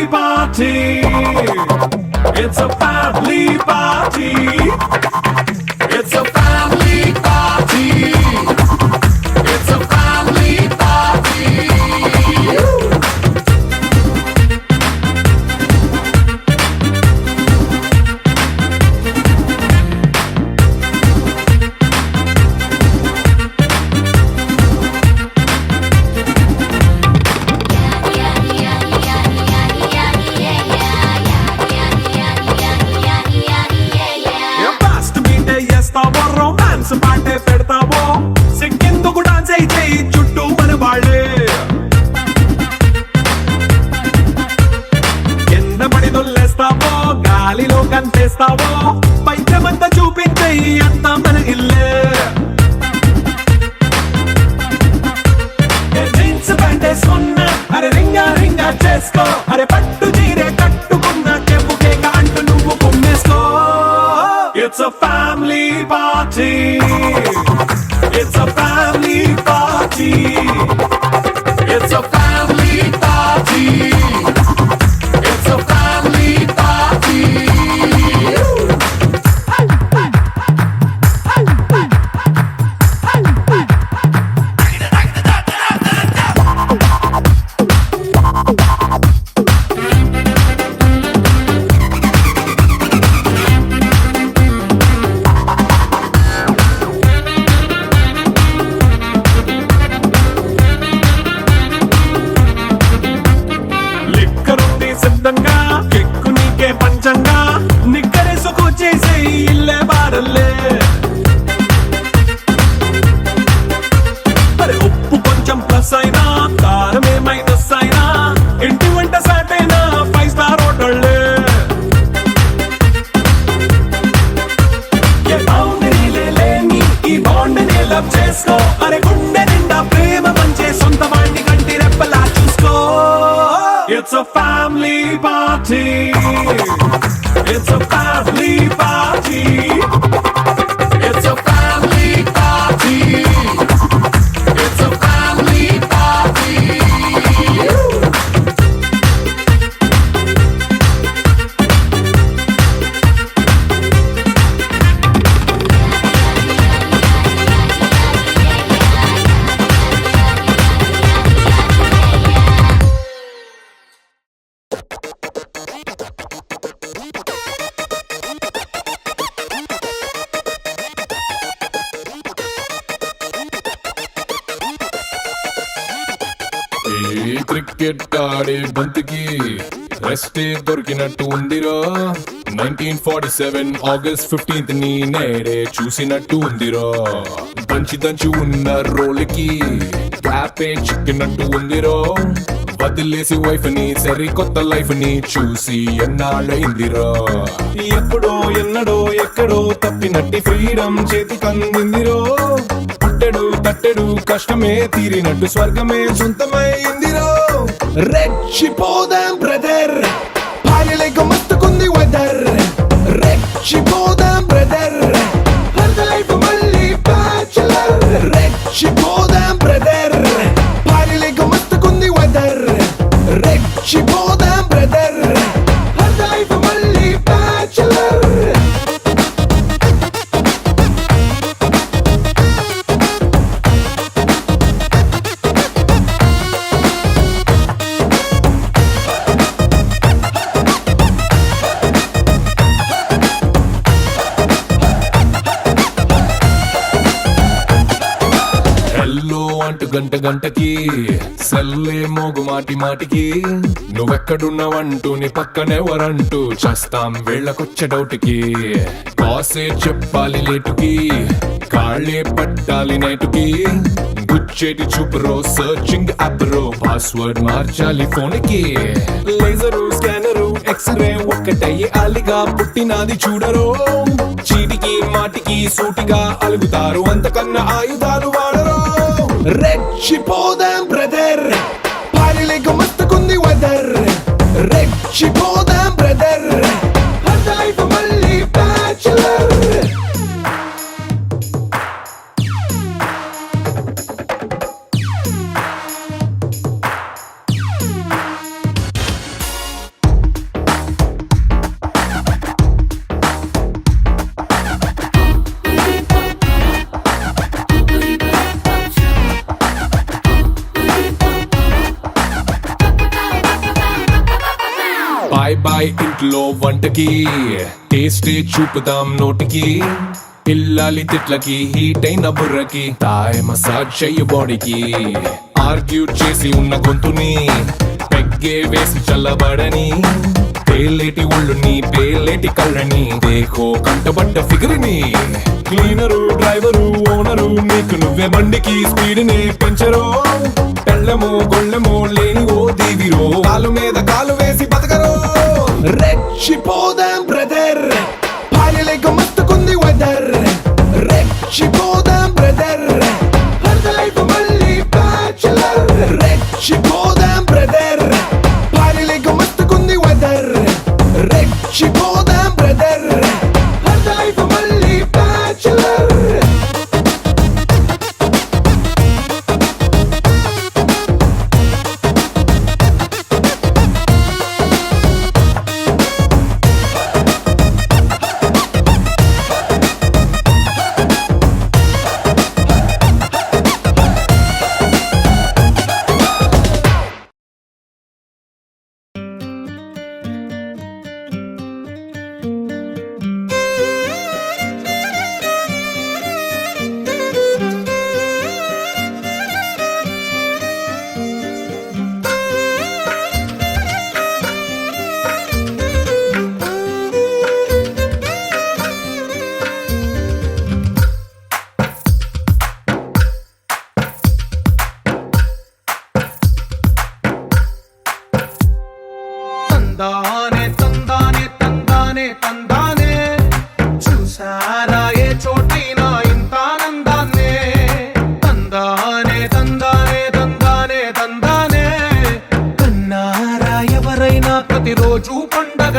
Speaker 17: party. It's a family party. It's a family party. It's a family party. It's a family party. గంతేస్తావో పైచమంతా చూపించేయి అంతా మన ఇల్లే జీన్స్ ప్యాంట్ వేసుకున్నా అరే రింగా రింగా చేసుకో అరే పట్టు చీరే కట్టుకున్నా చెప్పు కేక అంటూ నువ్వు కుమ్మేసుకో It's a family party It's a family party It's a family party It's a family party సిద్ధంగా కెక్కు నీకే పంచంగా నిక్కరేసుకు చేసే ఇల్లే బారల్లే అరే ఉప్పు కొంచెం ప్లస్ అయినా కారమే మైనస్ అయినా ఇంటి వంట సాట్ అయినా 5 స్టార్ హోటళ్ళే ఏ బౌండరీలే లేని ఈ బాండ్ ని లవ్ చేసుకో అరే గుండె నిండా ప్రేమ పంచే సొంత వాణ్ణి కంటి రెప్పలా చూసుకో It's a family party. It's a family party. It's a family party. It's a family party.
Speaker 19: Cricket ఆడే బంతికి రెస్టే దొరికినట్టు ఉందిరో 1947 ఆగస్ట్ 15th ని నేడే చూసినట్టు ఉందిరో దంచి ఉన్న రోల్కి క్యాపే చిక్కినట్టు ఉందిరో వదిలేసి వైఫ్ ని సరికొత్త లైఫ్ ని చూసి ఎన్నాళ్ళైందిరో ఎప్పుడో ఎన్నడో ఎక్కడో తప్పినట్టి ఫ్రీడమ్ చేతికి అందిందిరో తట్టెడు కష్టమే తీరినట్టు స్వర్గమే సొంతమైందిరో రెచ్చిపోదాం బ్రదర్ భార్యలేక మస్తుకుంది వెదర్ రెచ్చిపోదాం బ్రదర్ లైఫ్ మళ్ళీ బ్యాచులర్ రెచ్చిపోదాం బ్రదర్ భార్యలేక మస్తుకుంది వెదర్ రెచ్చిపోదాం బ్రదర్ లైఫ్ మళ్ళీ బ్యాచులర్ గంటకి సెల్లే మోగు మాటికి నువ్వెక్కడున్నావంటూ నీ పక్కనెవరంటూ చేస్తాం వేళ్ళకొచ్చే డౌట్కి కాసే చెప్పాలి లేటుకి కాళ్ళే పట్టాలి నేటుకి గుచ్చేటి చూపురో సర్చింగ్ యాప్ రో పాస్వర్డ్ మార్చాలి ఫోన్ కి లేజరు స్కానరు ఎక్స్రే ఒక్కటయ్యి అలిగా పుట్టినది చూడరో చీటికి మాటికి సూటిగా అలుగుతారు అంతకన్నా ఆయుధాలు వాడరో రెచ్చిపోదాం బ్రదర్ భార్యలేక మస్తుకుంది వెదర్ రెచ్చిపోదాం బ్రదర్ లైఫ్ మళ్ళీ బ్యాచులర్ బాయ్ ఇంట్లో వంటకి టేస్టే చూపుదాం నోటికి పిల్లాలి తిట్లకి హీట్ అయిన బుర్రకి తాయ్ మసాజ్ చెయ్యి బాడీకి ఆర్గ్యూ చేసి ఉన్న గొంతుని పెగ్గే వేసి చల్లబడని పేలేటి ఒళ్ళుని పేలేటి కళ్ళని దేహో కంటబడ్డ ఫిగర్ని క్లీనరు డ్రైవరు ఓనరు నీకు నువ్వే బండికి స్పీడ్ ని పెంచరో పెళ్ళము గొళ్ళెము లేని ఓ దీవిరో కాలు మీద కాలు వేసి బతకరో రెచ్చిపోదాం బ్రదర్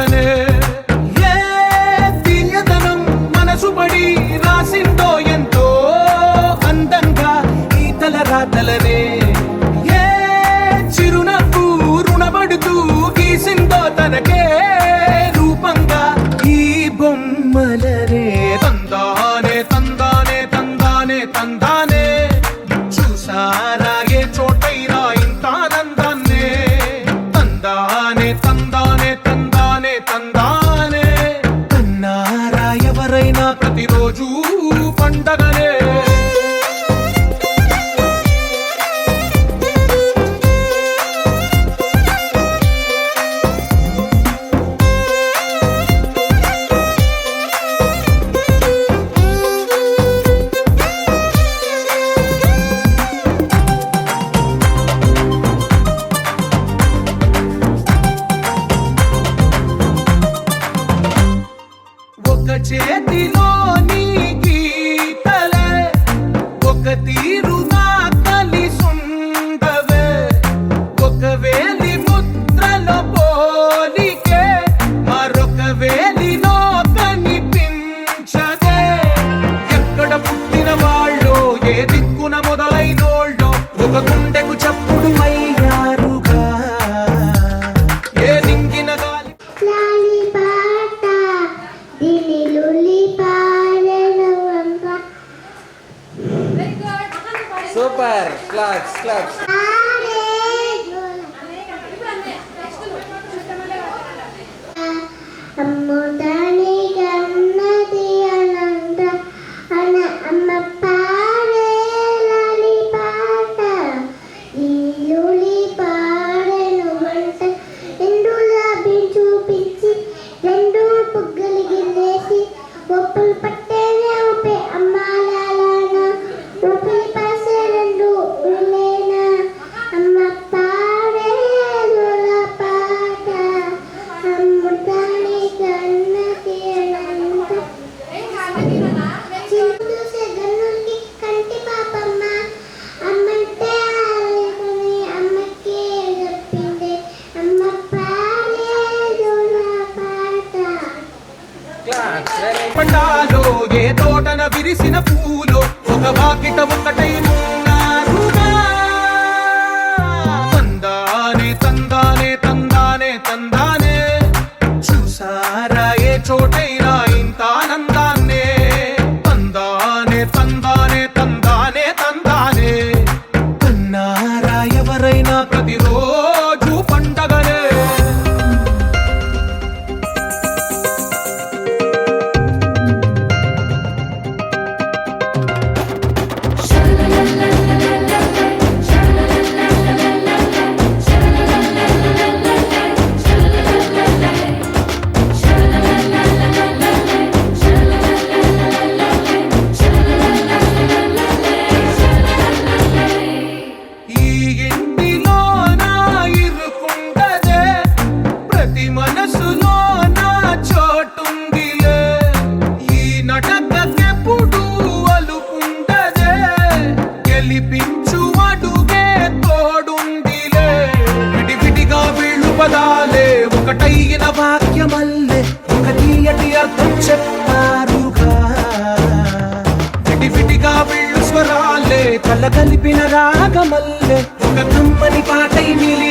Speaker 17: పండగనే ఏ తీయదనం మనసు పడి రాసిందో ఎంతో అందంగా ఈ తల రాతలనే ఏ చిరునవ్వు రుణపడుతూ గీసిందో తనకే రూపంగా ఈ బొమ్మలనే తందానే తందానే తందానే తందానే చూసారా ఏ చోటైనా ఇంత ఆనందాన్నే తందానే తందానే తందానే తందానే కన్నారా ఎవరైనా ప్రతిరోజు పండగనే ఒక చేతిలో నీ గీతలే ఒక తీరుగా కలిసుండవే ఒక వేలి ముద్రలో పోలికే మరొక వేలిలో కనిపించదే ఎక్కడ పుట్టిన వాళ్ళో ఏ దిక్కున మొదలైనోళ్ళో ఒక గుండెకు చప్పుడు అయ్యారుగా ఏ నింగిన గాలి
Speaker 10: సూపర్ క్లాప్స్ క్లాప్స్
Speaker 18: అమ్ముదాని గన్నది అనంత అన అమ్మ పాడే లాలి పాట నీలులి పాడెను వంట రెండు లాబి చూపించి రెండు పుగ్గలు గిల్లేసి ఒప్పులు పట్టేనే ఊపే అమ్మాలాలన ఊపిరి పాసే రెండు ఉలేనా అమ్మ పాడే లోల పాట అమ్ముదాని గన్నది అనంత చూసే గన్నుకి కంటి పాపమ్మ అమ్మంటే ఆలయమని అమ్మకే చెప్పింది అమ్మ పాడే లోల పాట
Speaker 17: పండాలో ఏ తోటన విరిసిన పూలో ఒక వాకిట ఒకటై ఉన్నారుగా తందానే తందానే తందానే తందానే చూసారా ఏ చోటైనా ఇంత ఆనందాన్నే తందానే తందానే తందానే తందానే కన్నారా ఎవరైనా ప్రతిరోజు పండగనే ఈ ఇంటిలో నా ఇరుకుండదే ప్రతి మనసులో నా చోటుందిలే ఈ నటకెప్పుడు అలుకుండదే గెలిపించు అడుగే తోడుందిలే విడివిడిగా వీళ్ళు పదాలే ఒకటైన వాక్యమల్లే ఒక తీయటి అర్థం చెప్పారుగా విడివిడిగా వీళ్ళు స్వరాలే కల కలిపిన రాగమల్లే ఒక కమ్మని పాటై మిలి